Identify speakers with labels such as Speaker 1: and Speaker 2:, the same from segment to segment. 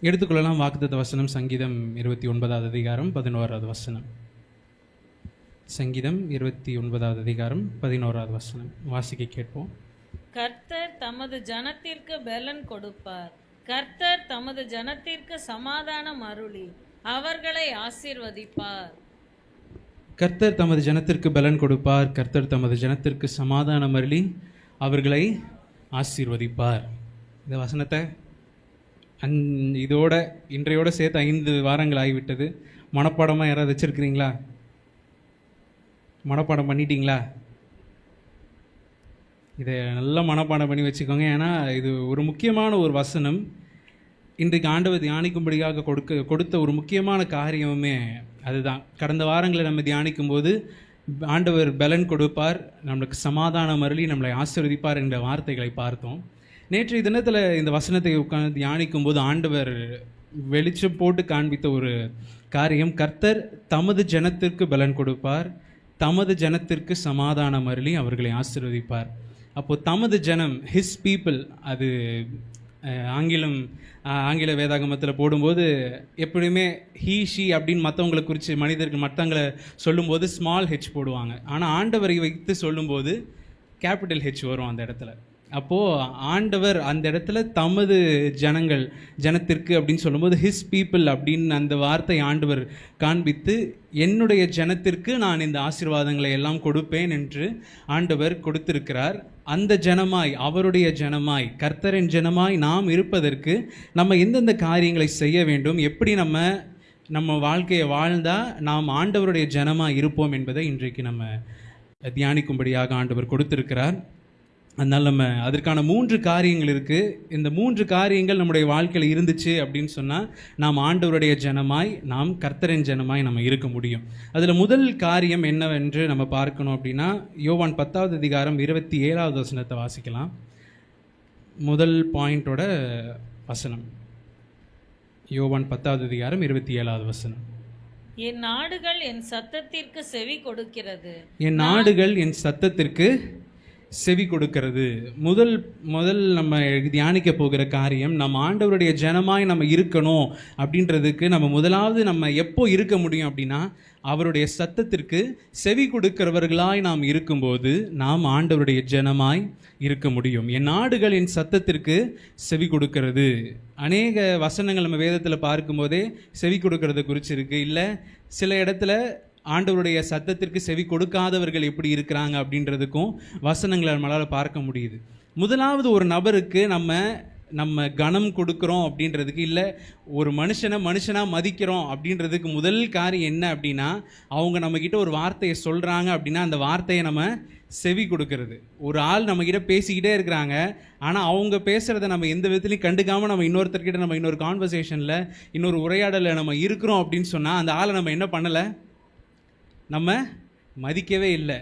Speaker 1: எடுத்துக்கொள்ளலாம். வாக்குத்தத்த வசனம் சங்கீதம் 29வது அதிகாரம் 11வது வசனம். சங்கீதம் 29வது அதிகாரம் 11வது வசனம் வாசிக்க கேட்போம்.
Speaker 2: கர்த்தர் தமது ஜனத்திற்கு பெலன் கொடுப்பார், கர்த்தர் தமது ஜனத்திற்கு சமாதானம் அருளி அவர்களை ஆசீர்வதிப்பார்.
Speaker 1: கர்த்தர் தமது ஜனத்திற்கு பலன் கொடுப்பார், கர்த்தர் தமது ஜனத்திற்கு சமாதானம் அருளி அவர்களை ஆசீர்வதிப்பார். இந்த வசனத்தை இதோட இன்றையோட சேர்த்து 5 வாரங்கள் ஆகிவிட்டது. மனப்பாடமாக யாராவது வச்சுருக்கிறீங்களா? மனப்பாடம் பண்ணிட்டீங்களா? இதை நல்லா மனப்பாடம் பண்ணி வச்சுக்கோங்க. ஏன்னா இது ஒரு முக்கியமான ஒரு வசனம். இன்றைக்கு ஆண்டவர் தியானிக்கும்படியாக கொடுத்த ஒரு முக்கியமான காரியமுமே அதுதான். கடந்த வாரங்களை நம்ம தியானிக்கும் போது ஆண்டவர் பலன் கொடுப்பார், நம்மளுக்கு சமாதானம் அருளி நம்மளை ஆசீர்வதிப்பார் என்ற வார்த்தைகளை பார்த்தோம். நேற்றைய தினத்தில் இந்த வசனத்தை உட்கார்ந்து தியானிக்கும் போது ஆண்டவர் வெளிச்சம் போட்டு காண்பித்த ஒரு காரியம், கர்த்தர் தமது ஜனத்திற்கு பலன் கொடுப்பார், தமது ஜனத்திற்கு சமாதானம் அருளி அவர்களை ஆசீர்வதிப்பார். அப்போது தமது ஜனம், ஹிஸ் பீப்புள், அது ஆங்கில வேதாகமத்தில் போடும்போது எப்படியுமே ஹீ ஷீ அப்படின்னு மற்றவங்களை குறித்து மனிதர்கள் மற்றவங்களை சொல்லும்போது ஸ்மால் ஹெச் போடுவாங்க. ஆனால் ஆண்டவரை வைத்து சொல்லும்போது கேபிட்டல் ஹெச் வரும் அந்த இடத்துல. அப்போது ஆண்டவர் அந்த இடத்துல தமது ஜனத்திற்கு அப்படின்னு சொல்லும்போது ஹிஸ் பீப்புள் அப்படின்னு அந்த வார்த்தை ஆண்டவர் காண்பித்து, என்னுடைய ஜனத்திற்கு நான் இந்த ஆசீர்வாதங்களை எல்லாம் கொடுப்பேன் என்று ஆண்டவர் கொடுத்திருக்கிறார். அந்த ஜனமாய், அவருடைய ஜனமாய், கர்த்தரின் ஜனமாய் நாம் இருப்பதற்கு நம்ம எந்தெந்த காரியங்களை செய்ய வேண்டும், எப்படி நம்ம வாழ்க்கையை வாழ்ந்தால் நாம் ஆண்டவருடைய ஜனமாக இருப்போம் என்பதை இன்றைக்கு நம்ம தியானிக்கும்படியாக ஆண்டவர் கொடுத்திருக்கிறார். அதனால் நம்ம அதற்கான 3 காரியங்கள் இருக்குது. இந்த 3 காரியங்கள் நம்முடைய வாழ்க்கையில் இருந்துச்சு அப்படின்னு சொன்னால் நாம் ஆண்டவருடைய ஜனமாய், நாம் கர்த்தரின் ஜனமாய் நம்ம இருக்க முடியும். அதில் முதல் காரியம் என்னவென்று நம்ம பார்க்கணும் அப்படின்னா, யோவான் 10வது அதிகாரம் 27வது வசனத்தை வாசிக்கலாம். முதல் பாயிண்டோட வசனம் யோவான் 10வது அதிகாரம் 27வது வசனம்.
Speaker 2: என் நாடுகள் என் சத்தத்திற்கு செவி கொடுக்கிறது,
Speaker 1: என் நாடுகள் என் சத்தத்திற்கு செவி கொடுக்கிறது. முதல் நம்ம தியானிக்க போகிற காரியம், நம்ம ஆண்டவருடைய ஜனமாய் நம்ம இருக்கணும் அப்படின்றதுக்கு நம்ம முதலாவது நம்ம எப்போ இருக்க முடியும் அப்படின்னா, அவருடைய சத்தத்திற்கு செவி கொடுக்கிறவர்களாய் நாம் இருக்கும்போது நாம் ஆண்டவருடைய ஜனமாய் இருக்க முடியும். என் நாடுகள் என் சத்தத்திற்கு செவி கொடுக்கிறது. அநேக வசனங்கள் நம்ம வேதத்தில் பார்க்கும்போதே செவி கொடுக்கறத குறித்து இருக்குது. இல்லை சில இடத்துல ஆண்டவருடைய சத்தத்திற்கு செவி கொடுக்காதவர்கள் எப்படி இருக்கிறாங்க அப்படின்றதுக்கும் வசனங்களை நம்மளால் பார்க்க முடியுது. முதலாவது ஒரு நபருக்கு நம்ம கனம் கொடுக்குறோம் அப்படின்றதுக்கு, இல்லை ஒரு மனுஷனாக மதிக்கிறோம் அப்படின்றதுக்கு முதல் காரியம் என்ன அப்படின்னா, அவங்க நம்மக்கிட்ட ஒரு வார்த்தையை சொல்கிறாங்க அப்படின்னா அந்த வார்த்தையை நம்ம செவி கொடுக்கறது. ஒரு ஆள் நம்மக்கிட்ட பேசிக்கிட்டே இருக்கிறாங்க, ஆனால் அவங்க பேசுகிறத நம்ம எந்த விதத்துலையும் கண்டுக்காமல் நம்ம இன்னொருத்தர்கிட்ட நம்ம இன்னொரு கான்வர்சேஷனில் இன்னொரு உரையாடலில் நம்ம இருக்கிறோம் அப்படின்னு சொன்னால் அந்த ஆளை நம்ம என்ன பண்ணலை, நம்ம மதிக்கவே இல்லை.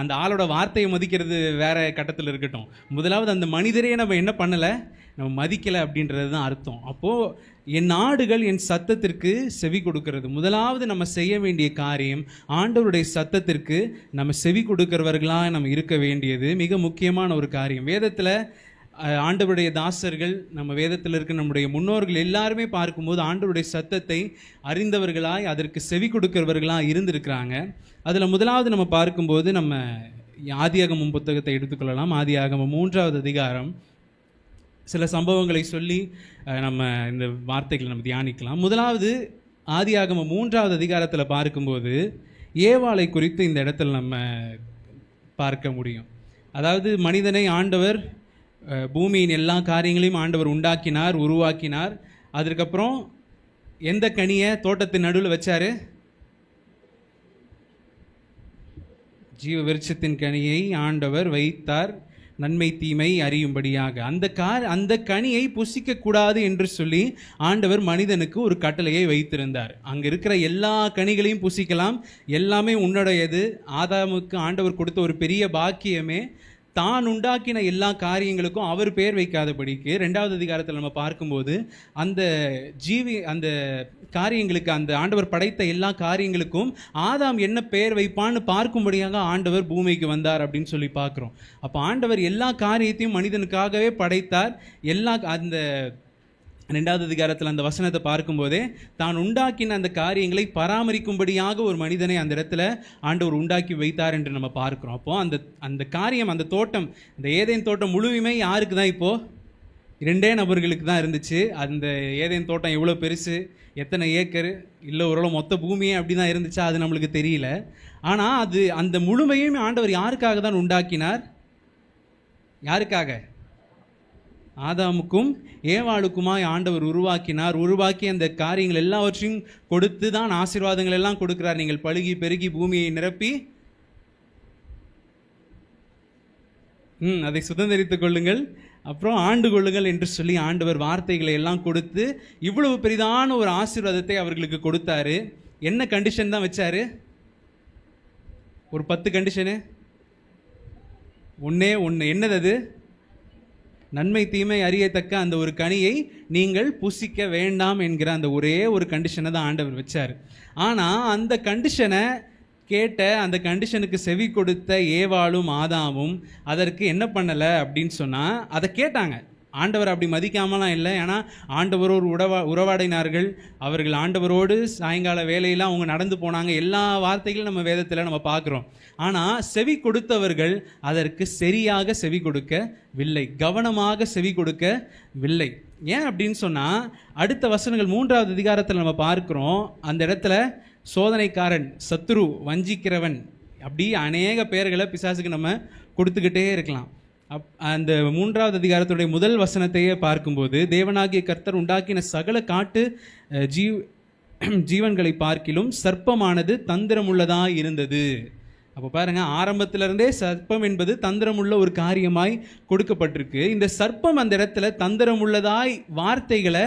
Speaker 1: அந்த ஆளோட வார்த்தையை மதிக்கிறது வேற கட்டத்தில் இருக்கட்டும், முதலாவது அந்த மனிதரையே நம்ம என்ன பண்ணலை, நம்ம மதிக்கலை அப்படின்றது தான் அர்த்தம். அப்போது என் நாடுகள் என் சத்தத்திற்கு செவி கொடுக்கிறது. முதலாவது நம்ம செய்ய வேண்டிய காரியம், ஆண்டவருடைய சத்தத்திற்கு நம்ம செவி கொடுக்கிறவர்களாக நம்ம இருக்க வேண்டியது மிக முக்கியமான ஒரு காரியம். வேதத்தில் ஆண்டவருடைய தாசர்கள், நம்ம வேதத்தில் இருக்க நம்முடைய முன்னோர்கள் எல்லாருமே பார்க்கும்போது ஆண்டவருடைய சத்தத்தை அறிந்தவர்களாய் அதற்கு செவி கொடுக்கிறவர்களாக இருந்திருக்கிறாங்க. அதில் முதலாவது நம்ம பார்க்கும்போது நம்ம ஆதியாகமம் புத்தகத்தை எடுத்துக்கொள்ளலாம். ஆதியாகமம் 3வது அதிகாரம் சில சம்பவங்களை சொல்லி நம்ம இந்த வார்த்தைகளை நம்ம தியானிக்கலாம். முதலாவது ஆதியாகமம் 3வது அதிகாரத்தில் பார்க்கும்போது ஏவாளை குறித்து இந்த இடத்துல நம்ம பார்க்க முடியும். அதாவது மனிதனை ஆண்டவர் பூமியின் எல்லா காரியங்களையும் ஆண்டவர் உண்டாக்கினார், உருவாக்கினார். அதற்கப்புறம் எந்த கனியை தோட்டத்தின் நடுவில் வச்சாரு? ஜீவ விருட்சத்தின் கனியை ஆண்டவர் வைத்தார், நன்மை தீமை அறியும்படியாக. அந்த கனியை புசிக்க கூடாது என்று சொல்லி ஆண்டவர் மனிதனுக்கு ஒரு கட்டளையை வைத்திருந்தார். அங்கே இருக்கிற எல்லா கனிகளையும் புசிக்கலாம், எல்லாமே உன்னுடையது. ஆதாமுக்கு ஆண்டவர் கொடுத்த ஒரு பெரிய பாக்கியமே தான் உண்டாக்கின எல்லா காரியங்களுக்கும் அவர் பேர் வைக்காதபடிக்கு 2வது அதிகாரத்தில் நம்ம பார்க்கும்போது அந்த காரியங்களுக்கு, அந்த ஆண்டவர் படைத்த எல்லா காரியங்களுக்கும் ஆதாம் என்ன பேர் வைப்பான்னு பார்க்கும்படியாக ஆண்டவர் பூமிக்கு வந்தார் அப்படின்னு சொல்லி பார்க்குறோம். அப்போ ஆண்டவர் எல்லா காரியத்தையும் மனிதனுக்காகவே படைத்தார். அந்த 2வது அதிகாரத்தில் அந்த வசனத்தை பார்க்கும்போதே தான் உண்டாக்கின அந்த காரியங்களை பராமரிக்கும்படியாக ஒரு மனிதனை அந்த இடத்துல ஆண்டவர் உண்டாக்கி வைத்தார் என்று நம்ம பார்க்கிறோம். அப்போ அந்த அந்த காரியம், அந்த தோட்டம், இந்த ஏதேன் தோட்டம் முழுமையுமே யாருக்கு தான்? இப்போ 2 நபர்களுக்கு தான் இருந்துச்சு. அந்த ஏதேன் தோட்டம் எவ்வளோ பெருசு, எத்தனை ஏக்கர், இல்லை ஒரு மொத்த பூமியே அப்படி தான் இருந்துச்சா, அது நம்மளுக்கு தெரியல. ஆனால் அது அந்த முழுமையும் ஆண்டவர் யாருக்காக தான் உண்டாக்கினார்? யாருக்காக? ஆதாமுக்கும் ஏவாளுக்குமாய் ஆண்டவர் உருவாக்கினார். உருவாக்கி அந்த காரியங்கள் எல்லாவற்றையும் கொடுத்து தான் ஆசீர்வாதங்கள் எல்லாம் கொடுக்கிறார். நீங்கள் பலுகி பெருகி பூமியை நிரப்பி அதை சுதந்திரித்துக் கொள்ளுங்கள், அப்புறம் ஆண்டு கொள்ளுங்கள் என்று சொல்லி ஆண்டவர் வார்த்தைகளை எல்லாம் கொடுத்து இவ்வளவு பெரிதான ஒரு ஆசீர்வாதத்தை அவர்களுக்கு கொடுத்தாரு. என்ன கண்டிஷன் தான் வச்சாரு? ஒரு 10 கண்டிஷனு. ஒன்னே ஒன்று. என்னது அது? நன்மை தீமை அறியத்தக்க அந்த ஒரு கனியை நீங்கள் புசிக்க வேண்டாம் என்கிற அந்த ஒரே ஒரு கண்டிஷனை தான் ஆண்டவர் வச்சார். ஆனால் அந்த கண்டிஷனை கேட்ட, அந்த கண்டிஷனுக்கு செவி கொடுத்த ஏவாளும் ஆதாமும் அதற்கு என்ன பண்ணலை அப்படின்னு சொன்னால், அதை கேட்டாங்க. ஆண்டவர் அப்படி மதிக்காமலாம் இல்லை. ஏன்னா ஆண்டவரோடு உறவாடினார்கள். அவர்கள் ஆண்டவரோடு சாயங்கால வேலையெல்லாம் அவங்க நடந்து போனாங்க. எல்லா வார்த்தைகளும் நம்ம வேதத்தில் நம்ம பார்க்குறோம். ஆனால் செவி கொடுத்தவர்கள் அதற்கு சரியாக செவி கொடுக்கவில்லை, கவனமாக செவி கொடுக்கவில்லை. ஏன் அப்படின்னு சொன்னால், அடுத்த வசனங்கள் 3வது அதிகாரத்தில் நம்ம பார்க்குறோம். அந்த இடத்துல சோதனைக்காரன், சத்துரு, வஞ்சிக்கிறவன், அப்படி அநேக பெயர்களை பிசாசுக்கு நம்ம கொடுத்துக்கிட்டே இருக்கலாம். அந்த 3வது அதிகாரத்துடைய முதல் வசனத்தையே பார்க்கும்போது, தேவனாகிய கர்த்தர் உண்டாக்கின சகல காட்டு ஜீவன்களை பார்க்கிலும் சர்ப்பமானது தந்திரமுள்ளதாய் இருந்தது. அப்போ பாருங்க, ஆரம்பத்திலிருந்தே சர்ப்பம் என்பது தந்திரமுள்ள ஒரு காரியமாய் கொடுக்கப்பட்டிருக்கு. இந்த சர்ப்பம் அந்த இடத்துல தந்திரமுள்ளதாய் வார்த்தைகளை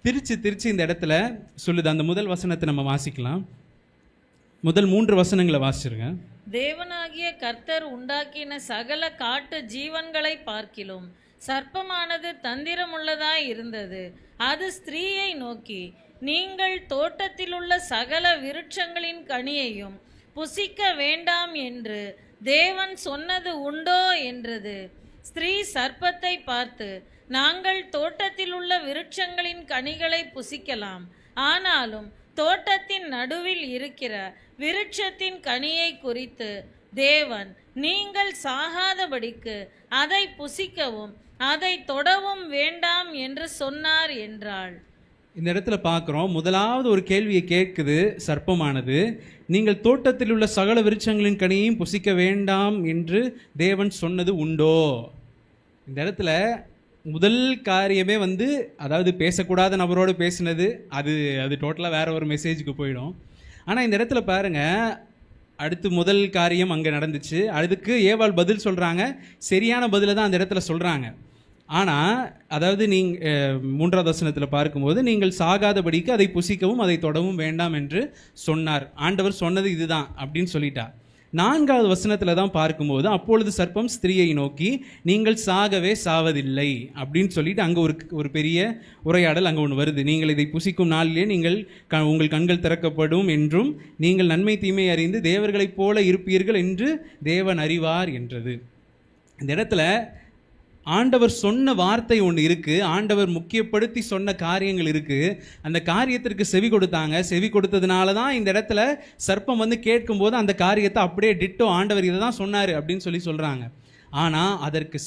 Speaker 1: திரிச்சு இந்த இடத்துல சொல்லுது. அந்த முதல் வசனத்தை நம்ம வாசிக்கலாம். முதல் 3 வசனங்களை வாசிச்சிருங்க.
Speaker 2: தேவனாகிய கர்த்தர் உண்டாக்கின சகல காட்டு ஜீவன்களை பார்க்கிலும் சர்ப்பமானது தந்திரமுள்ளதாய் இருந்தது. அது ஸ்திரீயை நோக்கி, நீங்கள் தோட்டத்திலுள்ள சகல விருட்சங்களின் கனியையும் புசிக்க வேண்டாம் என்று தேவன் சொன்னது உண்டோ என்றது. ஸ்திரீ சர்ப்பத்தை பார்த்து, நாங்கள் தோட்டத்தில் உள்ள விருட்சங்களின் கனிகளை புசிக்கலாம், ஆனாலும் தோட்டத்தின் நடுவில் இருக்கிற விருட்சத்தின் கனியை குறித்து தேவன் நீங்கள் சாகாதபடிக்கு அதை புசிக்கவும் அதை தொடவும் வேண்டாம் என்று சொன்னார் என்றாள்.
Speaker 1: இந்த இடத்துல பார்க்குறோம், முதலாவது ஒரு கேள்வியை கேட்குது சர்ப்பமானது. நீங்கள் தோட்டத்தில் உள்ள சகல விருட்சங்களின் கனியையும் புசிக்க வேண்டாம் என்று தேவன் சொன்னது உண்டோ? இந்த இடத்துல முதல் காரியமே அதாவது பேசக்கூடாத நபரோடு பேசினது, அது டோட்டலாக வேற ஒரு மெசேஜுக்கு போயிடும். ஆனால் இந்த இடத்துல பாருங்க, அடுத்து முதல் காரியம் அங்கே நடந்துச்சு. அதுக்கு ஏவாள் பதில் சொல்கிறாங்க. சரியான பதிலை தான் அந்த இடத்துல சொல்கிறாங்க. ஆனால் அதாவது நீங்கள் 3வது வசனத்தில் பார்க்கும்போது, நீங்கள் சாகாதபடிக்கு அதை புசிக்கவும் அதை தொடவும் வேண்டாம் என்று சொன்னார். ஆண்டவர் சொன்னது இதுதான் அப்படின்னு சொல்லிட்டா. 4வது வசனத்தில் தான் பார்க்கும்போது, அப்பொழுது சர்ப்பம் ஸ்திரீயை நோக்கி, நீங்கள் சாகவே சாவதில்லை அப்படின்னு சொல்லிட்டு அங்கே ஒரு பெரிய உரையாடல் அங்கே ஒன்று வருது. நீங்கள் இதை புசிக்கும் நாளிலே நீங்கள் உங்கள் கண்கள் திறக்கப்படும் என்றும் நீங்கள் நன்மை தீமை அறிந்து தேவர்களைப் போல இருப்பீர்கள் என்று தேவன் அறிவார் என்றது. இந்த இடத்துல ஆண்டவர் சொன்ன வார்த்தை ஒன்று இருக்குது. ஆண்டவர் முக்கியப்படுத்தி சொன்ன காரியங்கள் இருக்குது. அந்த காரியத்திற்கு செவி கொடுத்தாங்க. செவி கொடுத்ததுனால தான் இந்த இடத்துல சர்ப்பம் கேட்கும்போது அந்த காரியத்தை அப்படியே டிட்டோ ஆண்டவர் இதை தான் சொன்னார் அப்படின்னு சொல்கிறாங்க. ஆனால் அதற்கு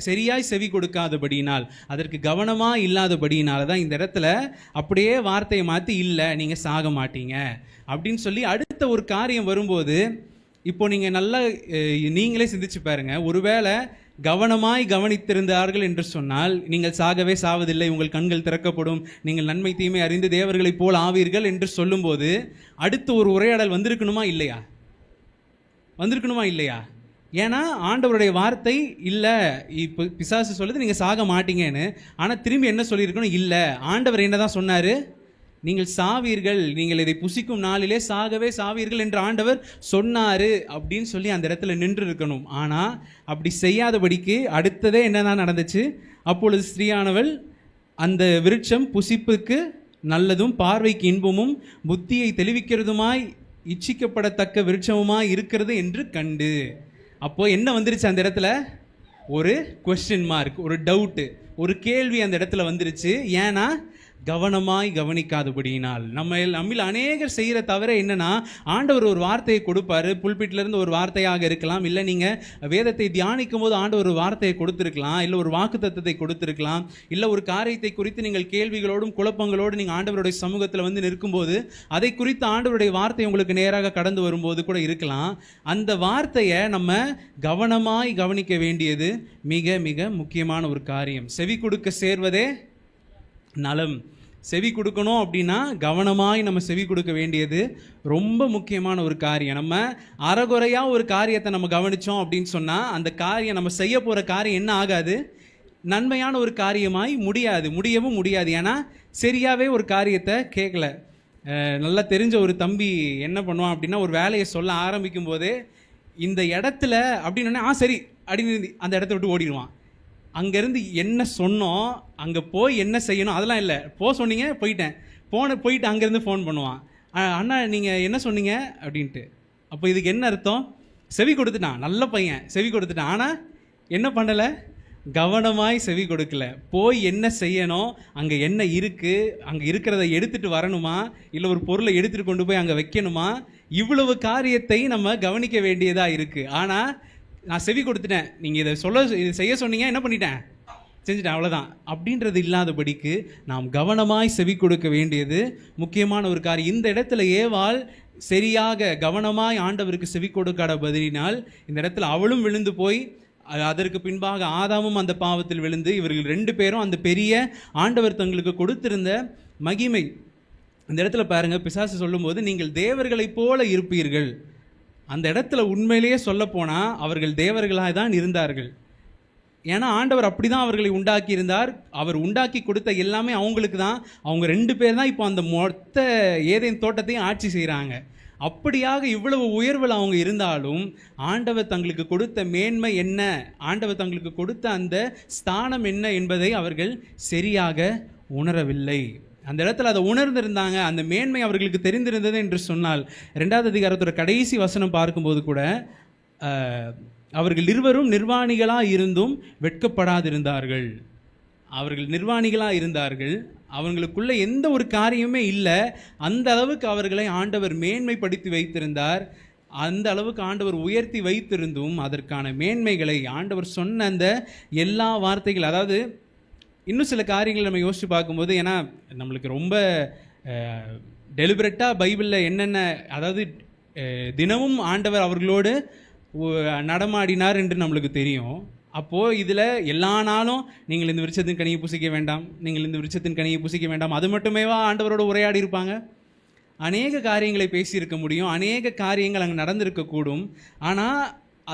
Speaker 1: சரியாய் செவி கொடுக்காதபடியினால், அதற்கு கவனமாக இல்லாதபடியினால தான் இந்த இடத்துல அப்படியே வார்த்தையை மாற்றி, இல்லை நீங்கள் சாக மாட்டீங்க அப்படின்னு சொல்லி அடுத்த ஒரு காரியம் வரும்போது, இப்போ நீங்கள் நல்லா நீங்களே சிந்திச்சு பாருங்க. ஒருவேளை கவனமாய் கவனித்திருந்தார்கள் என்று சொன்னால், நீங்கள் சாகவே சாவதில்லை, உங்கள் கண்கள் திறக்கப்படும், நீங்கள் நன்மை தீமை அறிந்து தேவர்களைப் போல் ஆவீர்கள் என்று சொல்லும்போது அடுத்து ஒரு உரையாடல் வந்திருக்கணுமா இல்லையா? வந்திருக்கணுமா இல்லையா? ஏன்னா ஆண்டவருடைய வார்த்தை இல்லை, இப்போ பிசாசு சொல்லுது நீங்கள் சாக மாட்டீங்கன்னு. ஆனால் திரும்பி என்ன சொல்லியிருக்கணும்? இல்லை, ஆண்டவர் என்ன தான் சொன்னார்? நீங்கள் சாவீர்கள், நீங்கள் இதை புசிக்கும் நாளிலே சாகவே சாவீர்கள் என்று ஆண்டவர் சொன்னார் அப்படின்னு சொல்லி அந்த இடத்துல நின்று இருக்கணும். ஆனால் அப்படி செய்யாதபடிக்கு அடுத்ததே என்னதான் நடந்துச்சு? அப்பொழுது ஸ்திரீயானவள் அந்த விருட்சம் புசிப்புக்கு நல்லதும் பார்வைக்கு இன்பமும் புத்தியை தெளிவிக்கிறதுமாய் இச்சிக்கப்படத்தக்க விருட்சமுமாய் இருக்கிறது என்று கண்டு. அப்போ என்ன வந்துருச்சு அந்த இடத்துல? ஒரு கொஸ்டின் மார்க், ஒரு டவுட்டு, ஒரு கேள்வி அந்த இடத்துல வந்துருச்சு. ஏன்னா கவனமாய் கவனிக்காதபடியினால். நம்மில் அநேகர் செய்கிற தவிர என்னன்னா, ஆண்டவர் ஒரு வார்த்தையை கொடுப்பாரு, புல்பிட்டிலிருந்து ஒரு வார்த்தையாக இருக்கலாம், இல்லை நீங்கள் வேதத்தை தியானிக்கும் போது ஆண்டவர் ஒரு வார்த்தையை கொடுத்துருக்கலாம், இல்லை ஒரு வாக்குத்தத்தத்தை கொடுத்துருக்கலாம், இல்லை ஒரு காரியத்தை குறித்து நீங்கள் கேள்விகளோடும் குழப்பங்களோடு நீங்கள் ஆண்டவருடைய சமூகத்தில் வந்து நிற்கும்போது அதை குறித்து ஆண்டவருடைய வார்த்தை உங்களுக்கு நேராக கடந்து வரும்போது கூட இருக்கலாம். அந்த வார்த்தையை நம்ம கவனமாய் கவனிக்க வேண்டியது மிக மிக முக்கியமான ஒரு காரியம். செவி கொடுக்க சேர்வதே நலம். செவி கொடுக்கணும் அப்படின்னா கவனமாய் நம்ம செவி கொடுக்க வேண்டியது ரொம்ப முக்கியமான ஒரு காரியம். நம்ம அறகுறையாக ஒரு காரியத்தை நம்ம கவனித்தோம் அப்படின்னு சொன்னால் அந்த காரியம், நம்ம செய்ய போகிற காரியம் என்ன ஆகாது, நன்மையான ஒரு காரியமாய் முடியவும் முடியாது. ஏன்னா சரியாகவே ஒரு காரியத்தை கேட்கல. நல்லா தெரிஞ்ச ஒரு தம்பி என்ன பண்ணுவான் அப்படின்னா, ஒரு வேலையை சொல்ல ஆரம்பிக்கும் போதே இந்த இடத்துல அப்படின்னு சரி அப்படின்னு அந்த இடத்த விட்டு ஓடிடுவான். அங்கேருந்து என்ன சொன்னோம், அங்கே போய் என்ன செய்யணும் அதெல்லாம் இல்லை, சொன்னீங்க போயிட்டேன், போயிட்டு அங்கேருந்து ஃபோன் பண்ணுவான், அண்ணா நீங்கள் என்ன சொன்னீங்க அப்படின்ட்டு. அப்போ இதுக்கு என்ன அர்த்தம்? செவி கொடுத்துட்டான், நல்ல பையன், செவி கொடுத்துட்டான். ஆனால் என்ன பண்ணலை, கவனமாய் செவி கொடுக்கல. போய் என்ன செய்யணும், அங்கே என்ன இருக்குது, அங்கே இருக்கிறத எடுத்துகிட்டு வரணுமா, இல்லை ஒரு பொருளை எடுத்துகிட்டு கொண்டு போய் அங்கே வைக்கணுமா, இவ்வளவு காரியத்தை நம்ம கவனிக்க வேண்டியதாக இருக்குது. ஆனால் நான் செவி கொடுத்துட்டேன், நீங்கள் இதை செய்ய சொன்னீங்க, என்ன பண்ணிட்டேன், செஞ்சுட்டேன், அவ்வளோதான் அப்படின்றது இல்லாதபடிக்கு நாம் கவனமாய் செவி கொடுக்க வேண்டியது முக்கியமான ஒரு காரியம். இந்த இடத்துல ஏவாள் சரியாக கவனமாய் ஆண்டவருக்கு செவி கொடுக்காத பதிலினால் இந்த இடத்துல அவளும் விழுந்து போய், அதற்கு பின்பாக ஆதாமும் அந்த பாவத்தில் விழுந்து, இவர்கள் 2 பேரும் அந்த பெரிய ஆண்டவர் தங்களுக்கு கொடுத்திருந்த மகிமை. இந்த இடத்துல பாருங்க, பிசாசு சொல்லும்போது நீங்கள் தேவர்களைப் போல இருப்பீர்கள். அந்த இடத்துல உண்மையிலேயே சொல்ல போனால் அவர்கள் தேவர்களாக தான் இருந்தார்கள். ஏன்னா ஆண்டவர் அப்படி தான் அவர்களை உண்டாக்கி இருந்தார். அவர் உண்டாக்கி கொடுத்த எல்லாமே அவங்களுக்கு தான். அவங்க 2 பேர் தான் இப்போ அந்த மொத்த ஏதேன் தோட்டத்தையும் ஆட்சி செய்கிறாங்க. அப்படியாக இவ்வளவு உயர்வில் அவங்க இருந்தாலும் ஆண்டவர் தங்களுக்கு கொடுத்த மேன்மை என்ன, ஆண்டவர் தங்களுக்கு கொடுத்த அந்த ஸ்தானம் என்ன என்பதை அவர்கள் சரியாக உணரவில்லை. அந்த இடத்துல அதை உணர்ந்திருந்தாங்க, அந்த மேன்மை அவர்களுக்கு தெரிந்திருந்தது என்று சொன்னால் 2வது அதிகாரத்தோட கடைசி வசனம் பார்க்கும்போது கூட அவர்கள் இருவரும் நிர்வாணிகளாக இருந்தும் வெட்கப்படாதிருந்தார்கள். அவர்கள் நிர்வாணிகளாக இருந்தார்கள், அவங்களுக்குள்ள எந்த ஒரு காரியமே இல்லை. அந்த அளவுக்கு அவர்களை ஆண்டவர் மேன்மைப்படுத்தி வைத்திருந்தார். அந்த அளவுக்கு ஆண்டவர் உயர்த்தி வைத்திருந்தும் அதற்கான மேன்மைகளை ஆண்டவர் சொன்ன அந்த எல்லா வார்த்தைகள், அதாவது இன்னும் சில காரியங்கள் நம்ம யோசித்து பார்க்கும்போது, ஏன்னா நம்மளுக்கு ரொம்ப டெலிபரேட்டாக பைபிளில் என்னென்ன, அதாவது தினமும் ஆண்டவர் அவர்களோடு நடமாடினார் என்று நம்மளுக்கு தெரியும். அப்போது இதில் எல்லா நாளும் நீங்கள் இந்த விருட்சத்தின் கனியை புசிக்க வேண்டாம், நீங்கள் இந்த விருட்சத்தின் கனியை புசிக்க வேண்டாம், அது மட்டுமேவா ஆண்டவரோடு உரையாடி இருப்பாங்க? அநேக காரியங்களை பேசியிருக்க முடியும், அநேக காரியங்கள் அங்கே நடந்திருக்கக்கூடும். ஆனால்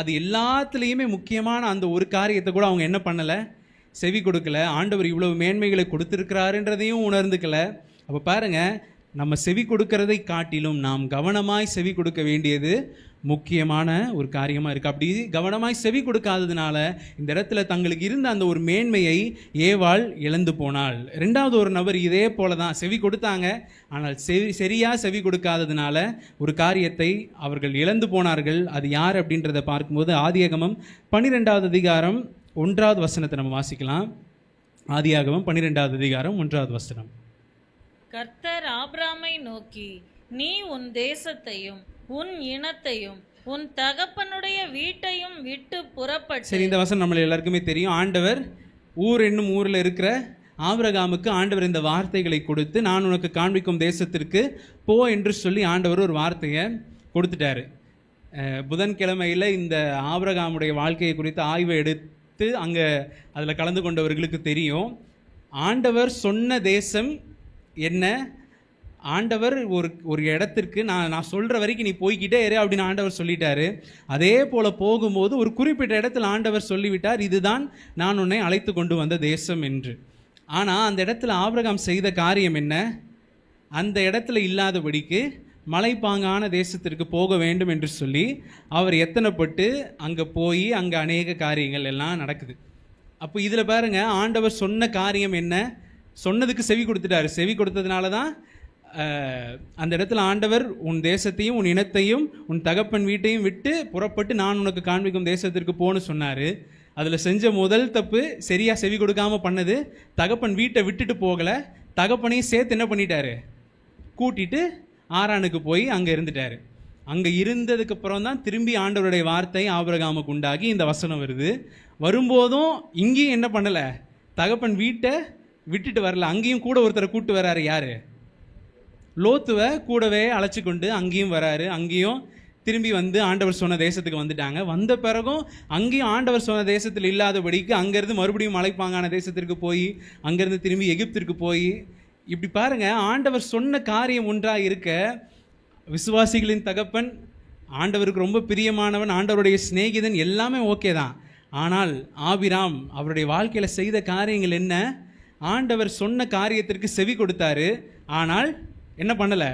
Speaker 1: அது எல்லாத்துலேயுமே முக்கியமான அந்த ஒரு காரியத்தை கூட அவங்க என்ன பண்ணலை, செவி கொடுக்கல. ஆண்டவர் இவ்வளவு மேன்மைகளை கொடுத்துருக்கிறாருன்றதையும் உணர்ந்துக்கல. அப்போ பாருங்கள், நம்ம செவி கொடுக்கறதை காட்டிலும் நாம் கவனமாய் செவி கொடுக்க வேண்டியது முக்கியமான ஒரு காரியமாக இருக்குது. அப்படி கவனமாய் செவி கொடுக்காததுனால இந்த இடத்துல தங்களுக்கு இருந்த அந்த ஒரு மேன்மையை ஏவாள் இழந்து போனாள். 2வது ஒரு நபர் இதே போல தான் செவி கொடுத்தாங்க, ஆனால் சரியாக செவி கொடுக்காததுனால ஒரு காரியத்தை அவர்கள் இழந்து போனார்கள். அது யார் அப்படின்றத பார்க்கும்போது ஆதியாகமம் 12வது அதிகாரம் 1வது வசனத்தை நம்ம வாசிக்கலாம். ஆதியாகமம் 12வது அதிகாரம் 1வது வசனம்.
Speaker 2: கர்த்தர் ஆபிராமை நோக்கி, நீ உன் தேசத்தையும் உன் இனத்தையும் உன் தகப்பனுடைய வீட்டையும் விட்டு புறப்பட்டு.
Speaker 1: சரி, இந்த வசனம் நம்மள எல்லாருக்குமே தெரியும். ஆண்டவர் ஊர் என்னும் ஊரில் இருக்கிற ஆபிரகாமுக்கு ஆண்டவர் இந்த வார்த்தைகளை கொடுத்து, நான் உனக்கு காண்பிக்கும் தேசத்திற்கு போ என்று சொல்லி ஆண்டவர் ஒரு வார்த்தையை கொடுத்துட்டாரு. புதன்கிழமையில் இந்த ஆபிரகாமுடைய வாழ்க்கையை குறித்து ஆய்வை எடுத்து அங்கே அதில் கலந்து கொண்டவர்களுக்கு தெரியும், ஆண்டவர் சொன்ன தேசம் என்ன. ஆண்டவர் ஒரு இடத்திற்கு நான் சொல்கிற வரைக்கும் நீ போய்கிட்டே இரு அப்படின்னு ஆண்டவர் சொல்லிட்டாரு. அதே போல் போகும்போது ஒரு குறிப்பிட்ட இடத்துல ஆண்டவர் சொல்லிவிட்டார், இதுதான் நான் உன்னை அழைத்து கொண்டு வந்த தேசம் என்று. ஆனால் அந்த இடத்துல ஆபிரகாம் செய்த காரியம் என்ன, அந்த இடத்துல இல்லாதபடிக்கு மலைப்பாங்கான தேசத்திற்கு போக வேண்டும் என்று சொல்லி அவர் எத்தனைப்பட்டு அங்கே போய் அங்கே அநேக காரியங்கள் எல்லாம் நடக்குது. அப்போ இதில் பாருங்க, ஆண்டவர் சொன்ன காரியம் என்ன, சொன்னதுக்கு செவி கொடுத்துட்டாரு. செவி கொடுத்ததுனால தான் அந்த இடத்துல ஆண்டவர் உன் தேசத்தையும் உன் இனத்தையும் உன் தகப்பன் வீட்டையும் விட்டு புறப்பட்டு நான் உனக்கு காண்பிக்கும் தேசத்திற்கு போன்னு சொன்னார். அதில் செஞ்ச முதல் தப்பு சரியாக செவி கொடுக்காம பண்ணது. தகப்பன் வீட்டை விட்டுட்டு போகலை, தகப்பனையும் சேர்த்து என்ன பண்ணிட்டாரு, கூட்டிட்டு ஆரானுக்கு போய் அங்கே இருந்துட்டாரு. அங்கே இருந்ததுக்கப்புறம் தான் திரும்பி ஆண்டவருடைய வார்த்தை ஆபிரகாமுக்கு உண்டாகி இந்த வசனம் வருது. வரும்போதும் இங்கேயும் என்ன பண்ணலை, தகப்பன் வீட்டை விட்டுட்டு வரல, அங்கேயும் கூட ஒருத்தரை கூட்டு வராரு. யார்? லோத்துவை கூடவே அழைச்சி கொண்டு அங்கேயும் வராரு. அங்கேயும் திரும்பி வந்து ஆண்டவர் சொன்ன தேசத்துக்கு வந்துட்டாங்க. வந்த பிறகும் அங்கேயும் ஆண்டவர் சொன்ன தேசத்தில் இல்லாதபடிக்கு அங்கேருந்து மறுபடியும் மலைப்பாங்கான தேசத்திற்கு போய் அங்கேருந்து திரும்பி எகிப்திற்கு போய், இப்படி பாருங்க, ஆண்டவர் சொன்ன காரியம் ஒன்றாக இருக்க, விசுவாசிகளின் தகப்பன், ஆண்டவருக்கு ரொம்ப பிரியமானவன், ஆண்டவருடைய சிநேகிதன், எல்லாமே ஓகே தான். ஆனால் ஆபிராம் அவருடைய வாழ்க்கையில் செய்த காரியங்கள் என்ன? ஆண்டவர் சொன்ன காரியத்திற்கு செவி கொடுத்தாரு, ஆனால் என்ன பண்ணலை,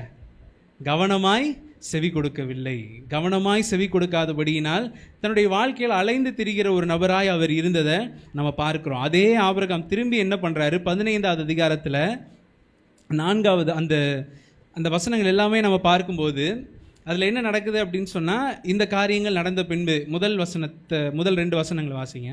Speaker 1: கவனமாய் செவி கொடுக்கவில்லை. கவனமாய் செவி கொடுக்காதபடியினால் தன்னுடைய வாழ்க்கையில் அலைந்து திரிகிற ஒரு நபராய் அவர் இருந்ததை நம்ம பார்க்கிறோம். அதே ஆபிரகாம் திரும்பி என்ன பண்ணுறாரு, 15வது அதிகாரத்தில் 4வது அந்த வசனங்கள் எல்லாமே நம்ம பார்க்கும்போது அதில் என்ன நடக்குது அப்படின்னு சொன்னால், இந்த காரியங்கள் நடந்த பின்பு முதல் 2 வசனங்களை வாசிங்க.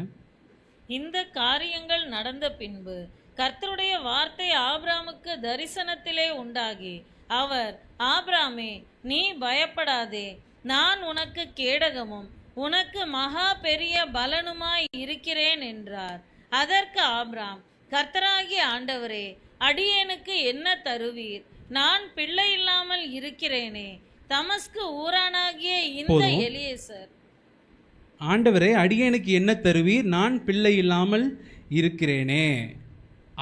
Speaker 2: இந்த காரியங்கள் நடந்த பின்பு கர்த்தருடைய வார்த்தை ஆபிராமுக்கு தரிசனத்திலே உண்டாகி, அவர், ஆபிராமே, நீ பயப்படாதே, நான் உனக்கு கேடகமும் உனக்கு மகா பெரிய பலனுமாய் இருக்கிறேன் என்றார். அதற்கு ஆபிராம், கர்த்தராகிய ஆண்டவரே, அடியேனுக்கு என்ன தருவீர்? நான் பிள்ளை இல்லாமல் இருக்கிறேனே. தமஸ்கு ஊரானாகிய இந்த எலியேசர்,
Speaker 1: ஆண்டவரே, அடியேனுக்கு என்ன தருவீர்? நான் பிள்ளை இல்லாமல் இருக்கிறேனே.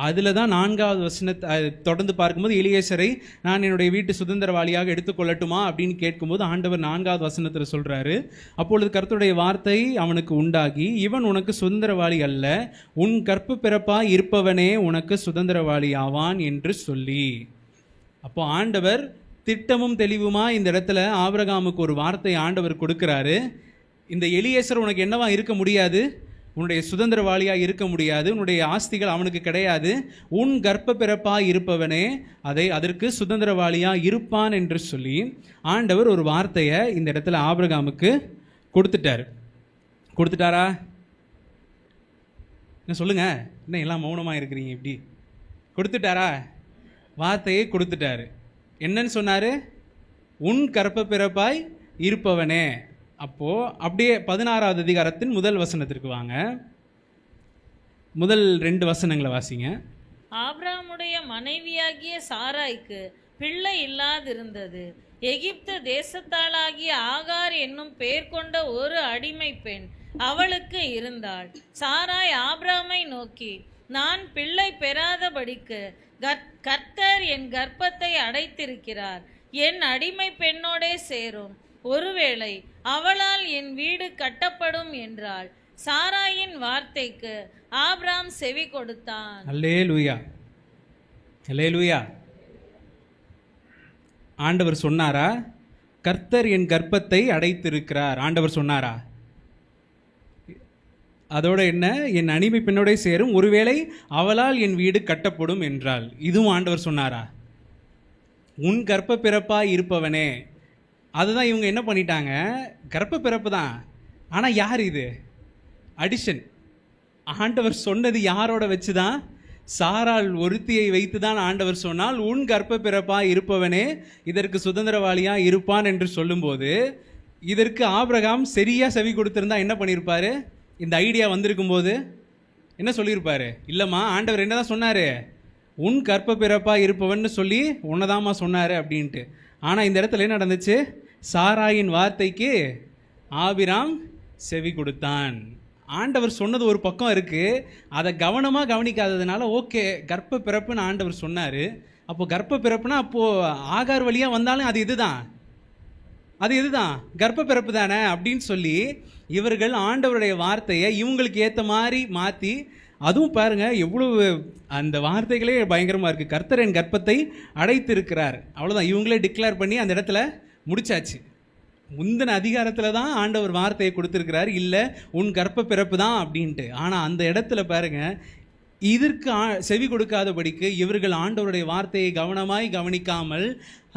Speaker 1: அதில் தான் 4வது வசனத்தை தொடர்ந்து பார்க்கும்போது, எலியேசரை நான் என்னுடைய வீட்டு சுதந்திரவாளியாக எடுத்துக்கொள்ளட்டுமா அப்படின்னு கேட்கும்போது ஆண்டவர் 4வது வசனத்தில் சொல்கிறாரு, அப்பொழுது கர்த்தருடைய வார்த்தை அவனுக்கு உண்டாகி, இவன் உனக்கு சுதந்திரவாளி அல்ல, உன் கற்ப பிறப்பாய் இருப்பவனே உனக்கு சுதந்திரவாளி ஆவான் என்று சொல்லி. அப்போ ஆண்டவர் திட்டமும் தெளிவுமா இந்த இடத்துல ஆபிரகாமுக்கு ஒரு வார்த்தை ஆண்டவர் கொடுக்கிறாரு. இந்த எலியேசர் உனக்கு என்னவா இருக்க முடியாது, உன்னுடைய சுதந்திரவாளியாக இருக்க முடியாது, உன்னுடைய ஆஸ்திகள் அவனுக்கு கிடையாது, உன் கர்ப்ப பிறப்பாய் இருப்பவனே அதற்கு சுதந்திரவாளியாக இருப்பான் என்று சொல்லி ஆண்டவர் ஒரு வார்த்தையை இந்த இடத்துல ஆபிரகாமுக்கு கொடுத்துட்டாரா? என்ன சொல்லுங்க, என்ன எல்லாம் மௌனமாக இருக்கிறீங்க? இப்படி கொடுத்துட்டாரா? வார்த்தையை கொடுத்துட்டாரு. என்னன்னு சொன்னார்? உன் கர்ப்ப பிறப்பாய் இருப்பவனே. அப்போது அப்படியே 16வது அதிகாரத்தின் முதல் வசனத்திற்கு வாங்க. முதல் 2 வசனங்களை வாசிங்க.
Speaker 2: ஆபிரகாமுடைய மனைவியாகிய சாராய்க்கு பிள்ளை இல்லாதிருந்தது. எகிப்து தேசத்தாளாகிய ஆகார் என்னும் பெயர் கொண்ட ஒரு அடிமை பெண் அவளுக்கு இருந்தாள். சாராய் ஆபிரகாமை நோக்கி, நான் பிள்ளை பெறாதபடிக்கு கர்த்தர் என் கர்ப்பத்தை அடைத்திருக்கிறார், என் அடிமை பெண்ணோடே சேரும், ஒருவேளை அவளால் என் வீடு கட்டப்படும் என்றாள். சாராயின் வார்த்தைக்கு ஆபிரகாம் செவி கொடுத்தான். அல்லேலூயா,
Speaker 1: அல்லேலூயா. ஆண்டவர் சொன்னாரா? கர்த்தர் என் கர்ப்பத்தை அடைத்திருக்கிறார். ஆண்டவர் சொன்னாரா? அதோட என்ன, என் அடிமை பெண்ணோட சேரும், ஒருவேளை அவளால் என் வீடு கட்டப்படும் என்றால். இதுவும் ஆண்டவர் சொன்னாரா? உன் கர்ப்ப பிறப்பாய் இருப்பவனே. அதுதான் இவங்க என்ன பண்ணிட்டாங்க, கர்ப்ப பிறப்பு தான், ஆனால் யார் இது? அடிஷன். ஆண்டவர் சொன்னது யாரோட வச்சு தான்? சாராள் ஒருத்தியை வைத்து தான் ஆண்டவர் சொன்னால், உன் கர்ப்ப பிறப்பாய் இருப்பவனே இதற்கு சுதந்திரவாளியாக இருப்பான் என்று சொல்லும்போது, இதற்கு ஆபிரகாம் சரியாக செவி கொடுத்திருந்தா என்ன பண்ணியிருப்பாரு? இந்த ஐடியா வந்திருக்கும் போது என்ன சொல்லியிருப்பாரு? இல்லைம்மா, ஆண்டவர் என்ன தான் சொன்னார், உன் கர்ப்ப பிறப்பாக இருப்பவன்னு சொல்லி உன்னதாம்மா சொன்னார் அப்படின்ட்டு. ஆனால் இந்த இடத்துல என்ன நடந்துச்சு? சாராயின் வார்த்தைக்கு ஆபிராம் செவி கொடுத்தான். ஆண்டவர் சொன்னது ஒரு பக்கம் இருக்குது, அதை கவனமாக கவனிக்காததுனால ஓகே கர்ப்ப பிறப்புன்னு ஆண்டவர் சொன்னார். அப்போது கர்ப்ப பிறப்புனா அப்போது ஆகார் வழியாக வந்தாலும் அது இதுதான் கர்ப்ப பிறப்பு தானே அப்படின்னு சொல்லி இவர்கள் ஆண்டவருடைய வார்த்தையை இவங்களுக்கு ஏற்ற மாதிரி மாற்றி, அதுவும் பாருங்கள் எவ்வளவு அந்த வார்த்தைகளே பயங்கரமாக இருக்குது. கர்த்தர் என் கர்ப்பத்தை அடைத்திருக்கிறார், அவ்வளோதான். இவங்களே டிக்ளேர் பண்ணி அந்த இடத்துல முடிச்சாச்சு. முந்தின அதிகாரத்தில் தான் ஆண்டவர் வார்த்தையை கொடுத்துருக்கிறார், இல்லை உன் கர்ப்ப பிறப்பு தான் அப்படின்ட்டு. ஆனால் அந்த இடத்துல பாருங்கள், இதற்கு செவி கொடுக்காதபடிக்கு இவர்கள் ஆண்டவருடைய வார்த்தையை கவனமாய் கவனிக்காமல்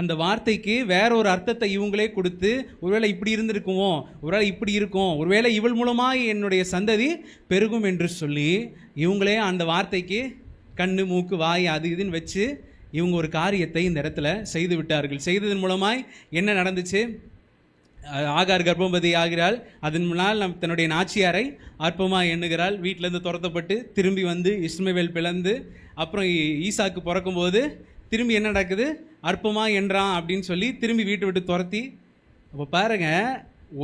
Speaker 1: அந்த வார்த்தைக்கு வேற ஒரு அர்த்தத்தை இவங்களே கொடுத்து, ஒருவேளை இப்படி இருந்திருக்குமோ, ஒருவேளை இப்படி இருக்கும், ஒருவேளை இவள் மூலமாய் என்னுடைய சந்ததி பெருகும் என்று சொல்லி இவங்களே அந்த வார்த்தைக்கு கண்ணு மூக்கு வாய் அது இதுன்னு வச்சு இவங்க ஒரு காரியத்தை இந்த இடத்துல செய்து விட்டார்கள். செய்ததன் மூலமாய் என்ன நடந்துச்சு? ஆகார் கர்ப்பவதி ஆகிறாள். அதன் முன்னால் தன்னுடைய நாச்சியாரை அற்பமாக எண்ணுகிறாள். வீட்டிலேருந்து துரத்தப்பட்டு திரும்பி வந்து இஸ்மவேல் பிளந்து அப்புறம் ஈசாக்கு பிறக்கும்போது திரும்பி என்ன நடக்குது? அற்பமாக என்றான் அப்படின்னு சொல்லி திரும்பி வீட்டை விட்டு துரத்தி. அப்போ பாருங்க,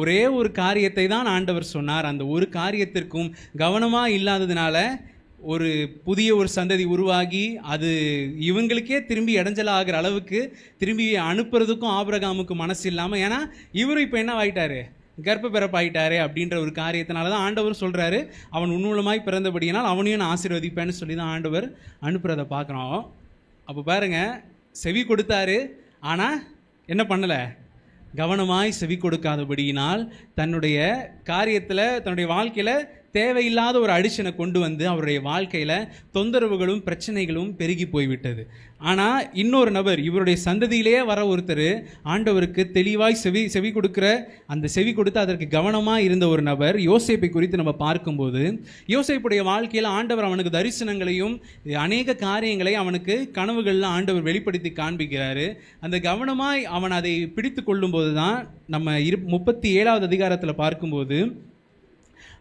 Speaker 1: ஒரே ஒரு காரியத்தை தான் ஆண்டவர் சொன்னார். அந்த ஒரு காரியத்திற்கும் கவனமாக இல்லாததுனால ஒரு புதிய ஒரு சந்ததி உருவாகி அது இவங்களுக்கே திரும்பி இடைஞ்சலாகிற அளவுக்கு திரும்பி அனுப்புறதுக்கும் ஆபிரகாமுக்கு மனசு இல்லாமல், ஏன்னா இவரும் இப்போ என்ன ஆகிட்டாரு? கர்ப்ப பிறப்பாயிட்டாரு அப்படின்ற ஒரு காரியத்தினால தான் ஆண்டவர் சொல்கிறாரு, அவன் உன்மூலமாய் பிறந்தபடியினால் அவனையும் நான் ஆசீர்வதிப்பேன்னு சொல்லி தான் ஆண்டவர் அனுப்புறதை பார்க்குறோம். அப்போ பாருங்க, செவி கொடுத்தாரு, ஆனால் என்ன பண்ணலை? கவனமாய் செவி கொடுக்காதபடியினால் தன்னுடைய காரியத்தில் தன்னுடைய வாழ்க்கையில் தேவையில்லாத ஒரு அடிஷனை கொண்டு வந்து அவருடைய வாழ்க்கையில் தொந்தரவுகளும் பிரச்சனைகளும் பெருகி போய்விட்டது. ஆனால் இன்னொரு நபர், இவருடைய சந்ததியிலேயே வர ஒருத்தர் ஆண்டவருக்கு தெளிவாய் செவி கொடுக்குற, அந்த செவி கொடுத்து அதற்கு கவனமாக இருந்த ஒரு நபர் யோசேப்பை குறித்து நம்ம பார்க்கும்போது, யோசேப்புடைய வாழ்க்கையில் ஆண்டவர் அவனுக்கு தரிசனங்களையும் அநேக காரியங்களை அவனுக்கு கனவுகளில் ஆண்டவர் வெளிப்படுத்தி காண்பிக்கிறாரு. அந்த கவனமாய் அவன் அதை பிடித்து கொள்ளும்போது தான் நம்ம 37வது அதிகாரத்தில் பார்க்கும்போது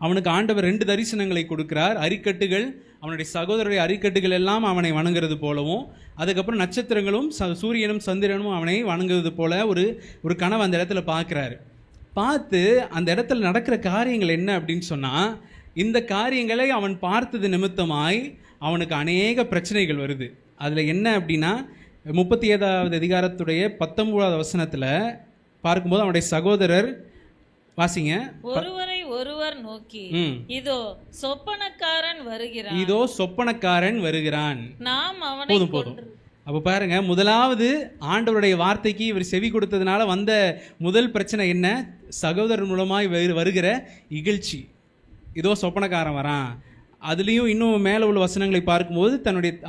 Speaker 1: அவனுக்கு ஆண்டவர் 2 தரிசனங்களை கொடுக்கிறார். அரிக்கட்டுகள், அவனுடைய சகோதரருடைய அரிக்கட்டுகள் எல்லாம் அவனை வணங்குறது போலவும், அதுக்கப்புறம் நட்சத்திரங்களும் சூரியனும் சந்திரனும் அவனை வணங்குவது போல ஒரு கனவு அந்த இடத்துல பார்க்குறாரு. பார்த்து அந்த இடத்துல நடக்கிற காரியங்கள் என்ன அப்படின்னு சொன்னால், இந்த காரியங்களை அவன் பார்த்தது நிமித்தமாய் அவனுக்கு அநேக பிரச்சனைகள் வருது. அதில் என்ன அப்படின்னா 37வது அதிகாரத்துடைய 19வது வசனத்தில் பார்க்கும்போது அவனுடைய சகோதரர், வாசிங்க,
Speaker 2: ஒருவரை ஒருவர் நோக்கி, இதோ சொப்பனக்காரன் வருகிறான்,
Speaker 1: இதோ சொப்பனக்காரன் வருகிறான்,
Speaker 2: நாம் அவனை
Speaker 1: போதும். அப்போ பாருங்க, முதலாவது ஆண்டவருடைய வார்த்தைக்கு இவர் செவி கொடுத்ததுனால வந்த முதல் பிரச்சனை என்ன? சகோதரர் மூலமாய் வருகிற இகழ்ச்சி. இதோ சொப்பனக்காரன் வரான். அதுலேயும் இன்னும் மேலே உள்ள வசனங்களை பார்க்கும்போது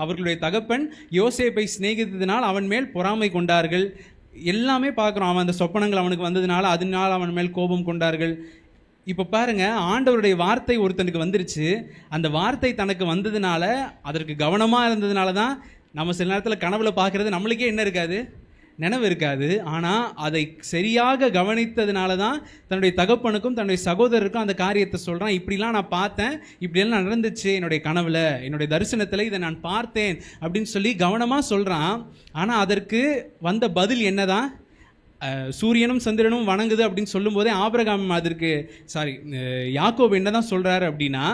Speaker 1: அவர்களுடைய தகப்பன் யோசேப்பை சிநேகித்ததினால் அவன் மேல் பொறாமை கொண்டார்கள். எல்லாமே பார்க்குறோம். அவன் அந்த சொப்பனங்கள் அவனுக்கு வந்ததுனால அதனால அவன் மேல் கோபம் கொண்டார்கள். இப்போ பாருங்க, ஆண்டவருடைய வார்த்தை ஒருத்தனுக்கு வந்துருச்சு. அந்த வார்த்தை தனக்கு வந்ததுனால, அதற்கு கவனமாக இருந்ததுனால தான் நம்ம சில நேரத்தில் கனவுல பார்க்குறது நம்மளுக்கே என்ன இருக்காது? நினைவு இருக்காது. ஆனால் அதை சரியாக கவனித்ததுனால தான் தன்னுடைய தகப்பனுக்கும் தன்னுடைய சகோதரருக்கும் அந்த காரியத்தை சொல்கிறான். இப்படிலாம் நான் பார்த்தேன், இப்படியெல்லாம் நடந்துச்சு என்னுடைய கனவில், என்னுடைய தரிசனத்தில் இதை நான் பார்த்தேன் அப்படின்னு சொல்லி கவனமாக சொல்கிறான். ஆனால் அதற்கு வந்த பதில் என்னதான்? சூரியனும் சந்திரனும் வணங்குது அப்படின்னு சொல்லும்போதே ஆபிரகாம் அதற்கு யாக்கோபு என்ன தான் சொல்கிறாரு அப்படின்னா,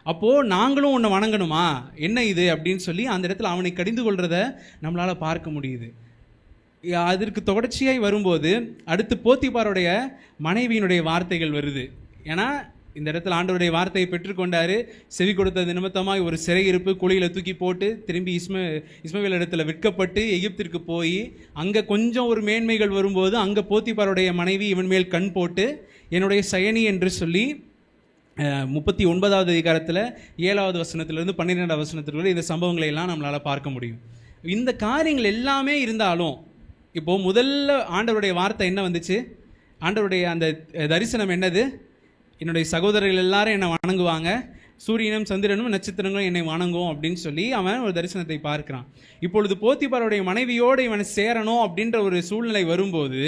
Speaker 1: அப்போது நாங்களும் உன்னை வணங்கணுமா, என்ன இது அப்படின்னு சொல்லி அந்த இடத்துல அவனை கடிந்து கொள்கிறத நம்மளால் பார்க்க முடியுது. அதற்கு தொடர்ச்சியாய் வரும்போது அடுத்து போத்திபாருடைய மனைவியினுடைய வார்த்தைகள் வருது. ஏன்னா இந்த இடத்துல ஆண்டவருடைய வார்த்தையை பெற்றுக்கொண்டாரு, செவி கொடுத்தது நிமித்தமாக ஒரு சிறையிருப்பு, குழியில் தூக்கி போட்டு திரும்பி இஸ்மவேல் இடத்துல விற்கப்பட்டு எகிப்திற்கு போய் அங்கே கொஞ்சம் ஒரு மேன்மைகள் வரும்போது அங்கே போத்திபாருடைய மனைவி இவன் மேல் கண் போட்டு என்னுடைய சயனி என்று சொல்லி 39வது அதிகாரத்தில் 7வது வசனத்திலிருந்து 12வது வசனத்திற்கு இந்த சம்பவங்களை எல்லாம் நம்மளால் பார்க்க முடியும். இந்த காரியங்கள் எல்லாமே இருந்தாலும் இப்போது முதல்ல ஆண்டவருடைய வார்த்தை என்ன வந்துச்சு? ஆண்டவருடைய அந்த தரிசனம் என்னது? என்னுடைய சகோதரர்கள் எல்லாரும் என்னை வணங்குவாங்க, சூரியனும் சந்திரனும் நட்சத்திரங்களும் என்னை வணங்கும் அப்படின்னு சொல்லி அவன் ஒரு தரிசனத்தை பார்க்கிறான். இப்பொழுது போத்திபாருடைய மனைவியோடு இவனை சேரணும் அப்படின்ற ஒரு சூழ்நிலை வரும்போது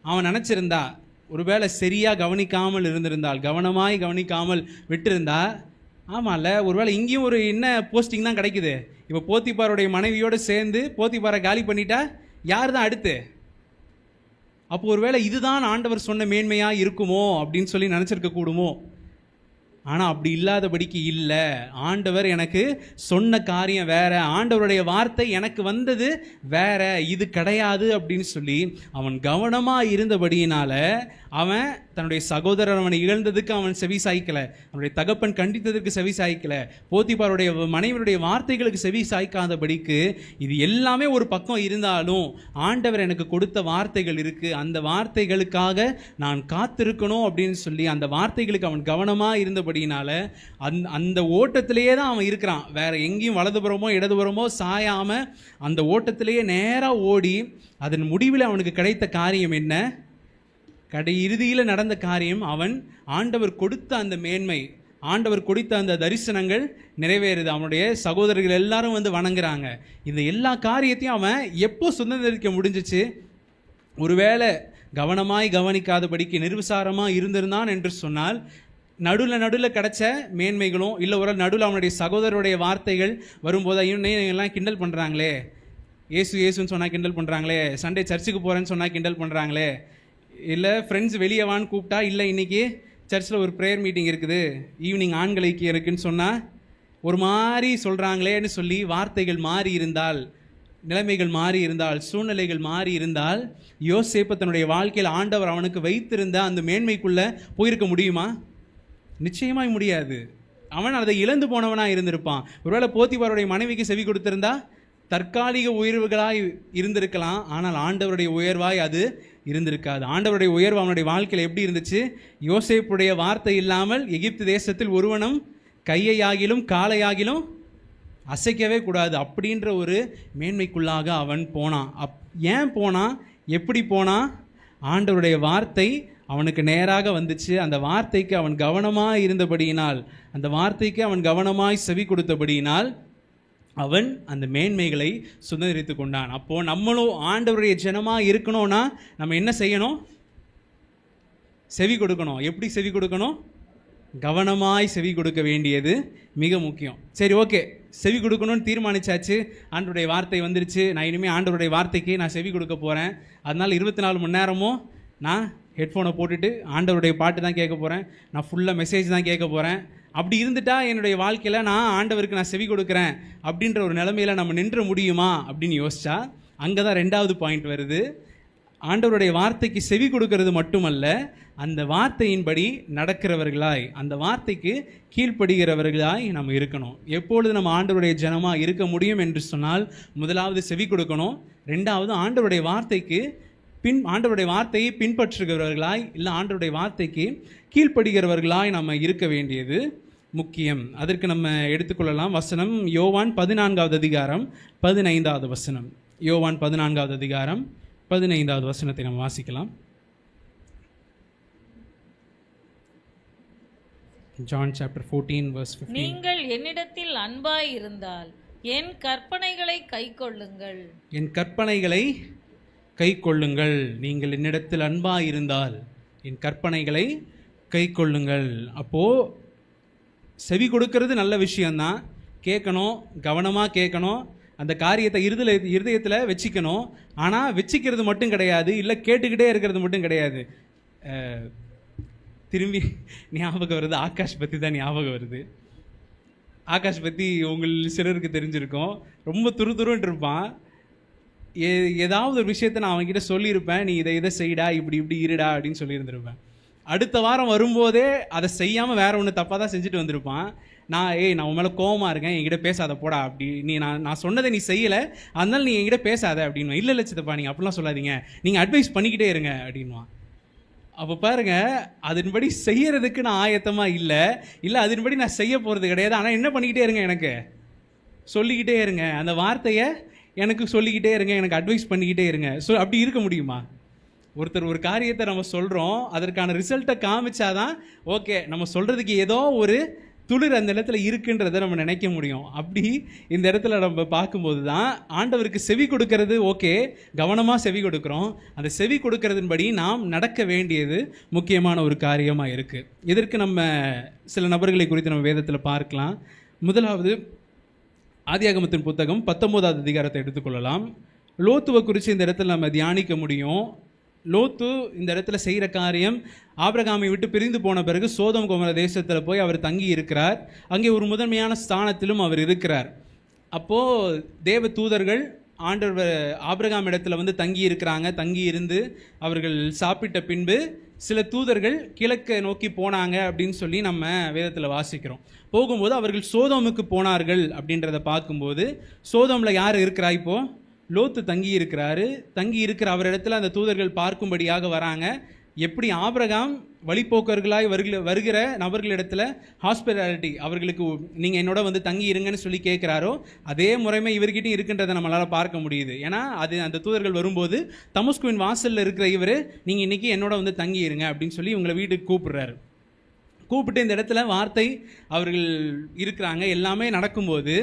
Speaker 1: அவன் நினச்சிருந்தா, ஒருவேளை சரியாக கவனிக்காமல் இருந்திருந்தால், கவனமாய் கவனிக்காமல் விட்டிருந்தா, ஆமாம்ல, ஒருவேளை இங்கேயும் ஒரு என்ன போஸ்டிங் தான் கிடைக்குது. இப்போ போத்திபாருடைய மனைவியோடு சேர்ந்து போத்திபாரை காலி பண்ணிட்டா யார் தான் அடுத்து? அப்போ ஒருவேளை இதுதான் ஆண்டவர் சொன்ன மேன்மையாக இருக்குமோ அப்படின்னு சொல்லி நினச்சிருக்க கூடுமோ? ஆனால் அப்படி இல்லாதபடிக்கு இல்லை. ஆண்டவர் எனக்கு சொன்ன காரியம் வேற, ஆண்டவருடைய வார்த்தை எனக்கு வந்தது வேற, இது கிடையாது அப்படின்னு சொல்லி அவன் கவனமாக இருந்தபடியினால அவன் தன்னுடைய சகோதரர் அவனை இழந்ததுக்கு அவன் செவி சாய்க்கல, அவனுடைய தகப்பன் கண்டித்ததற்கு செவி சாய்க்கல, போத்திபாருடைய மனைவியுடைய வார்த்தைகளுக்கு செவி சாய்க்காதபடிக்கு இது எல்லாமே ஒரு பக்கம் இருந்தாலும் ஆண்டவர் எனக்கு கொடுத்த வார்த்தைகள் இருக்கு, அந்த வார்த்தைகளுக்காக நான் காத்திருக்கணும் அப்படின்னு சொல்லி அந்த வார்த்தைகளுக்கு அவன் கவனமாக இருந்தபடினால அந்த ஓட்டத்திலேயே தான் அவன் இருக்கிறான். வேற எங்கேயும் வலதுபுறமோ இடதுபுறமோ சாயாம அந்த ஓட்டத்திலேயே நேராக ஓடி அதன் முடிவில் அவனுக்கு கிடைத்த காரியம் என்ன? இறுதியில் நடந்த காரியம், அவன் ஆண்டவர் கொடுத்த அந்த மேன்மை, ஆண்டவர் கொடுத்த அந்த தரிசனங்கள் நிறைவேறுது. அவனுடைய சகோதரர்கள் எல்லாரும் வந்து வணங்குறாங்க. இந்த எல்லா காரியத்தையும் அவன் எப்போ சுதந்திரிக்க முடிஞ்சிச்சு? ஒருவேளை கவனமாய் கவனிக்காதபடிக்கு நிர்விசாரமாக இருந்திருந்தான் என்று சொன்னால் நடுவில் கிடைச்ச மேன்மைகளும் இல்லை ஒரு நடுவில் அவனுடைய சகோதரருடைய வார்த்தைகள் வரும்போது எல்லாம் கிண்டல் பண்ணுறாங்களே, ஏசுன்னு சொன்னால் கிண்டல் பண்ணுறாங்களே, சண்டே சர்ச்சுக்கு போகிறேன்னு சொன்னால் கிண்டல் பண்ணுறாங்களே, இல்லை ஃப்ரெண்ட்ஸ் வெளியே வான்னு கூப்பிட்டா இல்லை இன்றைக்கி சர்ச்சில் ஒரு ப்ரேயர் மீட்டிங் இருக்குது, ஈவினிங் ஆண்கள் ஐக்கியம் இருக்குதுன்னு சொன்னால் ஒரு மாதிரி சொல்கிறாங்களேன்னு சொல்லி வார்த்தைகள் மாறி இருந்தால், நிலைமைகள் மாறி இருந்தால், சூழ்நிலைகள் மாறி இருந்தால் யோசேப்பு தன்னுடைய வாழ்க்கையில் ஆண்டவர் அவனுக்கு வைத்திருந்த அந்த மேன்மைக்குள்ளே போயிருக்க முடியுமா? நிச்சயமாய் முடியாது. அவன் அதை இழந்து போனவனாக இருந்திருப்பான். ஒருவேளை போத்திபாருடைய மனைவிக்கு செவி கொடுத்திருந்தா தற்காலிக உயர்வுகளாய் இருந்திருக்கலாம், ஆனால் ஆண்டவருடைய உயர்வாய் அது இருந்திருக்காது. ஆண்டவருடைய உயர்வு அவனுடைய வாழ்க்கையில் எப்படி இருந்துச்சு? யோசேப்புடைய வார்த்தை இல்லாமல் எகிப்து தேசத்தில் ஒருவனும் கையையாகிலும் காலையாகிலும் அசைக்கவே கூடாது அப்படின்ற ஒரு மேன்மைக்குள்ளாக அவன் போனான். ஏன் போனான்? எப்படி போனான்? ஆண்டவருடைய வார்த்தை அவனுக்கு நேராக வந்துச்சு. அந்த வார்த்தைக்கு அவன் கவனமாக இருந்தபடியினால், அந்த வார்த்தைக்கு அவன் கவனமாய் செவி கொடுத்தபடியினால் அவன் அந்த மேன்மைகளை சுதந்திரித்து கொண்டான். அப்போது நம்மளும் ஆண்டவருடைய ஜனமாக இருக்கணும்னா நம்ம என்ன செய்யணும்? செவி கொடுக்கணும். எப்படி செவி கொடுக்கணும்? கவனமாய் செவி கொடுக்க வேண்டியது மிக முக்கியம். சரி, ஓகே, செவி கொடுக்கணும்னு தீர்மானிச்சாச்சு, ஆண்டவருடைய வார்த்தை வந்துருச்சு, நான் இனிமேல் ஆண்டவருடைய வார்த்தைக்கு நான் செவி கொடுக்க போகிறேன், அதனால் 24 மணி நேரமும் நான் ஹெட்ஃபோனை போட்டுட்டு ஆண்டவருடைய பாட்டு தான் கேட்க போகிறேன், நான் ஃபுல்லாக மெசேஜ் தான் கேட்க போகிறேன். அப்படி இருந்துட்டா என்னுடைய வாழ்க்கையில் நான் ஆண்டவருக்கு நான் செவி கொடுக்குறேன் அப்படின்ற ஒரு நிலைமையில் நம்ம நின்று முடியுமா அப்படின்னு யோசிச்சா அங்கே தான் 2வது பாயிண்ட் வருது. ஆண்டவருடைய வார்த்தைக்கு செவி கொடுக்கறது மட்டுமல்ல, அந்த வார்த்தையின்படி நடக்கிறவர்களாய், அந்த வார்த்தைக்கு கீழ்ப்படுகிறவர்களாய் நம்ம இருக்கணும். எப்பொழுது நம்ம ஆண்டவருடைய ஜனமாக இருக்க முடியும் என்று சொன்னால், முதலாவது செவி கொடுக்கணும், 2வது ஆண்டவருடைய வார்த்தைக்கு ஆண்டவருடைய வார்த்தையை பின்பற்றுகிறவர்களாய் இல்லை ஆண்டவருடைய வார்த்தைக்கு கீழ்ப்படுகிறவர்களாய் நம்ம இருக்க வேண்டியது முக்கியம். அதற்கு நம்ம எடுத்துக்கொள்ளலாம் வசனம், யோவான் 14வது அதிகாரம் 15வது வசனம். யோவான் 14வது அதிகாரம் 15வது வசனத்தை நம்ம வாசிக்கலாம். John chapter 14 verse 15.
Speaker 2: நீங்கள் என்னிடத்தில் அன்பாய் இருந்தால் என் கற்பனைகளை கைக்கொள்ளுங்கள்.
Speaker 1: என் கற்பனைகளை கைக்கொள்ளுங்கள். நீங்கள் என்னிடத்தில் அன்பாய் இருந்தால் என் கற்பனைகளை கைக்கொள்ளுங்கள். அப்போது செவி கொடுக்கறது நல்ல விஷயந்தான், கேட்கணும், கவனமாக கேட்கணும், அந்த காரியத்தை இருதயத்தில் வச்சுக்கணும். ஆனால் வச்சுக்கிறது மட்டும் கிடையாது, இல்லை கேட்டுக்கிட்டே இருக்கிறது மட்டும் கிடையாது. திரும்பி ஞாபகம் வருது, ஆகாஷ் பற்றி தான் ஞாபகம் வருது. ஆகாஷ் பற்றி உங்கள் சிலருக்கு தெரிஞ்சிருக்கும். ரொம்ப துருதுருன்னு இருப்பான். ஏதாவது ஒரு விஷயத்தை நான் அவன்கிட்ட சொல்லியிருப்பேன், நீ இதை செய்டா, இப்படி இப்படி இருடா அப்படின்னு சொல்லியிருந்திருப்பேன். அடுத்த வாரம் வரும்போதே அதை செய்யாமல் வேற ஒன்று தப்பாக தான் செஞ்சுட்டு வந்திருப்பான். நான் உன் மேலே கோவமாக இருக்கேன், என்கிட்ட பேசாத போடா, அப்படி நான் சொன்னதை நீ செய்யலை, அதனால நீ என்கிட்ட பேசாத அப்படின்னு. இல்லை சித்தப்பா, நீங்கள் அப்படிலாம் சொல்லாதீங்க, நீங்கள் அட்வைஸ் பண்ணிக்கிட்டே இருங்க அப்படின்வான். அப்போ பாருங்க, அதன்படி செய்யறதுக்கு நான் ஆயத்தமாக இல்லை அதன்படி நான் செய்ய போகிறது கிடையாது. ஆனால் என்ன பண்ணிக்கிட்டே இருங்க, எனக்கு சொல்லிக்கிட்டே இருங்க, அந்த வார்த்தையை எனக்கு சொல்லிக்கிட்டே இருங்க, எனக்கு அட்வைஸ் பண்ணிக்கிட்டே இருங்க. ஸோ அப்படி இருக்க முடியுமா? ஒருத்தர் ஒரு காரியத்தை நம்ம சொல்கிறோம், அதற்கான ரிசல்ட்டை காமிச்சாதான் ஓகே, நம்ம சொல்கிறதுக்கு ஏதோ ஒரு துளிர் அந்த இடத்துல இருக்குன்றதை நம்ம நினைக்க முடியும். அப்படி இந்த இடத்துல நம்ம பார்க்கும்போது தான் ஆண்டவருக்கு செவி கொடுக்கறது ஓகே, கவனமாக செவி கொடுக்குறோம், அந்த செவி கொடுக்கறதுன்படி நாம் நடக்க வேண்டியது முக்கியமான ஒரு காரியமாக இருக்குது. இதற்கு நம்ம சில நபர்களை குறித்து நம்ம வேதத்தில் பார்க்கலாம். முதலாவது ஆதியாகமத்தின் புத்தகம் 19வது அதிகாரத்தை எடுத்துக்கொள்ளலாம். லோத்துவை குறித்து இந்த இடத்துல நம்ம தியானிக்க முடியும். லோத்து இந்த இடத்துல செய்கிற காரியம், ஆபிரகாமை விட்டு பிரிந்து போன பிறகு சோதோம் கொமோரா தேசத்தில் போய் அவர் தங்கி இருக்கிறார். அங்கே ஒரு முதன்மையான ஸ்தானத்திலும் அவர் இருக்கிறார். அப்போது தேவ தூதர்கள் ஆண்டவர் ஆபிரகாம் இடத்துல வந்து தங்கி இருக்கிறாங்க. தங்கி இருந்து அவர்கள் சாப்பிட்ட பின்பு சில தூதர்கள் கிழக்கு நோக்கி போனாங்க அப்படின்னு சொல்லி நம்ம வேதத்தில் வாசிக்கிறோம். போகும்போது அவர்கள் சோதோமுக்கு போனார்கள் அப்படின்றத பார்க்கும்போது, சோதோமில் யார் இருக்கிறா? இப்போது லோத்து தங்கி இருக்கிறாரு. தங்கி இருக்கிற அவரிடத்துல அந்த தூதர்கள் பார்க்கும்படியாக வராங்க. எப்படி ஆபிரகாம் வழிபோக்கர்களாய் வருகிற நபர்களிடத்துல ஹாஸ்பிட்டாலிட்டி, அவர்களுக்கு நீங்கள் என்னோட வந்து தங்கி இருங்கன்னு சொல்லி கேட்குறாரோ, அதே முறைமை இவர்கிட்டையும் இருக்குன்றதை நம்மளால் பார்க்க முடியுது. ஏன்னா அது அந்த தூதர்கள் வரும்போது தமஸ்குவின் வாசலில் இருக்கிற இவர், நீங்கள் இன்றைக்கி என்னோட வந்து தங்கி இருங்க அப்படின்னு சொல்லி உங்களை வீட்டுக்கு கூப்பிடுறாரு. கூப்பிட்டு இந்த இடத்துல வார்த்தை அவர்கள் இருக்கிறாங்க, எல்லாமே நடக்கும்போது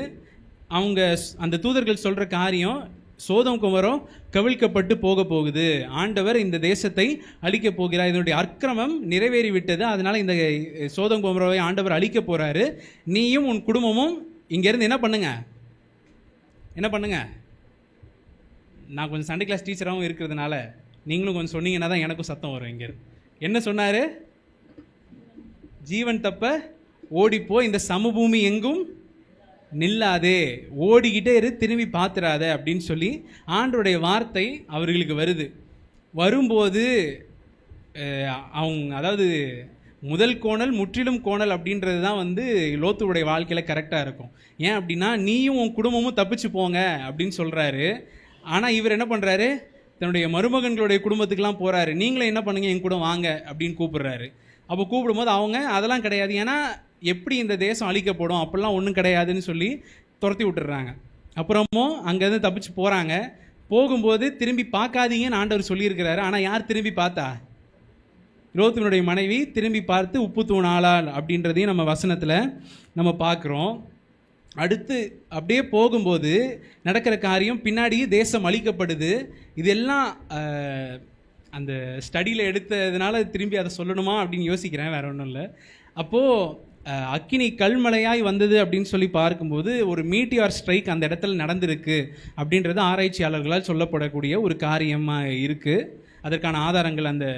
Speaker 1: அவங்க அந்த தூதர்கள் சொல்கிற காரியம், சோதம் குமரம் கவிழ்க்கப்பட்டு போக போகுது, ஆண்டவர் இந்த தேசத்தை அழிக்கப் போகிறார், இதனுடைய அக்கிரமம் நிறைவேறிவிட்டது, அதனால் இந்த சோதம் குமரவை ஆண்டவர் அழிக்க போகிறாரு, நீயும் உன் குடும்பமும் இங்கேருந்து என்ன பண்ணுங்க. நான் கொஞ்சம் சண்டே கிளாஸ் டீச்சராகவும் இருக்கிறதுனால நீங்களும் கொஞ்சம் சொன்னீங்கன்னா தான் எனக்கும் சத்தம் வரும். இங்கேருந்து என்ன சொன்னார்? ஜீவன் தப்ப ஓடிப்போ, இந்த சமபூமி எங்கும் நில்லாதே, ஓடிக்கிட்டே இரு, திரும்பி பார்த்துடாத அப்படின்னு சொல்லி ஆண்டவருடைய வார்த்தை அவர்களுக்கு வரும்போது அவங்க, அதாவது முதல் கோணல் முற்றிலும் கோணல் அப்படின்றது தான் வந்து லோத்துடைய வாழ்க்கையில் கரெக்டாக இருக்கும். ஏன் அப்படின்னா, நீயும் உன் குடும்பமும் தப்பிச்சு போங்க அப்படின்னு சொல்கிறாரு. ஆனால் இவர் என்ன பண்ணுறாரு? தன்னுடைய மருமகன்களுடைய குடும்பத்துக்கெலாம் போகிறாரு. நீங்களே என்ன பண்ணுங்க, என் கூட வாங்க அப்படின்னு கூப்பிடுறாரு. அப்போ கூப்பிடும்போது அவங்க அதெல்லாம் கிடையாது, ஏன்னா எப்படி இந்த தேசம் அழிக்கப்படும், அப்படிலாம் ஒன்றும் கிடையாதுன்னு சொல்லி துரத்தி விட்டுறாங்க. அப்புறமும் அங்கேருந்து தப்பிச்சு போகிறாங்க. போகும்போது திரும்பி பார்க்காதீங்கன்னு ஆண்டவர் சொல்லியிருக்கிறாரு. ஆனால் யார் திரும்பி பார்த்தா? லோத்தினுடைய மனைவி திரும்பி பார்த்து உப்பு தூணாளாள் அப்படின்றதையும் நம்ம வசனத்தில் நம்ம பார்க்குறோம். அடுத்து அப்படியே போகும்போது நடக்கிற காரியம், பின்னாடியே தேசம் அழிக்கப்படுது. இதெல்லாம் அந்த ஸ்டடியில் எடுத்ததுனால திரும்பி அதை சொல்லணுமா அப்படின்னு யோசிக்கிறேன், வேற ஒன்றும் இல்லை. அப்போது அக்கினி கல்மலையாய் வந்தது அப்படின்னு சொல்லி பார்க்கும்போது ஒரு மீட்டியார் ஸ்ட்ரைக் அந்த இடத்துல நடந்திருக்கு அப்படின்றது ஆராய்ச்சியாளர்களால் சொல்லப்படக்கூடிய ஒரு காரியமாக இருக்குது. அதற்கான ஆதாரங்கள் அந்த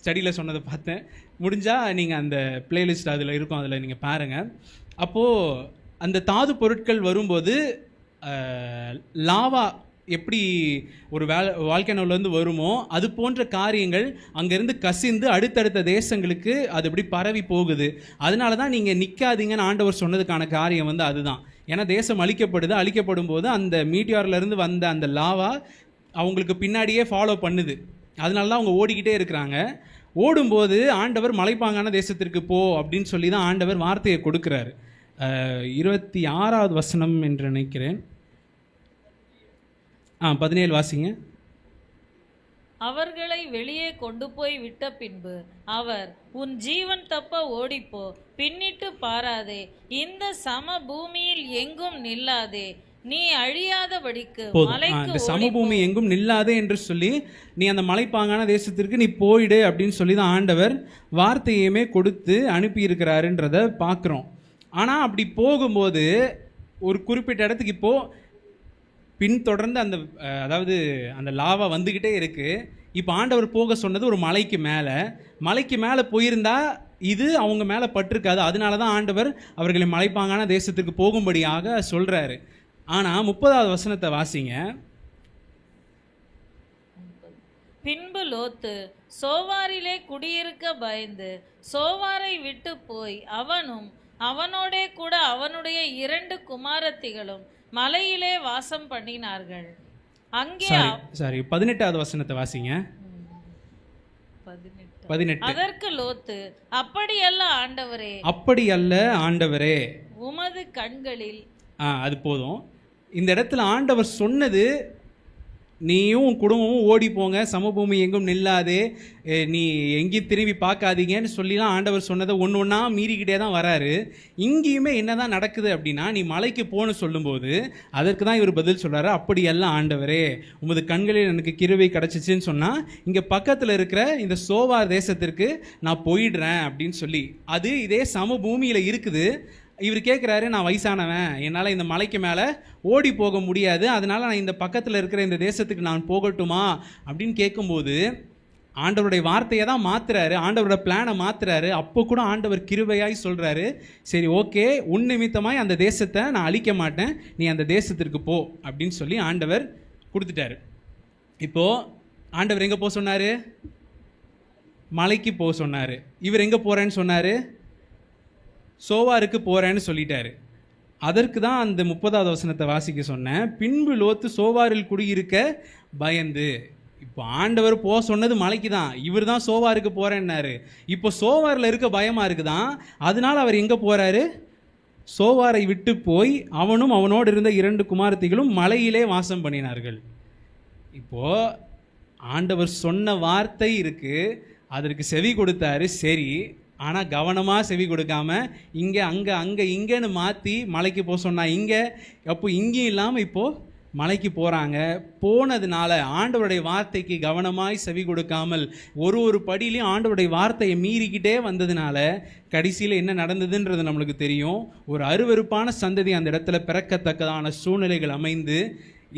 Speaker 1: ஸ்டடியில் சொன்னதை பார்த்தேன். முடிஞ்சால் நீங்கள் அந்த பிளேலிஸ்ட் அதில் இருக்கும், அதில் நீங்கள் பாருங்கள். அப்போது அந்த தாது பொருட்கள் வரும்போது லாவா எப்படி ஒரு வால்கனோலேருந்து வருமோ அது போன்ற காரியங்கள் அங்கேருந்து கசிந்து அடுத்தடுத்த தேசங்களுக்கு அது எப்படி பரவி போகுது. அதனால தான் நீங்கள் நிற்காதீங்கன்னு ஆண்டவர் சொன்னதுக்கான காரியம் வந்து அதுதான். ஏன்னா தேசம் அழிக்கப்படும் போது அந்த மீட்டியார்லேருந்து வந்த அந்த லாவா அவங்களுக்கு பின்னாடியே ஃபாலோ பண்ணுது. அதனால தான் அவங்க ஓடிக்கிட்டே இருக்கிறாங்க. ஓடும்போது ஆண்டவர் மலைப்பாங்கான தேசத்திற்கு போ அப்படின்னு சொல்லி தான் ஆண்டவர் வார்த்தையை கொடுக்குறாரு. 26வது வசனம் என்று நினைக்கிறேன். 17 வாசிங்க.
Speaker 2: அவர்களை வெளியே கொண்டு போய் விட்ட பின்பு அவர், உன் ஜீவன் தப்ப ஓடிப்போ, பின்னிட்டு பாராதே, இந்த சம பூமியில் எங்கும் நில்லாதே, நீ அழியாதபடிக்கு மலைக்கு
Speaker 1: சமபூமி எங்கும் நில்லாதே என்று சொல்லி நீ அந்த மலைப்பாங்கான தேசத்திற்கு நீ போயிடு அப்படின்னு சொல்லி தான் ஆண்டவர் வார்த்தையுமே கொடுத்து அனுப்பியிருக்கிறாருன்றத பார்க்குறோம். ஆனால் அப்படி போகும்போது ஒரு குறிப்பிட்ட இடத்துக்கு இப்போது பின்தொடர்ந்து அந்த அதாவது அந்த லாவா வந்துக்கிட்டே இருக்குது. இப்போ ஆண்டவர் போக சொன்னது ஒரு மலைக்கு மேலே போயிருந்தா இது அவங்க மேலே பட்டிருக்காது. அதனால தான் ஆண்டவர் அவர்களை மலைப்பாங்கான தேசத்திற்கு போகும்படியாக சொல்கிறாரு. ஆனால் 30வது வசனத்தை வாசிங்க.
Speaker 2: பின்பு லோத்து சோவாரிலே குடியிருக்க பயந்து சோவாரை விட்டு போய் அவனும் அவனோடே கூட அவனுடைய 2 குமாரத்திகளும் மலையிலே வாசம் பண்ணினார்கள். அங்கே
Speaker 1: 18வது வசனத்தை வாசிங்க. 18.
Speaker 2: அதற்கு லோத்து,
Speaker 1: அப்படி அல்ல ஆண்டவரே,
Speaker 2: உமது கண்களில்.
Speaker 1: அது போதும். இந்த இடத்துல ஆண்டவர் சொன்னது, நீயும் உன் குடும்பமும் ஓடி போங்க, சமபூமி எங்கும் நில்லாதே, நீ எங்கேயும் திரும்பி பார்க்காதீங்கன்னு சொல்லிலாம் ஆண்டவர் சொன்னதை ஒன்று ஒன்றா மீறிக்கிட்டே தான் வராரு. இங்கேயுமே என்ன தான் நடக்குது அப்படின்னா, நீ மலைக்கு போன்னு சொல்லும்போது அதற்கு தான் இவர் பதில் சொல்கிறாரு, அப்படியெல்லாம் ஆண்டவரே, உமது கண்களில் எனக்கு கிருபை கிடச்சிச்சின்னு சொன்னால் இங்கே பக்கத்தில் இருக்கிற இந்த சோவார் தேசத்திற்கு நான் போயிடுறேன் அப்படின்னு சொல்லி, அது இதே சமபூமியில் இருக்குது. இவர் கேட்குறாரு, நான் வயசானவன், என்னால் இந்த மலைக்கு மேலே ஓடி போக முடியாது, அதனால் நான் இந்த பக்கத்தில் இருக்கிற இந்த தேசத்துக்கு நான் போகட்டுமா அப்படின்னு கேட்கும்போது ஆண்டவருடைய வார்த்தையை தான் மாற்றுறாரு, ஆண்டவரோட பிளானை மாற்றுறாரு. அப்போ கூட ஆண்டவர் கிருபையாய் சொல்கிறாரு, சரி ஓகே, உன் நிமித்தமாய் அந்த தேசத்தை நான் அழிக்க மாட்டேன், நீ அந்த தேசத்திற்கு போ அப்படின்னு சொல்லி ஆண்டவர் கொடுத்துட்டாரு. இப்போது ஆண்டவர் எங்கே போக சொன்னார்? மலைக்கு போக சொன்னார். இவர் எங்கே போகிறேன்னு சொன்னார்? சோவாருக்கு போகிறேன்னு சொல்லிட்டாரு. அதற்கு தான் அந்த 30வது வசனத்தை வாசிக்க சொன்னேன். பின்பு லோத்து சோவாரில் குடியிருக்க பயந்து. இப்போ ஆண்டவர் போக சொன்னது மலைக்கு தான், இவர் தான் சோவாருக்கு போகிறேன்னாரு. இப்போ சோவாரில் இருக்க பயமாக இருக்குதான், அதனால அவர் எங்கே போகிறாரு? சோவாரை விட்டு போய் அவனும் அவனோடு இருந்த 2 குமாரத்திகளும் மலையிலே வாசம் பண்ணினார்கள். இப்போது ஆண்டவர் சொன்ன வார்த்தை இருக்குது, அதற்கு செவி கொடுத்தாரு, சரி. ஆனால் கவனமாக செவி கொடுக்காம இங்கே அங்கே அங்கே இங்கேன்னு மாற்றி மலைக்கு போக சொன்னால் இங்கே, அப்போ இங்கேயும் இல்லாமல் இப்போது மலைக்கு போகிறாங்க. போனதுனால ஆண்டவருடைய வார்த்தைக்கு கவனமாய் செவி கொடுக்காமல் ஒரு படியிலையும் ஆண்டவருடைய வார்த்தையை மீறிக்கிட்டே வந்ததுனால கடைசியில் என்ன நடந்ததுன்றது நம்மளுக்கு தெரியும். ஒரு அருவருப்பான சந்ததி அந்த இடத்துல பிறக்கத்தக்கதான சூழ்நிலைகள் அமைந்து,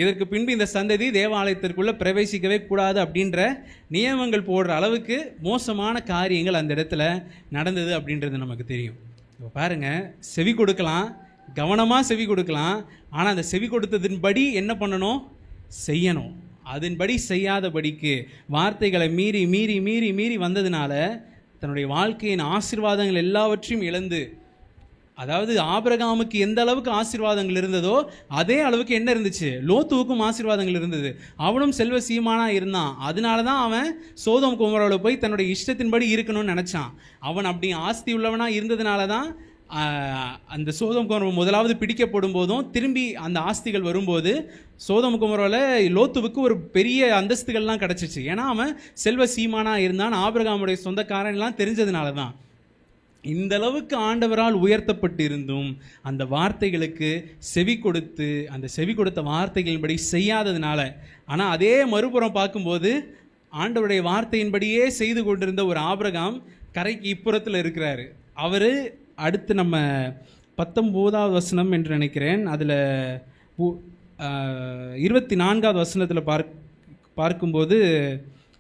Speaker 1: இதற்கு பின்பு இந்த சந்ததி தேவாலயத்திற்குள்ளே பிரவேசிக்கவே கூடாது அப்படின்ற நியமங்கள் போடுற அளவுக்கு மோசமான காரியங்கள் அந்த இடத்துல நடந்தது அப்படின்றது நமக்கு தெரியும். இப்போ பாருங்கள், செவி கொடுக்கலாம், கவனமாக செவி கொடுக்கலாம், ஆனால் அந்த செவி கொடுத்ததின்படி என்ன பண்ணணும்? செய்யணும். அதன்படி செய்யாதபடிக்கு வார்த்தைகளை மீறி மீறி மீறி மீறி வந்ததுனால தன்னுடைய வாழ்க்கையின் ஆசீர்வாதங்கள் எல்லாவற்றையும் இழந்து, அதாவது ஆபிரகாமுக்கு எந்த அளவுக்கு ஆசீர்வாதங்கள் இருந்ததோ அதே அளவுக்கு என்ன இருந்துச்சு? லோத்துவுக்கும் ஆசீர்வாதங்கள் இருந்தது. அவனும் செல்வ சீமானா இருந்தான். அதனால தான் அவன் சோதோம் குமரோவில் போய் தன்னுடைய இஷ்டத்தின்படி இருக்கணும்னு நினச்சான். அவன் அப்படி ஆஸ்தி உள்ளவனாக இருந்ததுனால தான் அந்த சோதோம் குமரோன் முதலாவது பிடிக்கப்படும் போதும் திரும்பி அந்த ஆஸ்திகள் வரும்போது சோதோம் குமரோவில் லோத்துவுக்கு ஒரு பெரிய அந்தஸ்துகள்லாம் கிடச்சிச்சு. ஏன்னா அவன் செல்வ சீமானா இருந்தான், ஆபிரகாமுடைய சொந்தக்காரன்லாம் தெரிஞ்சதுனால தான். இந்த அளவுக்கு ஆண்டவரால் உயர்த்தப்பட்டு இருந்தும் அந்த வார்த்தைகளுக்கு செவி கொடுத்து அந்த செவி கொடுத்த வார்த்தைகளின்படி செய்யாததுனால, ஆனால் அதே மறுபுறம் பார்க்கும்போது ஆண்டவருடைய வார்த்தையின்படியே செய்து கொண்டிருந்த ஒரு ஆபிரகாம் கரைக்கு இப்புறத்தில் இருக்கிறாரு. அவர் அடுத்து நம்ம 19வது வசனம் என்று நினைக்கிறேன், அதில் 24வது வசனத்தில் பார்க்கும்போது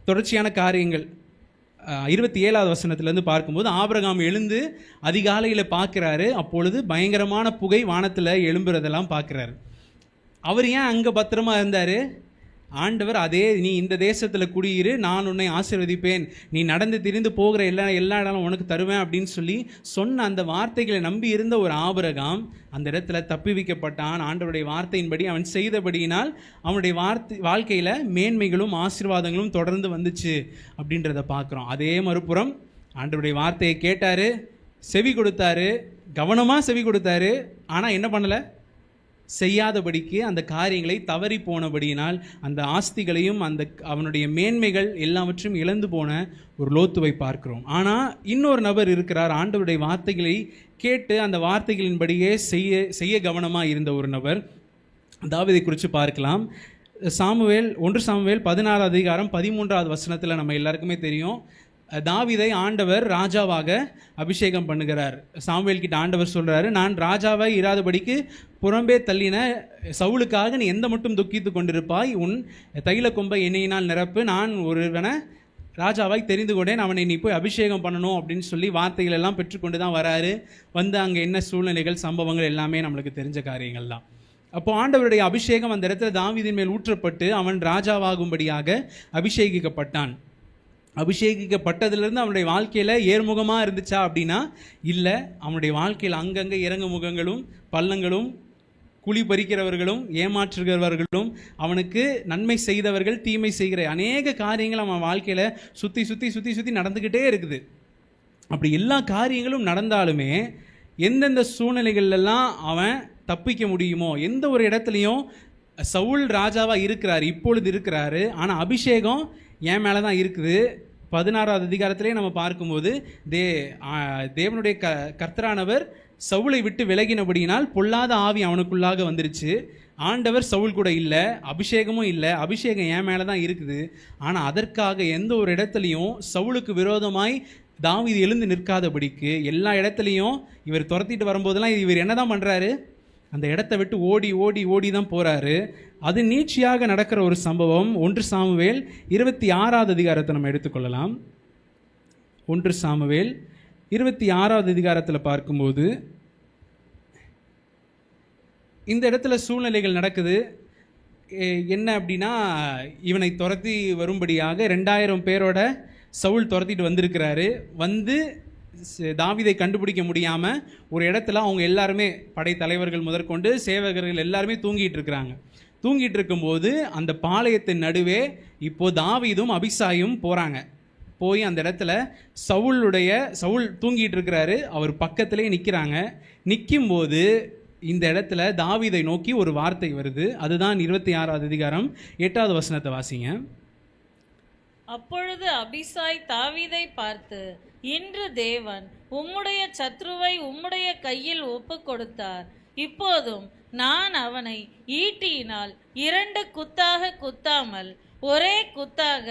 Speaker 1: தொடர்ச்சியான காரியங்கள் 27வது வசனத்திலேருந்து பார்க்கும்போது ஆபிரகாம் எழுந்து அதிகாலையில் பார்க்குறாரு. அப்பொழுது பயங்கரமான புகை வானத்தில் எழும்புறதெல்லாம் பார்க்குறாரு. அவர் ஏன் அங்கே பத்திரமா இருந்தார்? ஆண்டவர் அதே, நீ இந்த தேசத்தில் குடியிரு, நான் உன்னை ஆசீர்வதிப்பேன், நீ நடந்து திரிந்து போகிற எல்லா இடமும் உனக்கு தருவேன் அப்படின்னு சொல்லி சொன்ன அந்த வார்த்தைகளை நம்பி இருந்த ஒரு ஆபிரகாம் அந்த இடத்துல தப்பி வைக்கப்பட்டான். ஆண்டவருடைய வார்த்தையின்படி அவன் செய்தபடியினால் அவனுடைய வாழ்க்கையில் மேன்மைகளும் ஆசீர்வாதங்களும் தொடர்ந்து வந்துச்சு அப்படின்றத பார்க்குறோம். அதே மறுபுறம் ஆண்டவருடைய வார்த்தையை கேட்டார், செவி கொடுத்தாரு, கவனமாக செவி கொடுத்தாரு, ஆனால் என்ன பண்ணலை? செய்யாதபடிக்கு அந்த காரியங்களை தவறி போனபடியினால் அந்த ஆஸ்திகளையும் அந்த அவனுடைய மேன்மைகள் எல்லாவற்றையும் இழந்து போன ஒரு லோத்துவை பார்க்கிறோம். ஆனால் இன்னொரு நபர் இருக்கிறார், ஆண்டவருடைய வார்த்தைகளை கேட்டு அந்த வார்த்தைகளின்படியே செய்ய கவனமாக இருந்த ஒரு நபர். தாவீதை குறித்து பார்க்கலாம். 1 சாமுவேல் 16வது அதிகாரம் 13வது வசனத்தில் நம்ம எல்லாருக்குமே தெரியும், தாவீதை ஆண்டவர் ராஜாவாக அபிஷேகம் பண்ணுகிறார். சாமுவேல் கிட்ட ஆண்டவர் சொல்கிறாரு, நான் ராஜாவாக இராதபடிக்கு புறம்பே தள்ளின சவுலுக்காக நீ எந்த மட்டும் துக்கித்து கொண்டிருப்பாய், உன் தைல கொம்பை எண்ணெயினால் நிரப்பு, நான் ஒருவனை ராஜாவாய் தெரிந்து கொண்டேன், அவனை நீ போய் அபிஷேகம் பண்ணணும் அப்படின்னு சொல்லி வார்த்தைகள் எல்லாம் பெற்றுக்கொண்டு தான் வராரு. வந்து அங்கே என்ன சூழ்நிலைகள் சம்பவங்கள் எல்லாமே நம்மளுக்கு தெரிஞ்ச காரியங்கள் தான். அப்போ ஆண்டவருடைய அபிஷேகம் அந்த இடத்துல தாவீதின் மேல் ஊற்றப்பட்டு அவன் ராஜாவாகும்படியாக அபிஷேகிக்கப்பட்டான். அபிஷேகிக்கப்பட்டதுலேருந்து அவனுடைய வாழ்க்கையில் ஏர்முகமாக இருந்துச்சா அப்படின்னா இல்லை. அவனுடைய வாழ்க்கையில் அங்கங்கே இறங்கு முகங்களும் பள்ளங்களும் குழி பறிக்கிறவர்களும் ஏமாற்றுகிறவர்களும் அவனுக்கு நன்மை செய்தவர்கள் தீமை செய்கிற அநேக காரியங்கள் அவன் வாழ்க்கையில் சுற்றி சுற்றி சுற்றி சுற்றி நடந்துக்கிட்டே இருக்குது. அப்படி எல்லா காரியங்களும் நடந்தாலுமே எந்தெந்த சூழ்நிலைகள்லாம் அவன் தப்பிக்க முடியுமோ, எந்த ஒரு இடத்துலையும் சவுல் ராஜாவாக இருக்கிறார், இப்பொழுது இருக்கிறாரு, ஆனால் அபிஷேகம் என் மேலே தான் இருக்குது. 16வது அதிகாரத்திலே நம்ம பார்க்கும்போது தேவனுடைய கர்த்தரானவர் சவுலை விட்டு விலகினபடியினால் பொல்லாத ஆவி அவனுக்குள்ளாக வந்துருச்சு. ஆண்டவர் சவுல் கூட இல்லை, அபிஷேகமும் இல்லை, அபிஷேகம் என் மேலே தான் இருக்குது. ஆனால் அதற்காக எந்த ஒரு இடத்துலையும் சவுலுக்கு விரோதமாய் தாவீது எழுந்து நிற்காதபடிக்கு எல்லா இடத்துலையும் இவர் துரத்திட்டு வரும்போதெல்லாம் இவர் என்ன தான் பண்ணுறாரு? அந்த இடத்த விட்டு ஓடி ஓடி ஓடி தான் போகிறாரு. அது நீட்சியாக நடக்கிற ஒரு சம்பவம் 1 சாமுவேல் 26வது அதிகாரத்தை நம்ம எடுத்துக்கொள்ளலாம். 1 சாமுவேல் 26வது அதிகாரத்தில் பார்க்கும்போது இந்த இடத்துல சூழ்நிலைகள் நடக்குது. என்ன அப்படின்னா, இவனை துரத்தி வரும்படியாக 2000 பேரோட சவுல் துரத்திட்டு வந்திருக்கிறாரு. வந்து தாவீதை கண்டுபிடிக்க முடியாமல் ஒரு இடத்துல அவங்க எல்லாருமே படைத்தலைவர்கள் முதற்கொண்டு சேவகர்கள் எல்லாருமே தூங்கிட்டு இருக்கிறாங்க. தூங்கிட்டு இருக்கும்போது அந்த பாளையத்தின் நடுவே இப்போது தாவீதும் அபிசாயும் போகிறாங்க. போய் அந்த இடத்துல சவுல் தூங்கிட்டு இருக்கிறாரு, அவர் பக்கத்திலே நிற்கிறாங்க. நிற்கும்போது இந்த இடத்துல தாவீதை நோக்கி ஒரு வார்த்தை வருது. அதுதான் 26வது அதிகாரம் 8வது வசனத்தை வாசிங்க.
Speaker 2: அப்பொழுது அபிசாய் தாவீதை பார்த்து, இன்று தேவன் உம்முடைய சத்ருவை உம்முடைய கையில் ஒப்பு கொடுத்தார். இப்போதும் நான் அவனை ஈட்டியினால் 2 குத்தாக குத்தாமல் ஒரே குத்தாக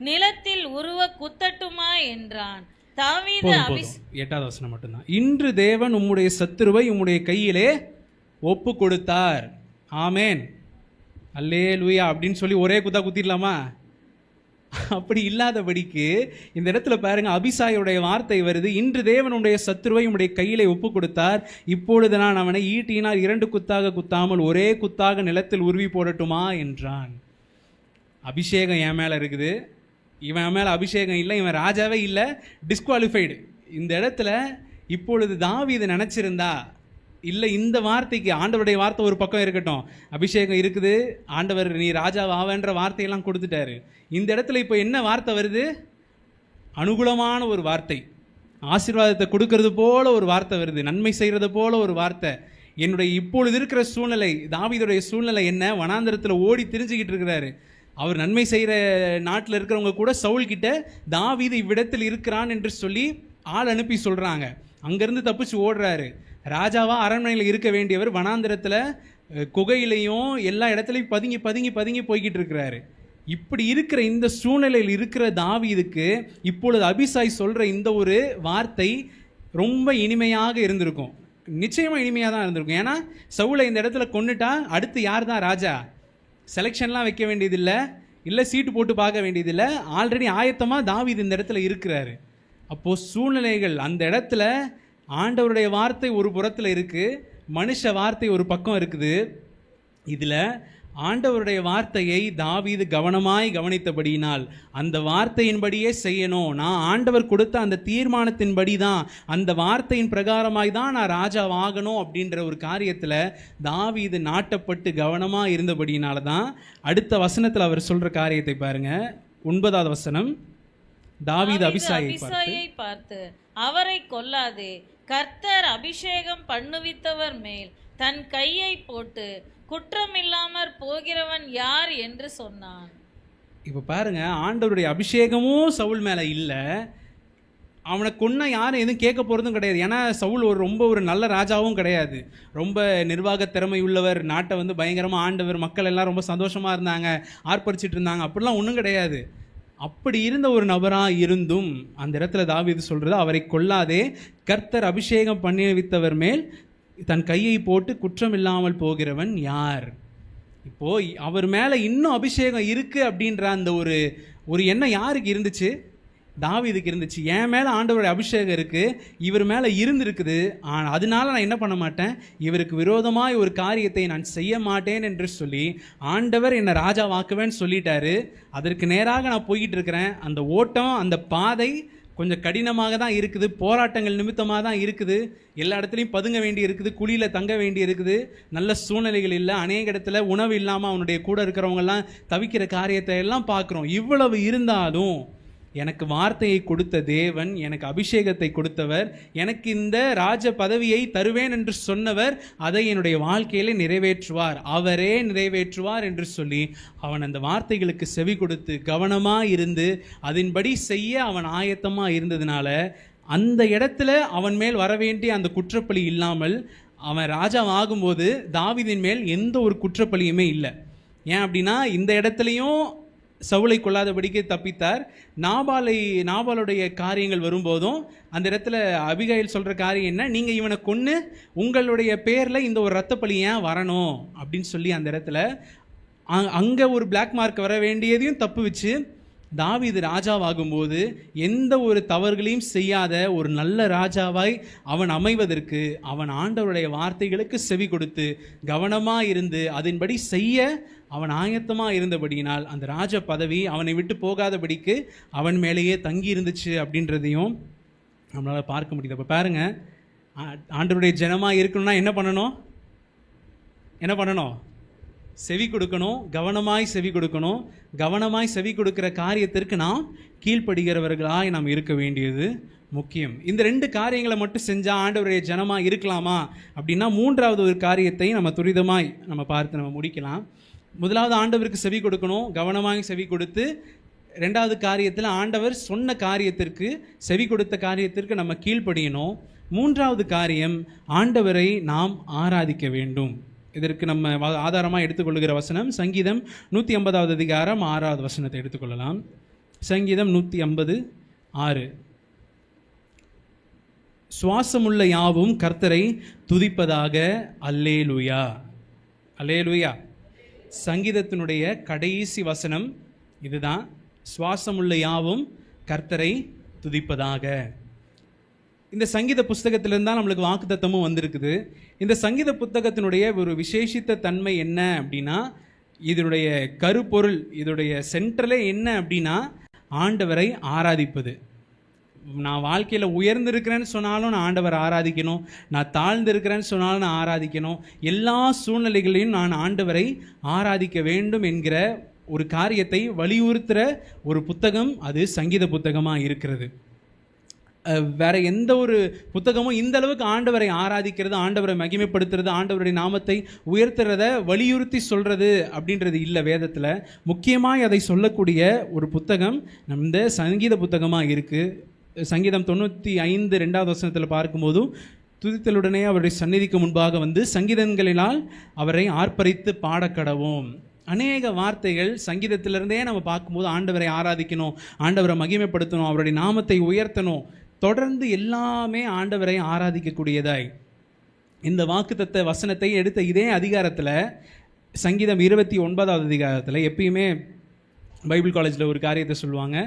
Speaker 2: நிலத்தில் உருவ குத்தட்டுமா என்றான். தாவீது
Speaker 1: 8வது வசனம் மட்டும்தான். இன்று தேவன் உம்முடைய சத்துருவை உம்முடைய கையிலே ஒப்பு கொடுத்தார். ஆமேன், அல்லேலூயா அப்படின்னு சொல்லி ஒரே குத்தா குத்திடலாமா? அப்படி இல்லாதபடிக்கு இந்த இடத்துல பாருங்க, அபிசாயுடைய வார்த்தை வருது. இன்று தேவனுடைய சத்துருவை உம்முடைய கையிலே ஒப்பு கொடுத்தார். இப்பொழுது நான் அவனை ஈட்டியினால் 2 குத்தாக குத்தாமல் ஒரே குத்தாக நிலத்தில் உருவி போடட்டுமா என்றான். அபிஷேகம் என் மேலே இருக்குது, இவன் மேலே அபிஷேகம் இல்லை, இவன் ராஜாவே இல்லை, டிஸ்குவாலிஃபைடு. இந்த இடத்துல இப்பொழுது தாவீது நினச்சிருந்தா, இல்லை இந்த வார்த்தைக்கு ஆண்டவருடைய வார்த்தை ஒரு பக்கம் இருக்கட்டும், அபிஷேகம் இருக்குது, ஆண்டவர் நீ ராஜா ஆவன்ற வார்த்தையெல்லாம் கொடுத்துட்டாரு. இந்த இடத்துல இப்போ என்ன வார்த்தை வருது? அனுகூலமான ஒரு வார்த்தை, ஆசீர்வாதத்தை கொடுக்கறது போல ஒரு வார்த்தை வருது, நன்மை செய்கிறது போல ஒரு வார்த்தை. என்னுடைய இப்பொழுது இருக்கிற சூழ்நிலை, தாவீதுடைய சூழ்நிலை என்ன? வனாந்தரத்தில் ஓடி திரிஞ்சுக்கிட்டு இருக்கிறாரு. அவர் நன்மை செய்கிற நாட்டில் இருக்கிறவங்க கூட சவுல்கிட்ட தாவீது இவ்விடத்தில் இருக்கிறான் என்று சொல்லி ஆள் அனுப்பி சொல்கிறாங்க. அங்கேருந்து தப்பிச்சு ஓடுறாரு. ராஜாவா அரண்மனையில் இருக்க வேண்டியவர் வனாந்திரத்தில் குகையிலையும் எல்லா இடத்துலையும் பதுங்கி பதுங்கி பதுங்கி போய்கிட்டு இருக்கிறாரு. இப்படி இருக்கிற இந்த சூழ்நிலையில் இருக்கிற தாவீதுக்கு இப்பொழுது அபிசாய் சொல்கிற இந்த ஒரு வார்த்தை ரொம்ப இனிமையாக இருந்திருக்கும். நிச்சயமாக இனிமையாக தான் இருந்திருக்கும். ஏன்னா சவுலை இந்த இடத்துல கொண்டுட்டா அடுத்து யார் தான் ராஜா? செலெக்ஷன்லாம் வைக்க வேண்டியதில்லை, இல்லை சீட்டு போட்டு பார்க்க வேண்டியதில்லை, ஆல்ரெடி ஆயத்தமாக தாவீது இந்த இடத்துல இருக்கிறாரு. அப்போது சூழ்நிலைகள் அந்த இடத்துல ஆண்டவருடைய வார்த்தை ஒரு புறத்தில் இருக்குது, மனுஷ வார்த்தை ஒரு பக்கம் இருக்குது. இதில் ஆண்டவருடைய வார்த்தையை தாவீது கவனமாய் கவனித்தபடியினால் அந்த வார்த்தையின்படியே செய்யணும், நான் ஆண்டவர் கொடுத்த அந்த தீர்மானத்தின்படி தான், அந்த வார்த்தையின் பிரகாரமாய் தான் நான் ராஜாவாகணும் அப்படின்ற ஒரு காரியத்தில் தாவீது நாட்டப்பட்டு கவனமாக இருந்தபடியினால தான் அடுத்த வசனத்தில் அவர் சொல்கிற காரியத்தை பாருங்க. 9வது வசனம். தாவீது அபிசாயை
Speaker 2: பார்த்து, அவரை கொல்லாதே, கர்த்தர் அபிஷேகம் பண்ணுவித்தவர் மேல் தன் கையை போட்டு குற்றமில்லாமற் போகிறவன் யார் என்று சொன்னான்.
Speaker 1: இப்போ பாருங்க, ஆண்டவருடைய அபிஷேகமும் சவுல் மேலே இல்லை, அவனை கொன்ன யாரும் எதுவும் கேட்க போகிறதும் கிடையாது. ஏன்னா சவுல் ரொம்ப ஒரு நல்ல ராஜாவும் கிடையாது, ரொம்ப நிர்வாக திறமை உள்ளவர், நாட்டை பயங்கரமாக ஆண்டவர், மக்கள் எல்லாம் ரொம்ப சந்தோஷமாக இருந்தாங்க, ஆர்ப்பரிச்சிட்டு இருந்தாங்க, அப்படிலாம் ஒன்றும் கிடையாது. அப்படி இருந்த ஒரு நபராக இருந்தும் அந்த இடத்துல தாவீது சொல்கிறது, அவரை கொல்லாதே, கர்த்தர் அபிஷேகம் பண்ணி வைத்தவர் மேல் தன் கையை போட்டு குற்றம் இல்லாமல் போகிறவன் யார்? இப்போது அவர் மேலே இன்னும் அபிஷேகம் இருக்குது அப்படின்ற அந்த ஒரு எண்ணம் யாருக்கு இருந்துச்சு? தாவீதுக்கு இருந்துச்சு. என் மேலே ஆண்டவருடைய அபிஷேகம் இருக்குது, இவர் மேலே இருந்திருக்குது, ஆனால் அதனால நான் என்ன பண்ண மாட்டேன், இவருக்கு விரோதமாக ஒரு காரியத்தை நான் செய்ய மாட்டேன் என்று சொல்லி ஆண்டவர் என்னை ராஜாவாக்குவேன்னு சொல்லிட்டாரு. அதற்கு நேராக நான் போய்கிட்டு இருக்கிறேன். அந்த ஓட்டம், அந்த பாதை கொஞ்சம் கடினமாக தான் இருக்குது, போராட்டங்கள் நிமித்தமாக தான் இருக்குது, எல்லா இடத்துலையும் பதுங்க வேண்டி இருக்குது, குழியில் தங்க வேண்டி இருக்குது, நல்ல சூழ்நிலைகள் இல்லை, அநேக இடத்துல உணவு இல்லாமல் அவனுடைய கூட இருக்கிறவங்கெல்லாம் தவிக்கிற காரியத்தை எல்லாம் பார்க்குறோம். இவ்வளவு இருந்தாலும் எனக்கு வார்த்தையை கொடுத்த தேவன், எனக்கு அபிஷேகத்தை கொடுத்தவர், எனக்கு இந்த ராஜ பதவியை தருவேன் என்று சொன்னவர் அதை என்னுடைய வாழ்க்கையிலே நிறைவேற்றுவார், அவரே நிறைவேற்றுவார் என்று சொல்லி அவன் அந்த வார்த்தைகளுக்கு செவி கொடுத்து கவனமாக இருந்து அதன்படி செய்ய அவன் ஆயத்தமாக இருந்ததுனால அந்த இடத்துல அவன் மேல் வர வேண்டிய அந்த குற்றப்பழி இல்லாமல் அவன் ராஜா ஆகும்போது தாவீதின் மேல் எந்த ஒரு குற்றப்பழியுமே இல்லை. ஏன் அப்படின்னா இந்த இடத்துலையும் சவுலை கொள்ளாதபடிக்கு தப்பித்தார். நாபாலுடைய காரியங்கள் வரும்போதும் அந்த இடத்துல அபிகாயில் சொல்கிற காரியம் என்ன, நீங்கள் இவனை கொன்று உங்களுடைய பேரில் இந்த ஒரு இரத்தப்பழி ஏன் வரணும் அப்படின்னு சொல்லி அந்த இடத்துல அங்கே ஒரு பிளாக் மார்க் வர வேண்டியதையும் தப்பு வச்சு தாவீது ராஜாவாகும்போது எந்த ஒரு தவறுகளையும் செய்யாத ஒரு நல்ல ராஜாவாய் அவன் அமைவதற்கு அவன் ஆண்டவருடைய வார்த்தைகளுக்கு செவி கொடுத்து கவனமாக இருந்து அதன்படி செய்ய அவன் ஆயத்தமாக இருந்தபடியினால் அந்த ராஜ பதவி அவனை விட்டு போகாதபடிக்கு அவன் மேலேயே தங்கி இருந்துச்சு அப்படின்றதையும் நம்மளால் பார்க்க முடியுது. அப்போ பாருங்கள், ஆண்டவருடைய ஜனமாக இருக்கணும்னா என்ன பண்ணணும்? செவி கொடுக்கணும், கவனமாய் செவி கொடுக்கணும். கவனமாய் செவி கொடுக்கிற காரியத்திற்கு நாம் கீழ்ப்படுகிறவர்களாய் நாம் இருக்க வேண்டியது முக்கியம். இந்த 2 காரியங்களை மட்டும் செஞ்சால் ஆண்டவருடைய ஜனமாக இருக்கலாமா அப்படின்னா, 3வது ஒரு காரியத்தை நம்ம துரிதமாய் பார்த்து நம்ம முடிக்கலாம். முதலாவது ஆண்டவருக்கு செவி கொடுக்கணும், கவனமாய் செவி கொடுத்து 2வது காரியத்தில் ஆண்டவர் சொன்ன காரியத்திற்கு, செவி கொடுத்த காரியத்திற்கு நம்ம கீழ்ப்படியணும். 3வது காரியம், ஆண்டவரை நாம் ஆராதிக்க வேண்டும். இதற்கு நம்ம ஆதாரமாக எடுத்துக்கொள்ளுகிற வசனம் சங்கீதம் 150வது அதிகாரம் 6வது வசனத்தை எடுத்துக்கொள்ளலாம். சங்கீதம் 150:6. சுவாசமுள்ள யாவும் கர்த்தரை துதிப்பதாக, அல்லேலூயா. அல்லேலூயா. சங்கீதத்தினுடைய கடைசி வசனம் இதுதான், சுவாசமுள்ள யாவும் கர்த்தரை துதிப்பதாக. இந்த சங்கீத புஸ்தகத்திலிருந்து தான் நம்மளுக்கு வாக்குத்தத்தமும் வந்திருக்குது. இந்த சங்கீத புத்தகத்தினுடைய ஒரு விசேஷித்த தன்மை என்ன அப்படின்னா, இதனுடைய கருப்பொருள், இதனுடைய சென்ட்ரலே என்ன அப்படின்னா, ஆண்டவரை ஆராதிப்பது. நான் வாழ்க்கையில் உயர்ந்திருக்கிறேன்னு சொன்னாலும் நான் ஆண்டவரை ஆராதிக்கணும், நான் தாழ்ந்திருக்கிறேன்னு சொன்னாலும் நான் ஆராதிக்கணும், எல்லா சூழ்நிலைகளையும் நான் ஆண்டவரை ஆராதிக்க வேண்டும் என்கிற ஒரு காரியத்தை வலியுறுத்துகிற ஒரு புத்தகம் அது சங்கீத புத்தகமாக இருக்கிறது. வேற எந்த ஒரு புத்தகமும் இந்த அளவுக்கு ஆண்டவரை ஆராதிக்கிறது, ஆண்டவரை மகிமைப்படுத்துறது, ஆண்டவருடைய நாமத்தை உயர்த்துறத வலியுறுத்தி சொல்றது அப்படின்றது இல்லை வேதத்தில். முக்கியமாக அதை சொல்லக்கூடிய ஒரு புத்தகம் இந்த சங்கீத புத்தகமாக இருக்குது. சங்கீதம் 95 2வது வசனத்தில் பார்க்கும்போதும், துதித்தலுடனே அவருடைய சந்நிதிக்கு முன்பாக வந்து சங்கீதங்களினால் அவரை ஆர்ப்பரித்து பாடக்கடவோம். அநேக வார்த்தைகள் சங்கீதத்திலிருந்தே நம்ம பார்க்கும்போது ஆண்டவரை ஆராதிக்கணும், ஆண்டவரை மகிமைப்படுத்தணும், அவருடைய நாமத்தை உயர்த்தணும், தொடர்ந்து எல்லாமே ஆண்டவரை ஆராதிக்கக்கூடியதாய். இந்த வாக்குத்தத்த வசனத்தை எடுத்த இதே அதிகாரத்தில் சங்கீதம் 29வது அதிகாரத்தில் எப்பயுமே பைபிள் காலேஜில் ஒரு காரியத்தை சொல்லுவாங்க,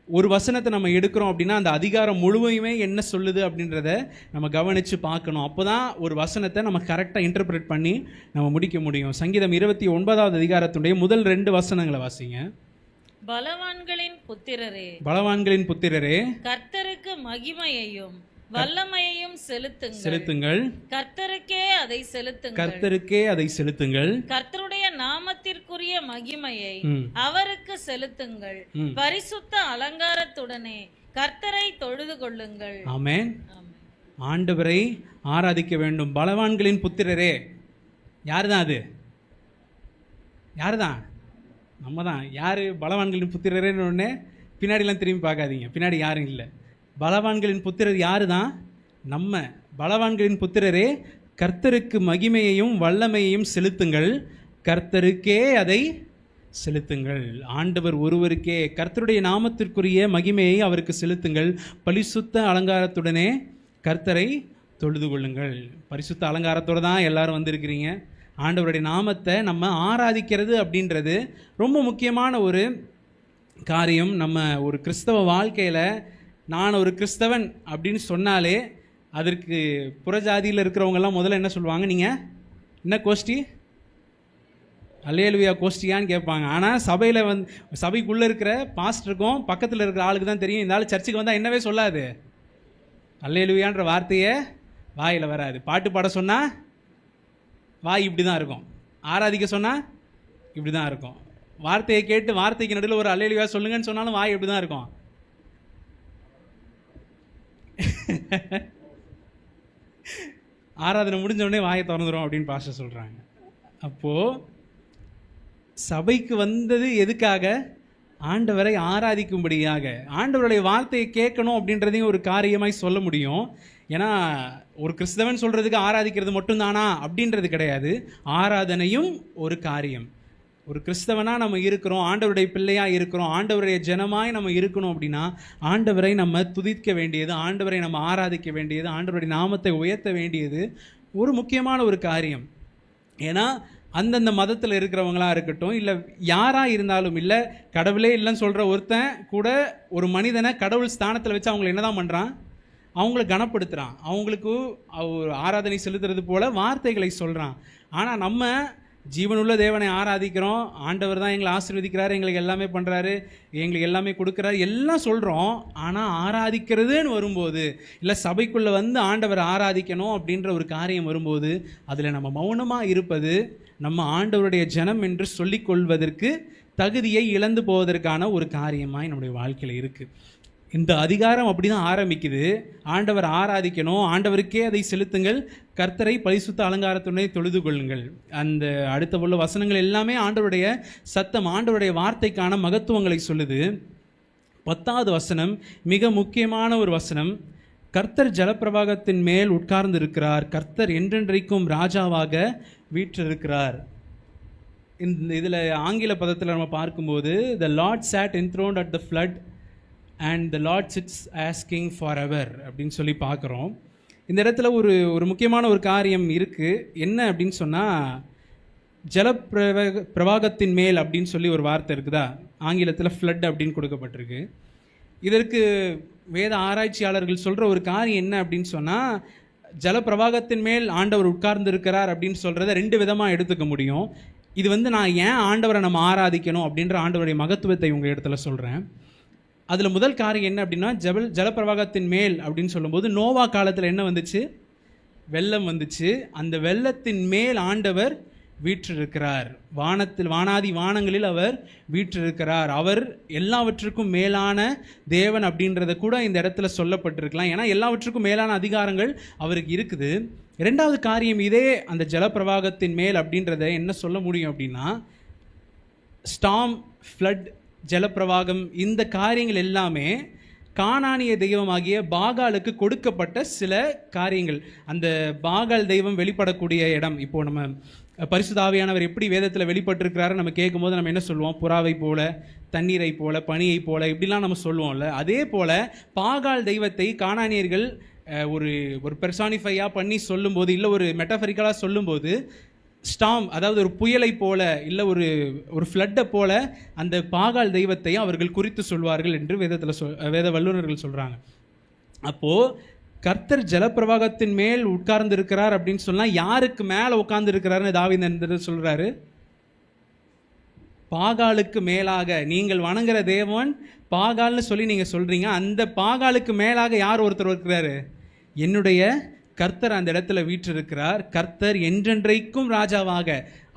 Speaker 1: ஒரு வசனத்தை நம்ம எடுக்கிறோம் அப்படின்னா அந்த அதிகாரம் முழுமையுமே என்ன சொல்லுது அப்படின்றத நம்ம கவனித்து பார்க்கணும். அப்போ தான் ஒரு வசனத்தை நம்ம கரெக்டாக இன்டர்பிரேட் பண்ணி நம்ம முடிக்க முடியும். சங்கீதம் 29வது அதிகாரத்துடைய முதல் 2 வசனங்களை வாசிங்க. பலவான்களின் புத்திரரே,
Speaker 2: கர்த்தருக்கு மகிமையையும் வல்லமையையும்
Speaker 1: செலுத்துங்கள்.
Speaker 2: கர்த்தருக்கே அதை செலுத்துங்கள். கர்த்தருடைய நாமத்திற்குரிய மகிமையை அவருக்கு செலுத்துங்கள். பரிசுத்த அலங்காரத்துடனே கர்த்தரை தொழுது கொள்ளுங்கள்.
Speaker 1: ஆமென். ஆண்டவரை ஆராதிக்க வேண்டும். பலவான்களின் புத்திரரே, யாருதான் அது? யாருதான்? நம்ம தான். யார் பலவான்களின் புத்திரரேன்னு உடனே பின்னாடிலாம் திரும்பி பார்க்காதீங்க, பின்னாடி யாரும் இல்லை. பலவான்களின் புத்திரர் யாரு தான்? நம்ம. பலவான்களின் புத்திரரே, கர்த்தருக்கு மகிமையையும் வல்லமையையும் செலுத்துங்கள். கர்த்தருக்கே அதை செலுத்துங்கள். ஆண்டவர் ஒருவருக்கே, கர்த்தருடைய நாமத்திற்குரிய மகிமையை அவருக்கு செலுத்துங்கள். பரிசுத்த அலங்காரத்துடனே கர்த்தரை தொழுது கொள்ளுங்கள். பரிசுத்த அலங்காரத்தோடு தான் எல்லாரும் வந்திருக்கிறீங்க. ஆண்டவருடைய நாமத்தை நம்ம ஆராதிக்கிறது அப்படின்றது ரொம்ப முக்கியமான ஒரு காரியம். நம்ம ஒரு கிறிஸ்தவ வாழ்க்கையில் நான் ஒரு கிறிஸ்தவன் அப்படின்னு சொன்னாலே அதற்கு புறஜாதியில் இருக்கிறவங்கெல்லாம் முதல்ல என்ன சொல்லுவாங்க? நீங்கள் என்ன கோஷ்டி? அல்லேலூயா கோஷ்டியான்னு கேட்பாங்க. ஆனால் சபையில் சபைக்குள்ளே இருக்கிற பாஸ்டருக்கும் பக்கத்தில் இருக்கிற ஆளுக்கு தான் தெரியும், இந்த ஆள் சர்ச்சுக்கு வந்தால் என்னவே சொல்லாது, அல்லேலூயான்ற வார்த்தையே வாயில் வராது. பாட்டு பாட சொன்னால் வாய் இப்படி தான் இருக்கும், ஆராதிக்க சொன்னால் இப்படி தான் இருக்கும். வார்த்தையை கேட்டு வார்த்தைக்கு நடுவில் ஒரு அல்லேலூயா சொல்லுங்கன்னு சொன்னாலும் வாய் எப்படி தான் இருக்கும். ஆராதனை முடிஞ்ச உடனே வாயை திறந்துடும் அப்படின்னு பாஸ்டர் சொல்கிறாங்க. அப்போது சபைக்கு வந்தது எதுக்காக? ஆண்டவரை ஆராதிக்கும்படியாக. ஆண்டவருடைய வார்த்தையை கேட்கணும் அப்படின்றதையும் ஒரு காரியமாய் சொல்ல முடியும். ஏன்னா ஒரு கிறிஸ்தவன் சொல்கிறதுக்கு ஆராதிக்கிறது மட்டும்தானா அப்படின்றது கிடையாது. ஆராதனையும் ஒரு காரியம். ஒரு கிறிஸ்தவனாக நம்ம இருக்கிறோம், ஆண்டவருடைய பிள்ளையாக இருக்கிறோம், ஆண்டவருடைய ஜனமாய் நம்ம இருக்கணும் அப்படின்னா ஆண்டவரை நம்ம துதிக்க வேண்டியது, ஆண்டவரை நம்ம ஆராதிக்க வேண்டியது, ஆண்டவருடைய நாமத்தை உயர்த்த வேண்டியது ஒரு முக்கியமான ஒரு காரியம். ஏன்னா அந்தந்த மதத்தில் இருக்கிறவங்களாக இருக்கட்டும், இல்லை யாராக இருந்தாலும், இல்லை கடவுளே இல்லைன்னு சொல்கிற ஒருத்தன் கூட ஒரு மனிதனை கடவுள் ஸ்தானத்தில் வச்சு அவங்களை என்ன தான் பண்ணுறான்? அவங்கள கனப்படுத்துகிறான், அவங்களுக்கு ஆராதனை செலுத்துறது போல் வார்த்தைகளை சொல்கிறான். ஆனால் நம்ம ஜீவனுள்ள தேவனை ஆராதிக்கிறோம், ஆண்டவர் தான் எங்களை ஆசீர்வதிக்கிறாரு, எங்களுக்கு எல்லாமே பண்ணுறாரு, எங்களுக்கு எல்லாமே கொடுக்குறாரு, எல்லாம் சொல்கிறோம். ஆனால் ஆராதிக்கிறதுன்னு வரும்போது, இல்லை சபைக்குள்ளே வந்து ஆண்டவர் ஆராதிக்கணும் அப்படின்ற ஒரு காரியம் வரும்போது, அதில் நம்ம மௌனமாக இருப்பது நம்ம ஆண்டவருடைய ஜனம் என்று சொல்லிக்கொள்வதற்கு தகுதியை இழந்து போவதற்கான ஒரு காரியமாய் நம்முடைய வாழ்க்கையில் இருக்குது. இந்த அதிகாரம் அப்படி தான் ஆரம்பிக்குது. ஆண்டவர் ஆராதிக்கணும், ஆண்டவருக்கே அதை செலுத்துங்கள், கர்த்தரை பரிசுத்த அலங்காரத்துடனே தொழுது கொள்ளுங்கள். அந்த அடுத்த உள்ள வசனங்கள் எல்லாமே ஆண்டவருடைய சத்தம், ஆண்டவருடைய வார்த்தைக்கான மகத்துவங்களை சொல்லுது. 10வது வசனம் மிக முக்கியமான ஒரு வசனம். கர்த்தர் ஜலப்பிரவாகத்தின் மேல் உட்கார்ந்து இருக்கிறார், கர்த்தர் என்றென்றைக்கும் ராஜாவாக வீற்றிருக்கிறார். இந்த இதில் ஆங்கில பதத்தில் நம்ம பார்க்கும்போது the Lord sat enthroned at the flood and the Lord sits as king forever அப்படின்னு சொல்லி பார்க்குறோம். இந்த இடத்துல ஒரு முக்கியமான ஒரு காரியம் இருக்குது. என்ன அப்படின்னு சொன்னால், பிரவாகத்தின் மேல் அப்படின்னு சொல்லி ஒரு வார்த்தை இருக்குதா, ஆங்கிலத்தில் ஃப்ளட் அப்படின்னு கொடுக்கப்பட்டிருக்கு. இதற்கு வேத ஆராய்ச்சியாளர்கள் சொல்கிற ஒரு காரியம் என்ன அப்படின்னு சொன்னால், ஜலப்பிரவாகத்தின் மேல் ஆண்டவர் உட்கார்ந்து இருக்கிறார் அப்படின்னு சொல்கிறத 2 விதமாக எடுத்துக்க முடியும். இது நான் ஏன் ஆண்டவரை நம்ம ஆராதிக்கணும் அப்படின்ற ஆண்டவருடைய மகத்துவத்தை உங்கள் இடத்துல சொல்கிறேன். அதில் முதல் காரியம் என்ன அப்படின்னா, ஜலப்பிரவாகத்தின் மேல் அப்படின்னு சொல்லும்போது, நோவா காலத்தில் என்ன வந்துச்சு? வெள்ளம் வந்துச்சு. அந்த வெள்ளத்தின் மேல் ஆண்டவர் வீற்றிருக்கிறார். வானாதி வானங்களில் அவர் வீற்றிருக்கிறார். அவர் எல்லாவற்றுக்கும் மேலான தேவன் அப்படின்றத கூட இந்த இடத்துல சொல்லப்பட்டிருக்கலாம். ஏன்னா எல்லாவற்றுக்கும் மேலான அதிகாரங்கள் அவருக்கு இருக்குது. 2வது காரியம், இதே அந்த ஜலப்பிரவாகத்தின் மேல் அப்படின்றத என்ன சொல்ல முடியும் அப்படின்னா, ஸ்டாம், ஃப்ளட், ஜலப்பிரவாகம், இந்த காரியங்கள் எல்லாமே கானானிய தெய்வமாகிய பாகாலுக்கு கொடுக்கப்பட்ட சில காரியங்கள். அந்த பாகால் தெய்வம் வெளிப்படக்கூடிய இடம். இப்போது நம்ம பரிசுத்த ஆவியானவர் எப்படி வேதத்தில் வெளிப்பட்டிருக்கிறாரு நம்ம கேட்கும்போது நம்ம என்ன சொல்லுவோம்? புறாவை போல, தண்ணீரை போல, பனியை போல, இப்படிலாம் நம்ம சொல்லுவோம்ல. அதே போல் பாகால் தெய்வத்தை கானானியர்கள் ஒரு பெர்சானிஃபையாக பண்ணி சொல்லும்போது, இல்லை ஒரு மெட்டாஃபரிக்கலாக சொல்லும்போது, ஸ்டாம், அதாவது ஒரு புயலை போல, இல்லை ஒரு ஃப்ளட்டை போல அந்த பாகால் தெய்வத்தை அவர்கள் குறித்து சொல்வார்கள் என்று வேத வல்லுநர்கள் சொல்கிறாங்க. அப்போது கர்த்தர் ஜலப்பிரவாகத்தின் மேல் உட்கார்ந்து இருக்கிறார் அப்படின்னு சொன்னால், யாருக்கு மேலே உட்கார்ந்து இருக்கிறாருன்னு தாவீது சொல்கிறாரு? பாகாலுக்கு மேலாக. நீங்கள் வணங்குற தேவன் பாகால்னு சொல்லி நீங்கள் சொல்கிறீங்க, அந்த பாகாலுக்கு மேலாக யார் ஒருத்தர் இருக்கிறாரு? என்னுடைய கர்த்தர் அந்த இடத்துல வீற்றிருக்கிறார். கர்த்தர் என்றென்றைக்கும் ராஜாவாக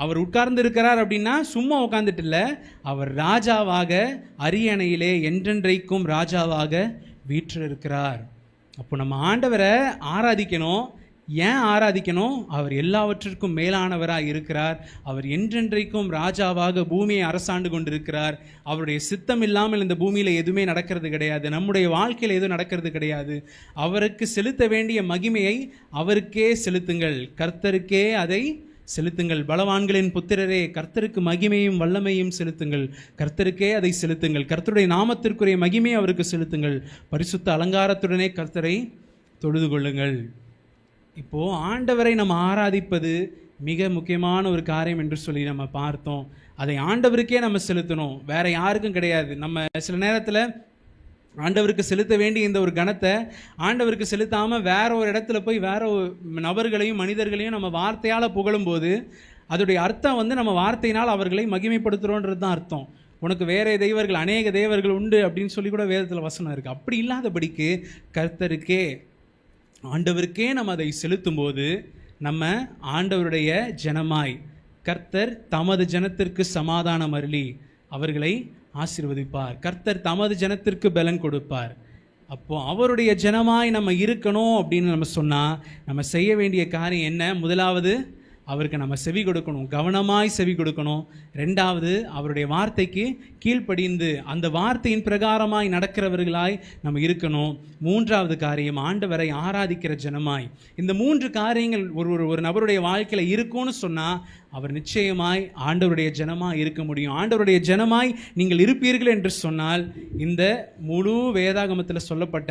Speaker 1: அவர் உட்கார்ந்து இருக்கிறார். அப்படின்னா சும்மா உட்கார்ந்துட்டு இல்லை, அவர் ராஜாவாக அரியணையிலே என்றென்றைக்கும் ராஜாவாக வீற்றிருக்கிறார். அப்போ நம்ம ஆண்டவரை ஆராதிக்கணும். ஏன் ஆராதிக்கணும்? அவர் எல்லாவற்றிற்கும் மேலானவராக இருக்கிறார். அவர் என்றென்றைக்கும் ராஜாவாக பூமியை அரசாண்டு கொண்டிருக்கிறார். அவருடைய சித்தம் இல்லாமல் இந்த பூமியில் எதுவுமே நடக்கிறது கிடையாது. நம்முடைய வாழ்க்கையில் எதுவும் நடக்கிறது கிடையாது. அவருக்கு செலுத்த வேண்டிய மகிமையை அவருக்கே செலுத்துங்கள், கர்த்தருக்கே அதை செலுத்துங்கள். பலவான்களின் புத்திரரே, கர்த்தருக்கு மகிமையும் வல்லமையும் செலுத்துங்கள், கர்த்தருக்கே அதை செலுத்துங்கள். கர்த்தருடைய நாமத்திற்குரிய மகிமையை அவருக்கு செலுத்துங்கள். பரிசுத்த அலங்காரத்துடனே கர்த்தரை தொழுது கொள்ளுங்கள். இப்போது ஆண்டவரை நம்ம ஆராதிப்பது மிக முக்கியமான ஒரு காரியம் என்று சொல்லி நம்ம பார்த்தோம். அதை ஆண்டவருக்கே நம்ம செலுத்தணும், வேற யாருக்கும் கிடையாது. நம்ம சில நேரத்தில் ஆண்டவருக்கு செலுத்த வேண்டிய இந்த ஒரு கணத்தை ஆண்டவருக்கு செலுத்தாமல் வேற ஒரு இடத்துல போய் வேற நபர்களையும் மனிதர்களையும் நம்ம வார்த்தையால் புகழும்போது அதோடைய அர்த்தம் நம்ம வார்த்தையினால் அவர்களை மகிமைப்படுத்துகிறோன்றது தான் அர்த்தம். உனக்கு வேற தெய்வர்கள், அநேக தேவர்கள் உண்டு அப்படின்னு சொல்லி கூட வேதத்தில் வசனம் இருக்குது. அப்படி இல்லாதபடிக்கு கர்த்தருக்கே, ஆண்டவருக்கே நம்ம அதை செலுத்தும் போது நம்ம ஆண்டவருடைய ஜனமாய், கர்த்தர் தமது ஜனத்திற்கு சமாதானம் அருளி அவர்களை ஆசீர்வதிப்பார். கர்த்தர் தமது ஜனத்திற்கு பலன் கொடுப்பார். அப்போது அவருடைய ஜனமாய் நம்ம இருக்கணும் அப்படின்னு நம்ம சொன்னால் நம்ம செய்ய வேண்டிய காரியம் என்ன? முதலாவது, அவருக்கு நம்ம செவி கொடுக்கணும், கவனமாய் செவி கொடுக்கணும். 2வது, அவருடைய வார்த்தைக்கு கீழ்ப்படிந்து அந்த வார்த்தையின் பிரகாரமாய் நடக்கிறவர்களாய் நம்ம இருக்கணும். 3வது காரியம், ஆண்டவரை ஆராதிக்கிற ஜனமாய். இந்த 3 காரியங்கள் ஒரு நபருடைய வாழ்க்கையில் இருக்கும்னு சொன்னால் அவர் நிச்சயமாய் ஆண்டவருடைய ஜனமாய் இருக்க முடியும். ஆண்டவருடைய ஜனமாய் நீங்கள் இருப்பீர்கள் என்று சொன்னால் இந்த முழு வேதாகமத்தில் சொல்லப்பட்ட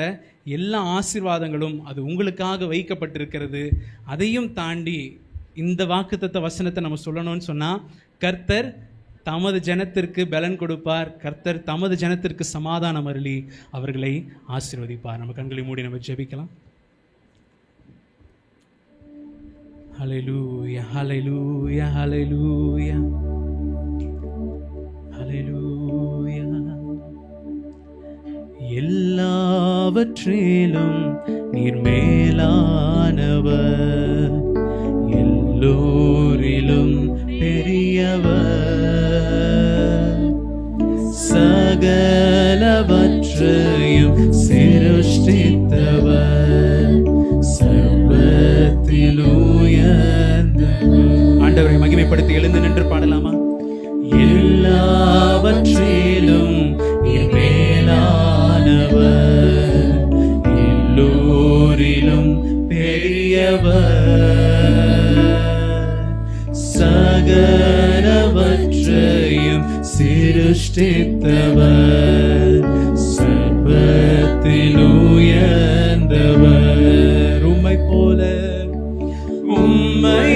Speaker 1: எல்லா ஆசீர்வாதங்களும் அது உங்களுக்காக வைக்கப்பட்டிருக்கிறது. அதையும் தாண்டி இந்த வாக்குத்தத்த வசனத்தை நம்ம சொல்லணும்னு சொன்னால், கர்த்தர் தமது ஜனத்திற்கு பலன் கொடுப்பார், கர்த்தர் தமது ஜனத்திற்கு சமாதானம் அருளி அவர்களை ஆசீர்வதிப்பார். நம்ம கண்களை மூடி நம்ம ஜெபிக்கலாம். ஹல்லேலூயா, ஹல்லேலூயா, ஹல்லேலூயா, ஹல்லேலூயா. எல்லாவற்றிலும் நீர் மேலானவர், எல்லோரிலும் பெரியவர், சகலவற்றையும் சிருஷ்டித்தவர், சர்வத்தில் உயர்ந்தவர். ஆண்டவரை மகிமைப்படுத்தி எழுந்து நின்று பாடலாமா? எல்லாவற்றிலும் நீர் மேலானவர், எல்லோரிலும் பெரியவர், சகலவற்றையும் சிருஷ்டித்தவர், சர்வத்தில் உயர்ந்தவர். உம்மை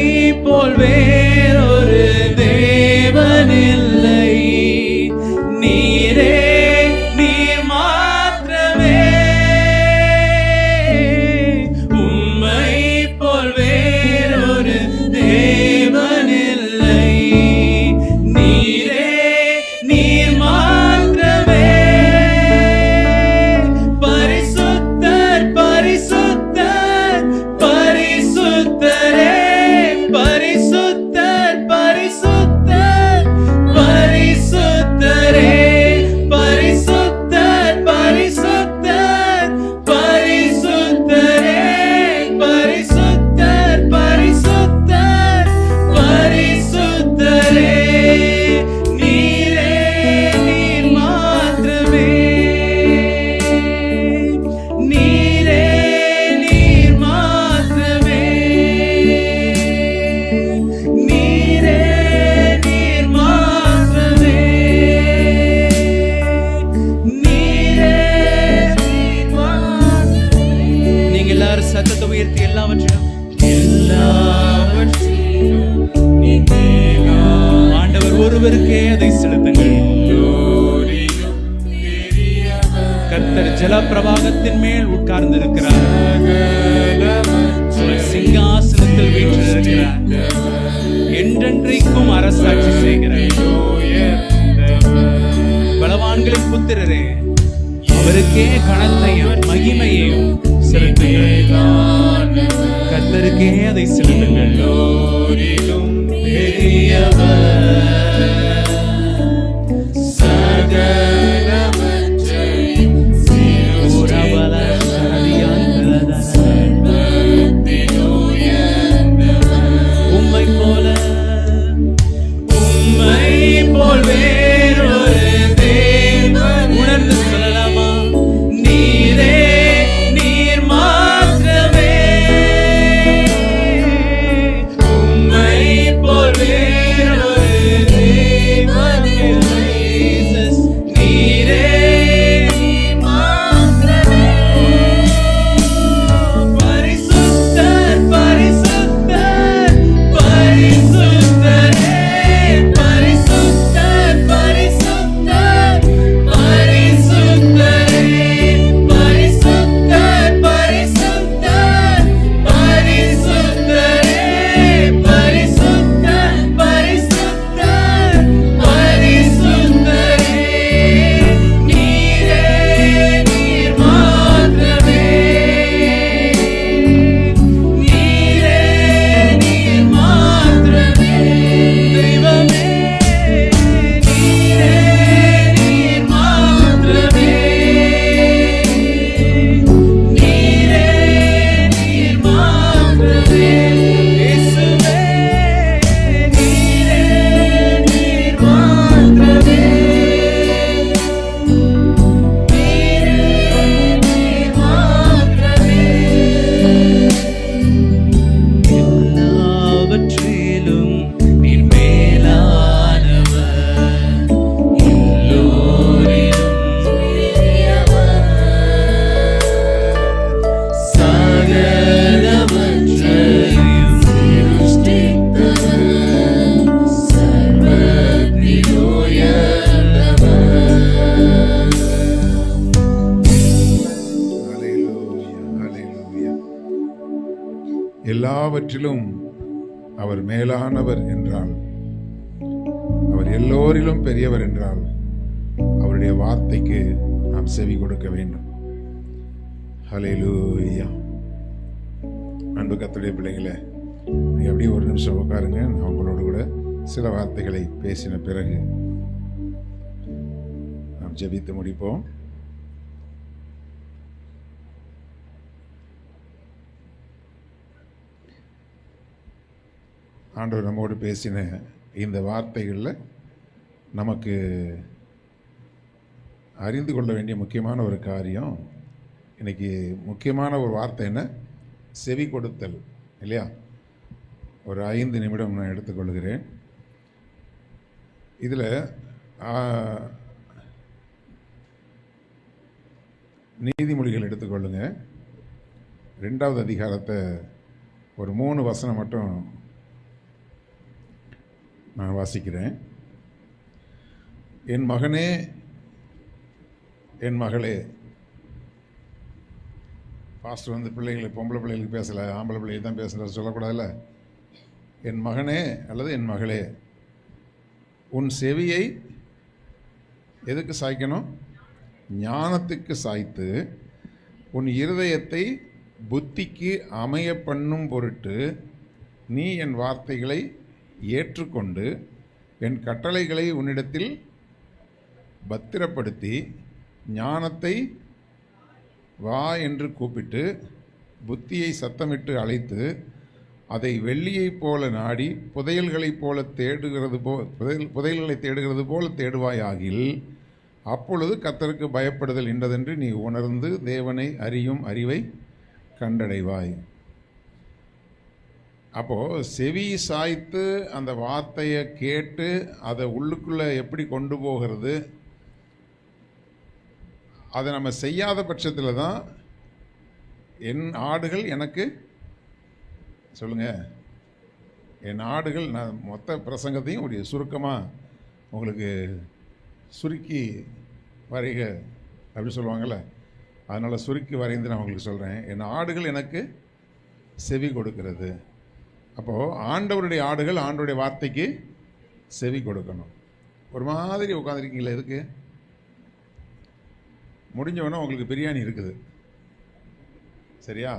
Speaker 1: போல் வேறொரு தேவன் இல்லை, நீரே நீர் மாத்திரமே. உம்மை போல் வேறொரு தேவன் இல்லை, நீரே நீர் மாத்திரமே. பரிசுத்தர் பரிசுத்தர் பரிசுத்தரே, பரிசுத்தர் பரிசுத்தர் பரிசுத்தரே, பரிசுத்தர் பரிசுத்தர் பரிசுத்தரே, பரிசுத்தர் பரிசுத்தர் பரிசுத்தரே, நீரே நீர் மாத்திரமே, நீரே நீர் மாத்திரமே, நீரே நீர் மாத்திரமே, நீரே நீர் மாத்திரமே. நீங்க எல்லாரும் சத்தத்தை உயர்த்தி எல்லாவற்றிலும் ஆண்டவர் ஒருவருக்கே அதை செலுத்துங்கள். கர்த்தர் ஜலப்பிரவாகத்தின் மேல் உட்கார்ந்து இருக்கிறார், சிங்காசனத்தில் வீற்றிருக்கிறார், என்றென்றைக்கும் அரசாட்சி செய்கிறார். பலவான்களின் புத்திரரே, அவருக்கே கனத்தையும் மகிமையையும் செலுத்துங்கள். கர்த்தருக்கே அதை செலுத்துங்கள். பெரியவர், சகலவற்றையும் உம்மை போல் வேறொரு தேவன். உணர்ந்து சொல்லலாமா? நீரே நீர் மாத்திரமே, உம்மை போல் வேறொரு தேவன் இல்லை. நீரே நீர் மாத்திரமே, பரிசுத்தர் பரிசுத்தர் பரிசுத்தரே, பரிசுத்தர் பரிசுத்தர் பரிசுத்தரே, பரிசுத்தர் பரிசுத்தர் பரிசுத்தரே, பரிசுத்தர் பரிசுத்தர் பரிசுத்தரே, நீரே நீர் மாத்திரமே, நீரே நீர் மாத்திரமே, தெய்வமே நீரே நீர் மாத்திரமே, நீரே நீர் மாத்திரமே, இயேசுவே நீரே நீர் மாத்திரமே, நீரே நீர் மாத்திரமே. எல்லாவற்றிலும் நீர் மேலானவர், எல்லோரிலும் சகலவற்றையும் சிருஷ்டித்தவர், சர்வத்தில் உயர்ந்தவர்.
Speaker 3: ஹல்லேலூயா, ஹல்லேலூயா. எல்லாவற்றிலும் அவர் மேலானவர் என்றால், அவர் எல்லோரிலும் பெரியவர் என்றால், அவருடைய வார்த்தைக்கு நாம் செவி கொடுக்க வேண்டும். ஹல்லேலூயா. அன்பு கர்த்தருடைய பிள்ளைகளே, நீங்க அப்படியே ஒரு நிமிஷம் உட்காருங்க. நான் உங்களோடு கூட சில வார்த்தைகளை பேசின பிறகு நாம் ஜெபித்து முடிப்போம். ஆண்டவர் நம்மோடு பேசின இந்த வார்த்தைகளில் நமக்கு அறிந்து கொள்ள வேண்டிய முக்கியமான ஒரு காரியம், இன்னைக்கு முக்கியமான ஒரு வார்த்தை என்ன? செவி கொடுத்தல், இல்லையா? ஒரு 5 நிமிடம் நான் எடுத்துக்கொள்கிறேன். இதில் நீதிமொழிகள் எடுத்துக்கொள்ளுங்க. 2வது அதிகாரத்தை ஒரு 3 வசனம் மட்டும் நான் வாசிக்கிறேன். என் மகனே, என் மகளே. பாஸ்டர் வந்து பிள்ளைகளை, பொம்பளை பிள்ளைகளுக்கு பேசலை, ஆம்பளை பிள்ளைகளுக்கு தான் பேசுகிற சொல்லக்கூடாதுல்ல. என் மகனே அல்லது என் மகளே, உன் செவியை எதுக்கு சாய்க்கணும்? ஞானத்துக்கு சாய்த்து உன் இருதயத்தை புத்திக்கு அமைய பண்ணும் பொருட்டு நீ என் வார்த்தைகளை ஏற்றுக்கொண்டு என் கட்டளைகளை உன்னிடத்தில் பத்திரப்படுத்தி ஞானத்தை வா என்று கூப்பிட்டு புத்தியை சத்தமிட்டு அழைத்து அதை வெள்ளியைப் போல நாடி புதையல்களைப் போல புதையல்களை தேடுகிறது போல தேடுவாயாகில் அப்பொழுது கர்த்தருக்கு பயப்படுதல் இன்னதென்று நீ உணர்ந்து தேவனை அறியும் அறிவை கண்டடைவாய். அப்போது செவி சாய்த்து அந்த வார்த்தையை கேட்டு அதை உள்ளுக்குள்ளே எப்படி கொண்டு போகிறது, அதை நம்ம செய்யாத பட்சத்தில் தான் என் ஆடுகள் எனக்கு சொல்லுங்க, என் ஆடுகள், நான் மொத்த பிரசங்கத்தையும் ஒரு சுருக்கமாக உங்களுக்கு சுருக்கி வரைக அப்படி சொல்லுவாங்கள்ல, அதனால் சுருக்கி வரைந்து நான் உங்களுக்கு சொல்கிறேன். என் ஆடுகள் எனக்கு செவி கொடுக்கிறது. அப்போது ஆண்டவருடைய ஆடுகள் ஆண்டவருடைய வார்த்தைக்கு செவி கொடுக்கணும். ஒரு மாதிரி உட்காந்துருக்கீங்களே, எதுக்கு? முடிஞ்சவொன்னே உங்களுக்கு பிரியாணி இருக்குது, சரியா?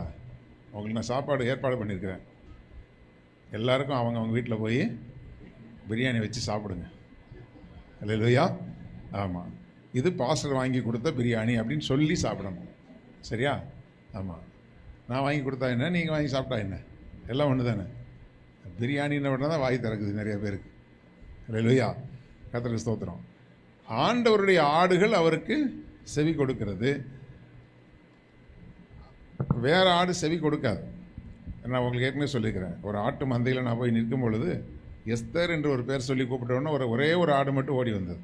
Speaker 3: உங்களுக்கு நான் சாப்பாடு ஏற்பாடு பண்ணியிருக்கிறேன். எல்லாருக்கும் அவங்க வீட்டில் போய் பிரியாணி வச்சு சாப்பிடுங்க. அல்லேலூயா. ஆமாம், இது பாஸ்டர் வாங்கி கொடுத்த பிரியாணி அப்படின்னு சொல்லி சாப்பிடணும், சரியா? ஆமாம், நான் வாங்கி கொடுத்தா என்ன, நீங்கள் வாங்கி சாப்பிட்டா என்ன, எல்லாம் ஒன்று தானே. பிரியாணின்னு உடனே தான் வாய் திறக்குது நிறைய பேருக்கு. அல்லேலூயா. கர்த்தருக்கு ஸ்தோத்திரம். ஆண்டவருடைய ஆடுகள் அவருக்கு செவி கொடுக்கிறது. வேறு ஆடு செவி கொடுக்காது. நான் உங்களுக்கு ஏற்கனவே சொல்லியிருக்கிறேன், ஒரு ஆட்டு மந்தையில் நான் போய் நிற்கும் பொழுது எஸ்தர் என்று ஒரு பேர் சொல்லி கூப்பிட்டோன்னா ஒரே ஒரு ஆடு மட்டும் ஓடி வந்தது.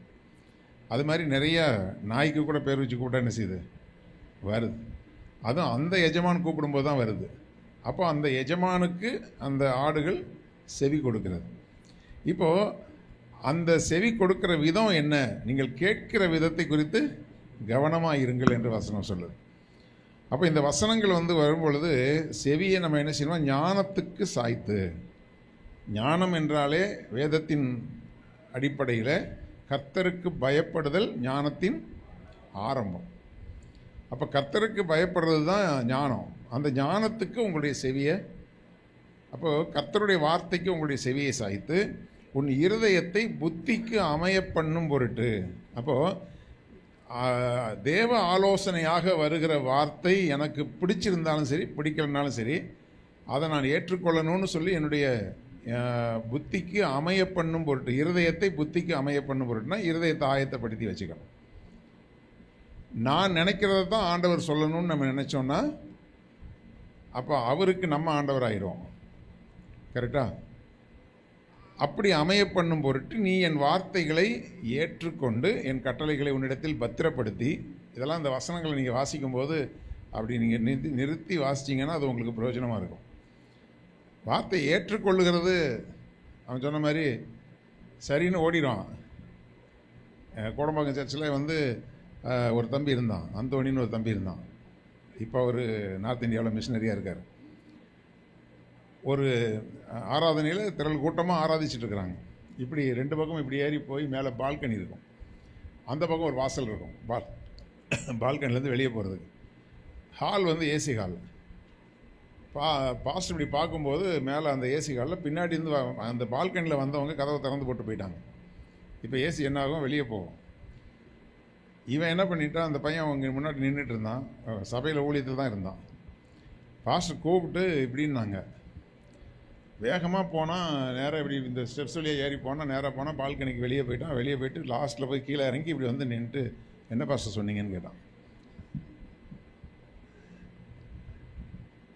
Speaker 3: அது மாதிரி நிறைய நாய்க்கு கூட பேர் வச்சு கூப்பிட்டா என்ன செய்யுது, வருது. அதுவும் அந்த எஜமான் கூப்பிடும்போது தான் வருது. அப்போ அந்த எஜமானுக்கு அந்த ஆடுகள் செவி கொடுக்கிறது. இப்போது அந்த செவி கொடுக்கிற விதம் என்ன? நீங்கள் கேட்கிற விதத்தை குறித்து கவனமாக இருங்கள் என்று வசனம் சொல்லுது. அப்போ இந்த வசனங்கள் வரும்பொழுது செவியை நம்ம என்ன செய்யணும்? ஞானத்துக்கு சாய்த்து. ஞானம் என்றாலே வேதத்தின் அடிப்படையில் கர்த்தருக்கு பயப்படுதல் ஞானத்தின் ஆரம்பம். அப்போ கர்த்தருக்கு பயப்படுறது தான் ஞானம். அந்த ஞானத்துக்கு உங்களுடைய செவியை, அப்போது கர்த்தருடைய வார்த்தைக்கு உங்களுடைய செவியை சாய்த்து உன் இருதயத்தை புத்திக்கு அமைய பண்ணும் பொருட்டு. அப்போது தேவ ஆலோசனையாக வருகிற வார்த்தை எனக்கு பிடிச்சிருந்தாலும் சரி பிடிக்கலனாலும் சரி அதை நான் ஏற்றுக்கொள்ளணும்னு சொல்லி என்னுடைய புத்திக்கு அமைய பண்ணும் பொருட்டு, இருதயத்தை புத்திக்கு அமைய பண்ணும் பொருட்டுனா இருதயத்தை ஆயத்தப்படுத்தி வச்சுக்கணும். நான் நினைக்கிறத தான் ஆண்டவர் சொல்லணும்னு நம்ம நினச்சோன்னா அப்போ அவருக்கு நம்ம ஆண்டவர் ஆயிரும். கரெக்டா? அப்படி அமைய பண்ணும் பொருட்டு நீ என் வார்த்தைகளை ஏற்றுக்கொண்டு என் கட்டளைகளை உன்னிடத்தில் பத்திரப்படுத்தி. இதெல்லாம் இந்த வசனங்களை நீங்கள் வாசிக்கும்போது அப்படி நீங்கள் நிறுத்தி வாசிச்சிங்கன்னா அது உங்களுக்கு பிரயோஜனமாக இருக்கும். வார்த்தை ஏற்றுக்கொள்ளுகிறது, அவன் சொன்ன மாதிரி சரின்னு ஓடிடும். கோடம்பாக்கம் சர்ச்சில் ஒரு தம்பி இருந்தான், அந்தோணின்னு ஒரு தம்பி இருந்தான். இப்போ அவர் நார்த் இந்தியாவில் மிஷினரியாக இருக்கார். ஒரு ஆராதனையில் திரள் கூட்டமாக ஆராதிச்சுட்டு இருக்கிறாங்க. இப்படி 2 பக்கமும் இப்படி ஏறி போய் மேலே பால்கனி இருக்கும், அந்த பக்கம் ஒரு வாசல் இருக்கும். பால்கனிலேருந்து வெளியே போகிறதுக்கு ஹால் வந்து ஏசி ஹால். பாஸ்ட் இப்படி பார்க்கும்போது மேலே அந்த ஏசி ஹாலில் பின்னாடி இருந்து அந்த பால்கனியில் வந்தவங்க கதவை திறந்து போட்டு போயிட்டாங்க. இப்போ ஏசி என்ன ஆகும், வெளியே போகும். இவன் என்ன பண்ணிட்டான், அந்த பையன் அவங்க முன்னாடி நின்றுட்டு இருந்தான், சபையில் ஊழியத்தில் தான் இருந்தான். பாஸ்டர் கூப்பிட்டு இப்படின்னாங்க, வேகமாக போனால் நேராக இப்படி இந்த ஸ்டெப்ஸ் வழியாக ஏறி போனால் நேராக போனால் பால்கனிக்கு வெளியே போயிட்டான். வெளியே போயிட்டு லாஸ்ட்டில் போய் கீழே இறங்கி இப்படி வந்து நின்றுட்டு என்ன பாஸ்டர் சொன்னீங்கன்னு கேட்டான்.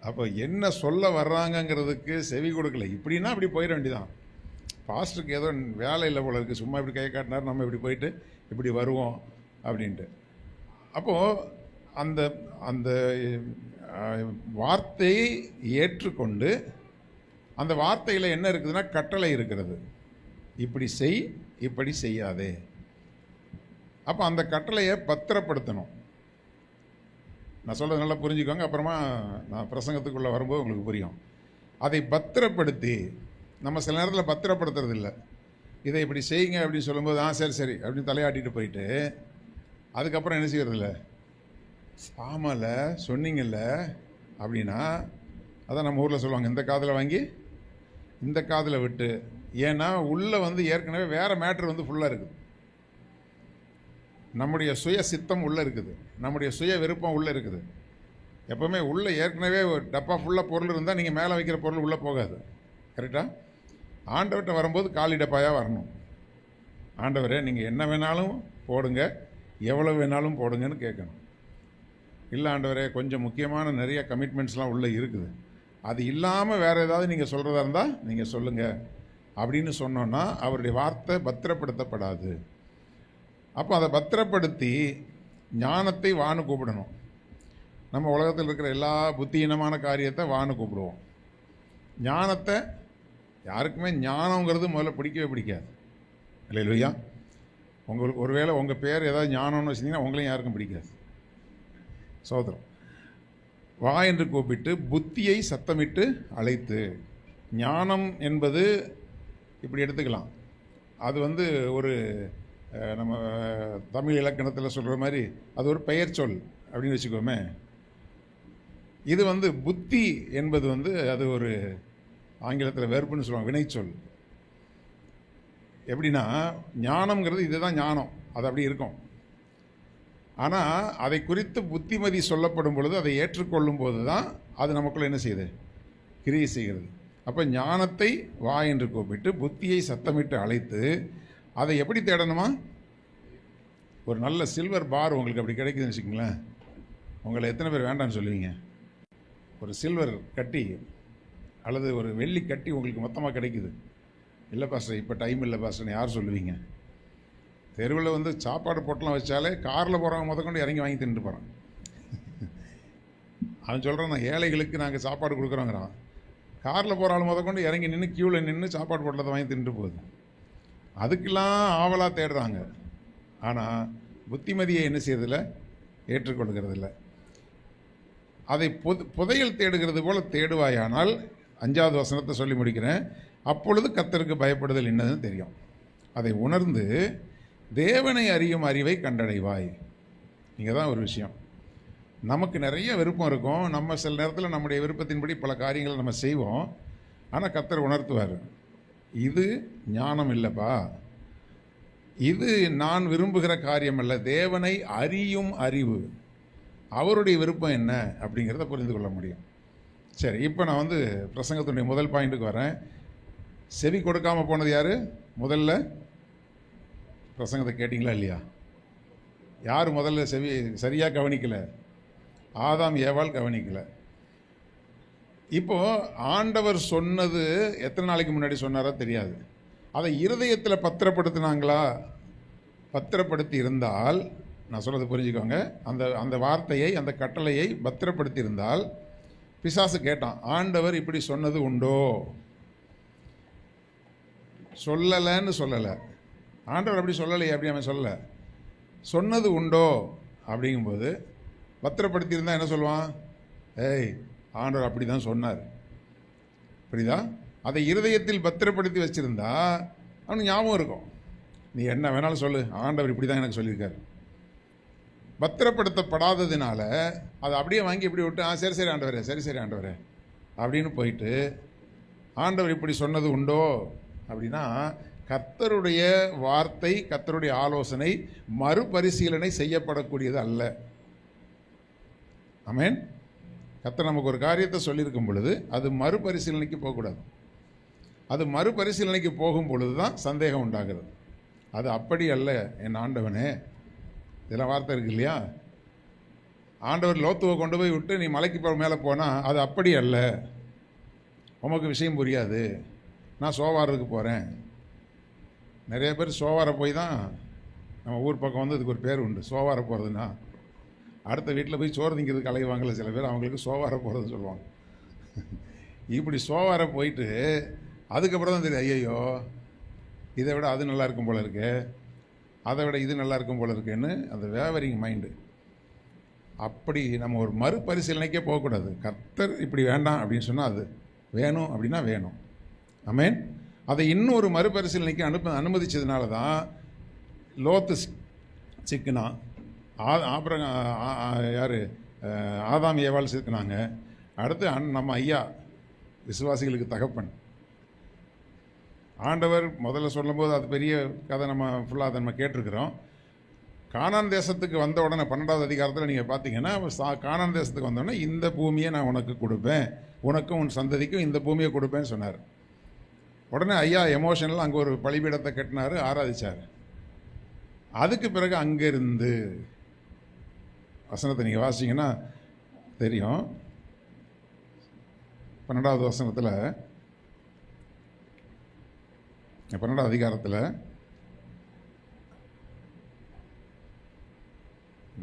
Speaker 3: அப்போ என்ன சொல்ல வர்றாங்கங்கிறதுக்கு செவி கொடுக்கல. இப்படின்னா அப்படி போயிட வேண்டியதான். பாஸ்டருக்கு ஏதோ வேலை இல்லை போல இருக்குது, சும்மா இப்படி கை காட்டினார், நம்ம இப்படி போயிட்டு இப்படி வருவோம் அப்படின்ட்டு. அப்போது அந்த அந்த வார்த்தையை ஏற்றுக்கொண்டு, அந்த வார்த்தையில் என்ன இருக்குதுன்னா கட்டளை இருக்கிறது, இப்படி செய், இப்படி செய்யாதே. அப்போ அந்த கட்டளையை பத்திரப்படுத்தணும். நான் சொல்கிறது நல்லா புரிஞ்சுக்கோங்க, அப்புறமா நான் பிரசங்கத்துக்குள்ளே வரும்போது உங்களுக்கு புரியும். அதை பத்திரப்படுத்தி, நம்ம சில நேரத்தில் பத்திரப்படுத்துறது இல்லை. இதை இப்படி செய்யுங்க அப்படின்னு சொல்லும்போது சரி சரி அப்படின்னு தலையாட்டிட்டு போயிட்டு அதுக்கப்புறம் என்ன செய்யறதில்ல, ஆமால சொன்னீங்கல்ல அப்படின்னா, அதான் நம்ம ஊரில் சொல்லுவாங்க, இந்த காதில் வாங்கி இந்த காதில் விட்டு. ஏன்னா உள்ளே வந்து ஏற்கனவே வேறு மேட்ரு வந்து ஃபுல்லாக இருக்குது. நம்முடைய சுய சித்தம் உள்ளே இருக்குது, நம்முடைய சுய விருப்பம் உள்ளே இருக்குது. எப்போவுமே உள்ளே ஏற்கனவே ஒரு டப்பா ஃபுல்லாக பொருள் இருந்தால் நீங்கள் மேலே வைக்கிற பொருள் உள்ளே போகாது. கரெக்டாக? ஆண்டவர்கிட்ட வரும்போது காலி டப்பாயாக வரணும். ஆண்டவரே நீங்கள் என்ன வேணாலும் போடுங்க, எவ்வளோ வேணாலும் போடுங்கன்னு கேட்கணும். இல்லை ஆண்டவரே கொஞ்சம் முக்கியமான நிறைய கமிட்மெண்ட்ஸ்லாம் உள்ளே இருக்குது, அது இல்லாமல் வேறு ஏதாவது நீங்கள் சொல்கிறதா இருந்தால் நீங்கள் சொல்லுங்கள் அப்படின்னு சொன்னோன்னா அவருடைய வார்த்தை பத்திரப்படுத்தப்படாது. அப்போ அதை பத்திரப்படுத்தி ஞானத்தை வான்னு கூப்பிடணும். நம்ம உலகத்தில் இருக்கிற எல்லா புத்தியீனமான காரியத்தை வான்னு கூப்பிடுவோம். ஞானத்தை யாருக்குமே ஞானங்கிறது முதல்ல பிடிக்கவே பிடிக்காது. இல்லையா? உங்களுக்கு ஒருவேளை உங்கள் பேர் ஏதாவது ஞானம்னு வச்சிங்கன்னா உங்களையும் யாருக்கும் பிடிக்காது. சோதரம் வா என்று கூப்பிட்டு புத்தியை சத்தமிட்டு அழைத்து. ஞானம் என்பது இப்படி எடுத்துக்கலாம், அது வந்து ஒரு நம்ம தமிழ் இலக்கணத்தில் சொல்கிற மாதிரி அது ஒரு பெயர் சொல் அப்படின்னு வச்சுக்கோமே. இது வந்து புத்தி என்பது வந்து அது ஒரு ஆங்கிலத்தில் வெர்புன்னு சொல்லுவாங்க, வினைச்சொல். எப்படின்னா ஞானம்ங்கிறது இதுதான் ஞானம், அது அப்படி இருக்கும். ஆனால் அதை குறித்து புத்திமதி சொல்லப்படும் பொழுது, அதை ஏற்றுக்கொள்ளும் போது தான் அது நமக்குள்ள என்ன செய்யுது, கிரியை செய்கிறது. அப்போ ஞானத்தை வா என்று கூப்பிட்டு புத்தியை சத்தமிட்டு அழைத்து. அதை எப்படி தேடணுமா, ஒரு நல்ல சில்வர் பார் உங்களுக்கு அப்படி கிடைக்குதுன்னு வச்சுக்கோங்களேன், உங்களை எத்தனை பேர் வேண்டான்னு சொல்லுவீங்க? ஒரு சில்வர் கட்டி அல்லது ஒரு வெள்ளி கட்டி உங்களுக்கு மொத்தமாக கிடைக்குது, இல்லை பாஸ்டர் இப்போ டைம் இல்லை பாஸ்டர்னு யார் சொல்லுவீங்க? தெருவில் வந்து சாப்பாடு பொட்டலாம் வச்சாலே காரில் போகிறவங்க முதற்கொண்டு இறங்கி வாங்கி தின்னுட்டு போகிறான். அவன் சொல்கிறான், நான் ஏழைகளுக்கு நாங்கள் சாப்பாடு கொடுக்குறோங்கிறான். காரில் போகிற ஆள் முதற்கொண்டு இறங்கி நின்று க்யூவில் நின்று சாப்பாடு பொட்டலத்தை வாங்கி தின்னுட்டு போகுது. அதுக்கெல்லாம் ஆவலாக தேடுறாங்க. ஆனால் புத்திமதியை என்ன செய்யறதில்ல, ஏற்றுக்கொள்கிறதில்ல. அதை புதையல் தேடுகிறது போல தேடுவாயானால், 5வது வசனத்தை சொல்லி முடிக்கிறேன், அப்பொழுது கர்த்தருக்கு பயப்படுதல் என்னதுன்னு தெரியும். அதை உணர்ந்து தேவனை அறியும் அறிவை கண்டடைவாய். இங்கே தான் ஒரு விஷயம். நமக்கு நிறைய விருப்பம் இருக்கும், நம்ம சில நேரத்தில் நம்முடைய விருப்பத்தின்படி பல காரியங்களை நம்ம செய்வோம். ஆனால் கர்த்தர் உணர்த்துவார், இது ஞானம் இல்லைப்பா, இது நான் விரும்புகிற காரியம் அல்ல. தேவனை அறியும் அறிவு, அவருடைய விருப்பம் என்ன அப்படிங்கிறத புரிந்து கொள்ள முடியும். சரி, இப்போ நான் வந்து பிரசங்கத்தினுடைய முதல் பாயிண்ட்டுக்கு வரேன். செவி கொடுக்காமல் போனது யார்? முதல்ல பிரசங்கத்தை கேட்டிங்களா இல்லையா? யார் முதல்ல செவி சரியாக கவனிக்கலை? ஆதாம் ஏவாள் கவனிக்கலை. இப்போது ஆண்டவர் சொன்னது எத்தனை நாளைக்கு முன்னாடி சொன்னாரோ தெரியாது. அதை இருதயத்தில் பத்திரப்படுத்தினாங்களா? பத்திரப்படுத்தி இருந்தால், நான் சொல்கிறது புரிஞ்சுக்கோங்க, அந்த அந்த வார்த்தையை, அந்த கட்டளையை பத்திரப்படுத்தி இருந்தால், பிசாசு கேட்டான், ஆண்டவர் இப்படி சொன்னது உண்டோ? சொல்லலைன்னு சொல்லலை, ஆண்டவர் அப்படி சொல்லலையே, அப்படி அவன் சொல்லலை, சொன்னது உண்டோ அப்படிங்கும்போது பத்திரப்படுத்தி இருந்தால் என்ன சொல்லுவான்? ஏய், ஆண்டவர் அப்படி தான் சொன்னார். புரியுதா? அதை இருதயத்தில் பத்திரப்படுத்தி வச்சிருந்தா அவனுக்கு ஞாபகம் இருக்கும். நீ என்ன வேணாலும் சொல்லு, ஆண்டவர் இப்படி தான் எனக்கு சொல்லியிருக்காரு. பத்திரப்படுத்தப்படாததுனால அதை அப்படியே வாங்கி இப்படி விட்டு சரி சரி ஆண்டவரே, சரி சரி ஆண்டவரே அப்படின்னு போயிட்டு, ஆண்டவர் இப்படி சொன்னது உண்டோ அப்படின்னா, கர்த்தருடைய வார்த்தை, கர்த்தருடைய ஆலோசனை மறுபரிசீலனை செய்யப்படக்கூடியது அல்ல. ஆமென். கர்த்தர் நமக்கு ஒரு காரியத்தை சொல்லியிருக்கும் பொழுது அது மறுபரிசீலனைக்கு போகக்கூடாது. அது மறுபரிசீலனைக்கு போகும் பொழுது தான் சந்தேகம் உண்டாகிறது. அது அப்படி அல்ல என் ஆண்டவனே. இதெல்லாம் வார்த்தை இருக்கு இல்லையா? ஆண்டவர் லோத்துவை கொண்டு போய் விட்டு நீ மலைக்கு மேலே போனால் அது அப்படி அல்ல, உமக்கு விஷயம் புரியாது, நான் சோவாருக்கு போகிறேன். நிறைய பேர் சோவாரை போய் தான் நம்ம ஊர் பக்கம் வந்து இதுக்கு ஒரு பேர் உண்டு. சோவாரை போகிறதுனா அடுத்த வீட்டில் போய் சோறு திங்கிறதுக்கு அலைவாங்கள்ல சில பேர், அவங்களுக்கு சோவாரை போகிறதுன்னு சொல்லுவாங்க. இப்படி சோவாரை போயிட்டு அதுக்கப்புறம் தான் தெரியும், ஐயோ இதை விட அது நல்லா இருக்கும் போல இருக்கு, அதை விட இது நல்லா இருக்கும் போல இருக்குன்னு அந்த வேவரிங் மைண்டு. அப்படி நம்ம ஒரு மறுபரிசீலனைக்கே போகக்கூடாது. கர்த்தர் இப்படி வேண்டாம் அப்படின்னு சொன்னால் அது வேணும் அப்படின்னா வேணும். ஆமென். அதை இன்னும் ஒரு மறுபரிசீலனைக்கு அனுமதிச்சதுனால தான் லோத்து சிக்கினா, யார் ஆதாம் ஏவாள் சிக்கினாங்க. அடுத்து நம்ம ஐயா விசுவாசிகளுக்கு தகப்பன். ஆண்டவர் முதல்ல சொல்லும்போது அது பெரிய கதை, நம்ம ஃபுல்லாக அதை நம்ம கேட்டிருக்கிறோம். கானான் தேசத்துக்கு வந்த உடனே 12வது அதிகாரத்தில் நீங்கள் பார்த்தீங்கன்னா, கானான் தேசத்துக்கு வந்தோடனே இந்த பூமியை நான் உனக்கு கொடுப்பேன், உனக்கும் உன் சந்ததிக்கும் இந்த பூமியை கொடுப்பேன்னு சொன்னார். உடனே ஐயா எமோஷனல் அங்கே ஒரு பலிபீடத்தை கட்டினார், ஆராதிச்சார். அதுக்கு பிறகு அங்கேருந்து வசனத்தை நீங்கள் வாசிங்கன்னா தெரியும். 12வது வசனத்தில், 12வது அதிகாரத்தில்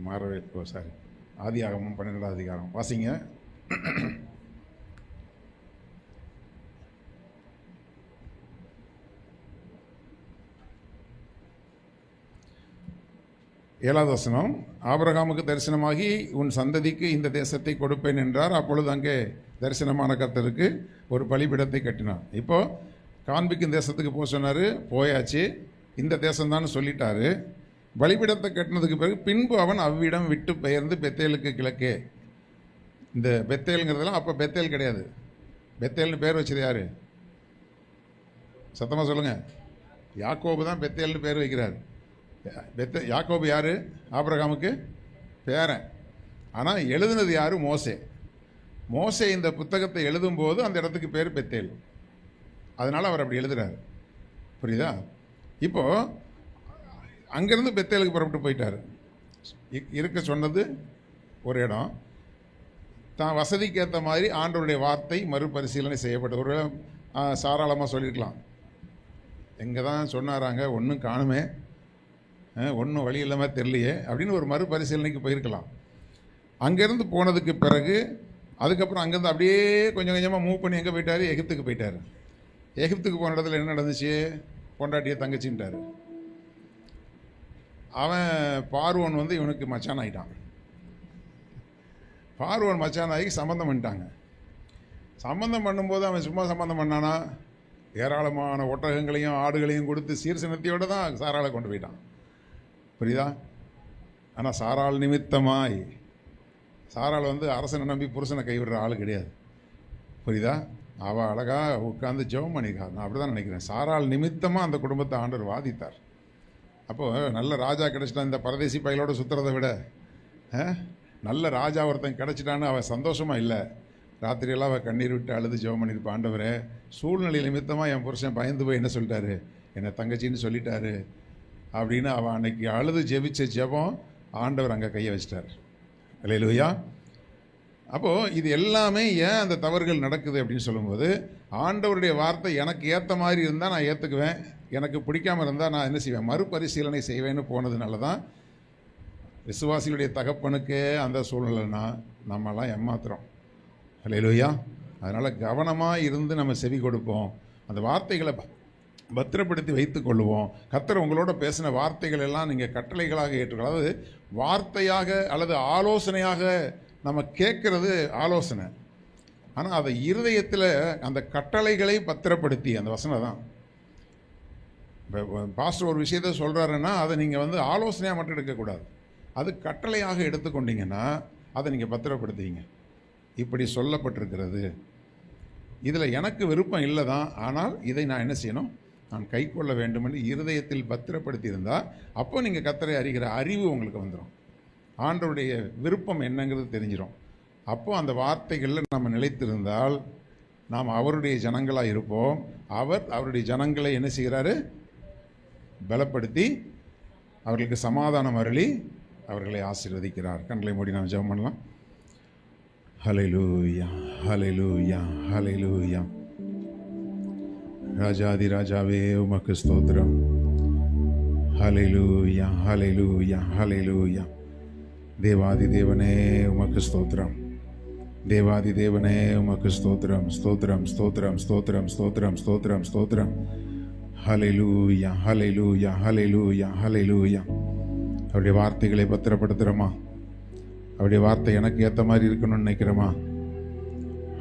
Speaker 3: மாறவே சாரி ஆதியாகமம் 12வது அதிகாரம் வாசிங்க. ஏழாவது வசனம், ஆபிரகாமுக்கு தரிசனமாகி உன் சந்ததிக்கு இந்த தேசத்தை கொடுப்பேன் என்றார். அப்பொழுது அங்கே தரிசனமான கர்த்தருக்கு ஒரு பலிபீடத்தை கட்டினார். இப்போ காண்பிக்கும் தேசத்துக்கு போக சொன்னார், போயாச்சு, இந்த தேசம்தான் சொல்லிட்டாரு. பலிபீடத்தை கட்டினதுக்கு பிறகு பின்பு அவன் அவ்விடம் விட்டு பெயர்ந்து பெத்தேலுக்கு கிழக்கே. இந்த பெத்தேலுங்கிறதெல்லாம் அப்போ பெத்தேல் கிடையாது. பெத்தேல்னு பேர் வச்சது யார்? சத்தமாக சொல்லுங்கள். யாக்கோபு தான் பெத்தேல்னு பேர் வைக்கிறார். யாக்கோபு யார்? ஆபிரகாமுக்கு பேரன். ஆனால் எழுதுனது யார்? மோசே. மோசே இந்த புத்தகத்தை எழுதும்போது அந்த இடத்துக்கு பேர் பெத்தேல். அதனால் அவர் அப்படி எழுதுறாரு. புரியுதா? இப்போது அங்கேருந்து பெத்தேலுக்கு புறப்பட்டு போயிட்டார். இருக்க சொன்னது ஒரு இடம். தான் வசதிக்கு ஏற்ற மாதிரி ஆண்டவருடைய வார்த்தை மறுபரிசீலனை செய்யப்பட்ட ஒரு சாராளமாக சொல்லியிருக்கலாம். எங்கே தான் சொன்னாராங்க, ஒன்றும் காணுமே, ஒன்றும் வழி இல்லாமல் தெரியலையே அப்படின்னு ஒரு மறுபரிசீலனைக்கு போயிருக்கலாம். அங்கேருந்து போனதுக்கு பிறகு அதுக்கப்புறம் அங்கேருந்து அப்படியே கொஞ்சம் கொஞ்சமாக மூவ் பண்ணி எங்கே போயிட்டார்? எகிப்துக்கு போயிட்டார். எகிப்துக்கு போன இடத்துல என்ன நடந்துச்சு? பொண்டாட்டியை தங்கச்சின்ட்டார். அவன் பார்வோன் வந்து இவனுக்கு மச்சான் ஆகிட்டான். பார்வோன் மச்சான் ஆகி சம்மந்தம் பண்ணிட்டாங்க. சம்மந்தம் பண்ணும்போது அவன் சும்மா சம்மந்தம் பண்ணானா? ஏராளமான ஒட்டகங்களையும் ஆடுகளையும் கொடுத்து சீர்சினத்தையோடு தான் சாராளை கொண்டு போயிட்டான். புரியுதா? ஆனால் சாராள் நிமித்தமாய், சாராள் வந்து அரசனை நம்பி புருஷனை கைவிடுற ஆள் கிடையாது. புரியுதா? அவள் அழகாக உட்காந்து ஜெபம் பண்ணிக்கா. நான் அப்படி தான் நினைக்கிறேன். சாராள் நிமித்தமாக அந்த குடும்பத்தை ஆண்டவர் வாதித்தார். அப்போது நல்ல ராஜா கிடச்சிட்டான். இந்த பரதேசி பையலோட சுற்றுறதை விட நல்ல ராஜா ஒருத்தன் கிடச்சிட்டான்னு அவள் சந்தோஷமாக இல்லை. ராத்திரியெல்லாம் அவள் கண்ணீர் விட்டு அழுது ஜெபம் பண்ணியிருப்பான். ஆண்டவரே, சூழ்நிலை நிமித்தமாக என் புருஷன் பயந்து போய் என்ன சொல்லிட்டாரு, என்னை தங்கச்சின்னு சொல்லிட்டாரு அப்படின்னு அவன் அன்னைக்கு அழுது ஜெபிச்ச ஜெபம் ஆண்டவர் அங்கே கையை வச்சிட்டார். அல்லேலூயா. அப்போது இது எல்லாமே ஏன் அந்த தவறுகள் நடக்குது அப்படின்னு சொல்லும்போது, ஆண்டவருடைய வார்த்தை எனக்கு ஏற்ற மாதிரி இருந்தால் நான் ஏற்றுக்குவேன், எனக்கு பிடிக்காமல் இருந்தால் நான் என்ன செய்வேன்? மறுபரிசீலனை செய்வேன்னு போனதுனால தான் விசுவாசிகளுடைய தகப்பனுக்கே அந்த சூழ்நிலைனா நம்மெல்லாம் ஏமாத்துறோம். அல்லேலூயா. அதனால் கவனமாக இருந்து நம்ம செவி கொடுப்போம். அந்த வார்த்தைகளை பத்திரப்படுத்தி வைத்து கொள்ளுவோம். கர்த்தர் உங்களோட பேசின வார்த்தைகள் எல்லாம் நீங்கள் கட்டளைகளாக ஏற்றுக்கொள்ள, அதாவது வார்த்தையாக அல்லது ஆலோசனையாக நம்ம கேட்கறது ஆலோசனை. ஆனால் அதை இருதயத்தில் அந்த கட்டளைகளை பத்திரப்படுத்தி, அந்த வசனம் தான். இப்போ பாஸ்டர் ஒரு விஷயத்த சொல்கிறாருன்னா அதை நீங்கள் ஆலோசனையாக மட்டும் எடுக்கக்கூடாது. அது கட்டளையாக எடுத்துக்கொண்டீங்கன்னா அதை நீங்கள் பத்திரப்படுத்துவீங்க. இப்படி சொல்லப்பட்டிருக்கிறது, இதில் எனக்கு விருப்பம் இல்லை தான், ஆனால் இதை நான் என்ன செய்யணும், நான் கை கொள்ள வேண்டும் என்று இருதயத்தில் பத்திரப்படுத்தி இருந்தால் அப்போ நீங்கள் கர்த்தரை அறிகிற அறிவு உங்களுக்கு வந்துடும். ஆண்டவருடைய விருப்பம் என்னங்கிறது தெரிஞ்சிடும். அப்போ அந்த வார்த்தைகளில் நம்ம நிலைத்திருந்தால் நாம் அவருடைய ஜனங்களாக இருப்போம். அவர் அவருடைய ஜனங்களை என்ன செய்கிறாரு, பலப்படுத்தி அவர்களுக்கு சமாதானம் அருளி அவர்களை ஆசீர்வதிக்கிறார். கண்களை மூடி நாம் ஜெபம் பண்ணலாம். ஹல்லேலூயா, ஹல்லேலூயா, ஹல்லேலூயா. ராஜாதி ராஜாவே உமக்கு ஸ்தோத்திரம். ஹல்லேலூயா, ஹல்லேலூயா, ஹல்லேலூயா. தேவாதி தேவனே உமக்கு ஸ்தோத்திரம். தேவாதி தேவனே உமக்கு ஸ்தோத்திரம், ஸ்தோத்திரம், ஸ்தோத்திரம், ஸ்தோத்திரம், ஸ்தோத்திரம், ஸ்தோத்திரம், ஸ்தோத்திரம். ஹல்லேலூயா, ஹல்லேலூயா, ஹல்லேலூயா, ஹல்லேலூயா. அவருடைய வார்த்தைகளை பத்திரப்படுத்துகிறோமா? அவருடைய வார்த்தை எனக்கு ஏற்ற மாதிரி இருக்கணும்னு நினைக்கிறோமா?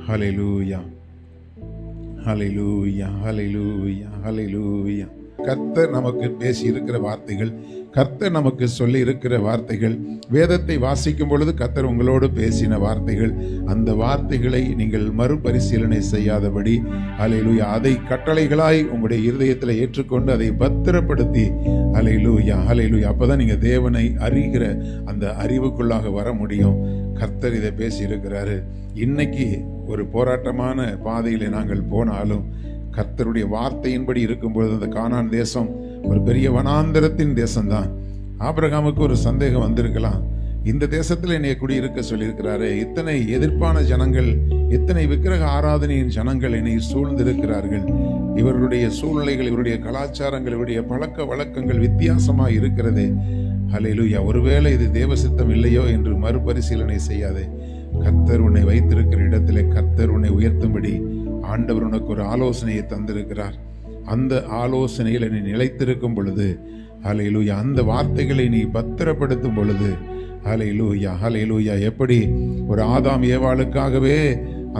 Speaker 3: ஹல்லேலூயா, ஹல்லேலூயா, ஹல்லேலூயா, ஹல்லேலூயா. கர்த்தர் நமக்கு பேசி இருக்கிற வார்த்தைகள், கர்த்தர் நமக்கு சொல்லி இருக்கிற வார்த்தைகள், வேதத்தை வாசிக்கும் பொழுது கர்த்தர் உங்களோடு பேசின வார்த்தைகள், அந்த வார்த்தைகளை நீங்கள் மறுபரிசீலனை செய்யாதபடி ஹல்லேலூயா அதை கட்டளைகளாய் உங்களுடைய இருதயத்தில் ஏற்றுக்கொண்டு அதை பத்திரப்படுத்தி ஹல்லேலூயா, ஹல்லேலூயா. அப்பதான் நீங்க தேவனை அறிகிற அந்த அறிவுக்குள்ளாக வர முடியும். கர்த்தர் இதை பேசி இருக்கிறாரு. இன்னைக்கு ஒரு போராட்டமான பாதையிலே நாங்கள் போனாலும் கர்த்தருடைய வார்த்தையின்படி இருக்கும்பொழுது அந்த கானான் தேசம் ஒரு பெரிய வனாந்தரத்தின் தேசம்தான். ஆபிரகாமுக்கு ஒரு சந்தேகம் வந்திருக்கலாம், இந்த தேசத்தில் என்னை குடியிருக்க சொல்லியிருக்கிறாரு, இத்தனை எதிர்ப்பான ஜனங்கள், இத்தனை விக்கிரக ஆராதனையின் ஜனங்கள் என்னை சூழ்ந்திருக்கிறார்கள், இவர்களுடைய சூழ்நிலைகள், இவருடைய கலாச்சாரங்கள், இவருடைய பழக்க வழக்கங்கள் வித்தியாசமாக இருக்கிறது. ஹல்லேலூயா. ஒருவேளை இது தேவ சித்தம் இல்லையோ என்று மறுபரிசீலனை செய்யாதே. கர்த்தர் உன்னை வைத்திருக்கிற இடத்திலே கர்த்தர் உன்னை உயர்த்தும்படி ஆண்டவர் உனக்கு ஒரு ஆலோசனையை தந்திருக்கிறார். அந்த ஆலோசனையில் நீ நிலைத்திருக்கும் பொழுது ஹல்லேலூயா, அந்த வார்த்தைகளை நீ பத்திரப்படுத்தும் பொழுது ஹல்லேலூயா, ஹல்லேலூயா. எப்படி ஒரு ஆதாம் ஏவாளுக்காகவே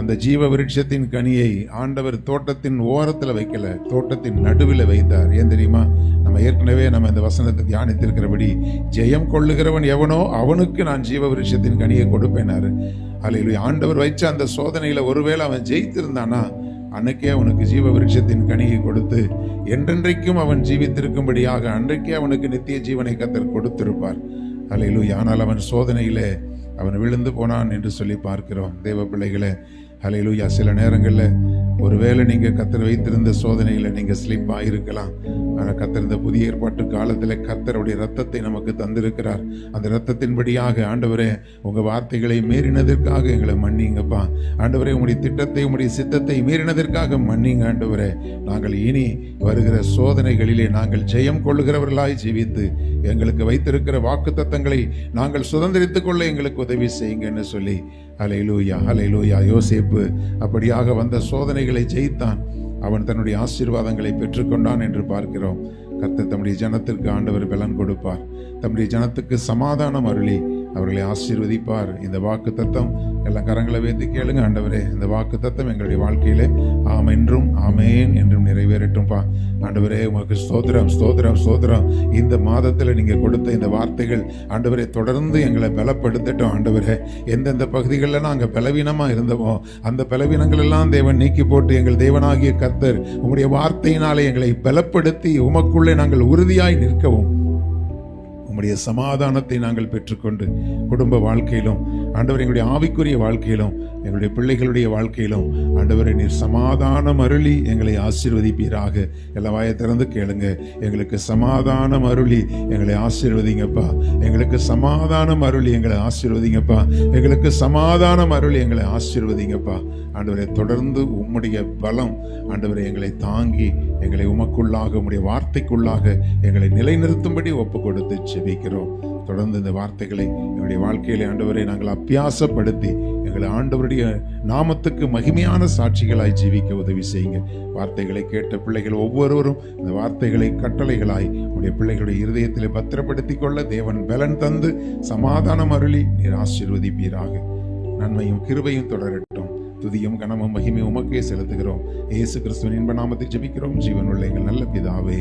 Speaker 3: அந்த ஜீவ விருட்சத்தின் கனியை ஆண்டவர் தோட்டத்தின் ஓரத்தில் வைக்கல, தோட்டத்தின் நடுவில் வைத்தார். ஏன் தெரியுமா? நம்ம ஏற்கனவே இந்த வசனத்தை தியானித்திருக்கிறபடி, ஜெயம் கொள்ளுகிறவன் எவனோ அவனுக்கு நான் ஜீவ விருட்சத்தின் கனியை கொடுப்பேனாரு. ஹல்லேலூயா. ஆண்டவர் வைச்ச அந்த சோதனையில ஒருவேளை அவன் ஜெயித்திருந்தானா அன்னைக்கே அவனுக்கு ஜீவ விருட்சத்தின் கனியை கொடுத்து என்றென்றைக்கும் அவன் ஜீவித்திருக்கும்படியாக அன்றைக்கே அவனுக்கு நித்திய ஜீவனை கர்த்தர் கொடுத்திருப்பார். ஹல்லேலூயா. ஆனால் அவன் சோதனையிலே அவன் விழுந்து போனான் என்று சொல்லி பார்க்கிறோம். தேவ பிள்ளைகளே, ஹல்லேலூயா. சில நேரங்களில் ஒருவேளை நீங்கள் கர்த்தர் வைத்திருந்த சோதனையில் நீங்கள் ஸ்லிப் ஆகிருக்கலாம். ஆனால் கர்த்தர் இந்த புதிய ஏற்பாட்டு காலத்தில் கர்த்தருடைய ரத்தத்தை நமக்கு தந்திருக்கிறார். அந்த ரத்தத்தின்படியாக ஆண்டவரே உங்கள் வார்த்தைகளை மீறினதற்காக எங்களை மன்னிங்கப்பா. ஆண்டவரே உங்களுடைய திட்டத்தை, உங்களுடைய சித்தத்தை மீறினதற்காக மன்னிங்க ஆண்டவரே. நாங்கள் இனி வருகிற சோதனைகளிலே நாங்கள் ஜெயம் கொள்ளுகிறவர்களாய் ஜீவித்து எங்களுக்கு வைத்திருக்கிற வாக்குத்தத்தங்களை நாங்கள் சுதந்திரித்துக் கொள்ள எங்களுக்கு உதவி செய்யுங்கன்னு சொல்லி ஹல்லேலூயா, ஹல்லேலூயா. யோசேப்பு அப்படியாக வந்த சோதனைகளை ஜெயித்தான். அவன் தன்னுடைய ஆசீர்வாதங்களை பெற்றுக்கொண்டான் என்று பார்க்கிறோம். கர்த்தர் தம்முடைய ஜனத்திற்கு ஆண்டவர் பலன் கொடுப்பார். தம்முடைய ஜனத்துக்கு சமாதானம் அருளி அவர்களை ஆசீர்வதிப்பார். இந்த வாக்கு தத்தம் எல்லாம் கரங்களை வைத்து கேளுங்க. ஆண்டவரே, இந்த வாக்கு தத்தம் எங்களுடைய வாழ்க்கையிலே ஆம் என்றும் ஆமேன் என்றும் நிறைவேறட்டும்பா. ஆண்டவரே உமக்கு ஸ்தோத்திரம், ஸ்தோத்திரம், ஸ்தோத்திரம். இந்த மாதத்தில் நீங்கள் கொடுத்த இந்த வார்த்தைகள் ஆண்டவரே தொடர்ந்து எங்களை பலப்படுத்தட்டும். ஆண்டவரே, எந்தெந்த பகுதிகளில் நாங்கள் பலவீனமாக இருந்தோமோ அந்த பலவீனங்கள் எல்லாம் தேவன் நீக்கி போட்டு எங்கள் தேவனாகிய கர்த்தர் உங்களுடைய வார்த்தையினாலே எங்களை பலப்படுத்தி உமக்குள்ளே நாங்கள் உறுதியாய் நிற்கவும் உம்முடைய சமாதானத்தை நாங்கள் பெற்றுக்கொண்டு குடும்ப வாழ்க்கையிலும் ஆண்டவர் எங்களுடைய ஆவிக்குரிய வாழ்க்கையிலும் எங்களுடைய பிள்ளைகளுடைய வாழ்க்கையிலும் ஆண்டவரை நீர் சமாதானம் அருளி எங்களை ஆசீர்வதிப்பீராக. எல்லாம் வாயை திறந்து கேளுங்க. எங்களுக்கு சமாதானம் அருளி எங்களை ஆசீர்வதிங்கப்பா. எங்களுக்கு சமாதானம் அருளி எங்களை ஆசீர்வதிங்கப்பா. எங்களுக்கு சமாதானம் அருளி எங்களை ஆசீர்வதிங்கப்பா. ஆண்டவரை தொடர்ந்து உம்முடைய பலம் ஆண்டவரை எங்களை தாங்கி எங்களை உமக்குள்ளாக உம்முடைய வார்த்தைக்குள்ளாக எங்களை நிலைநிறுத்தும்படி ஒப்பு கொடுத்து ஜெபிக்கிறோம். தொடர்ந்து இந்த வார்த்தைகளை எங்களுடைய வாழ்க்கையிலே ஆண்டவரை நாங்கள் அபியாசப்படுத்தி எங்களை ஆண்டவருடைய நாமத்துக்கு மகிமையான சாட்சிகளாய் ஜீவிக்க உதவி செய்யுங்க. வார்த்தைகளை கேட்ட பிள்ளைகள் ஒவ்வொருவரும் இந்த வார்த்தைகளை கட்டளைகளாய் உடைய பிள்ளைகளுடைய இருதயத்திலே பத்திரப்படுத்திக் கொள்ள தேவன் பலன் தந்து சமாதானம் அருளி நீர் ஆசீர்வதிப்பீராக. நன்மையும் கிருபையும் தொடரட்டும். துதியும் கனமும் மகிமையும் உமக்கே செலுத்துகிறோம். இயேசு கிறிஸ்துவின் இன்ப நாமத்தை ஜெபிக்கிறோம் ஜீவனுள்ள எங்கள் நல்ல பிதாவே.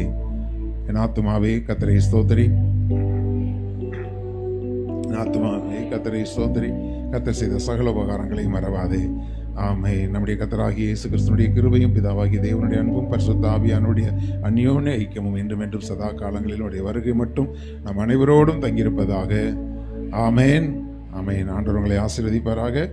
Speaker 3: என் ஆத்துமாவே கர்த்தரை ஸ்தோத்திரி, என் ஆத்துமாவே கர்த்தரை ஸ்தோத்திரி, கர்த்தர் செய்த சகல உபகாரங்களை மறவாதே. ஆமென். நம்முடைய கர்த்தராகிய இயேசு கிறிஸ்துவினுடைய கிருபையும் பிதாவாகிய தேவனுடைய அன்பும் பரிசுத்த ஆவியானுடைய அந்யோன்ய ஐக்கியமும் என்றும் என்றும் சதா காலங்களில் வருகை மட்டும் நம் அனைவரோடும் தங்கியிருப்பதாக. ஆமென். ஆமென். ஆண்டவர் உங்களை ஆசீர்வதிப்பாராக.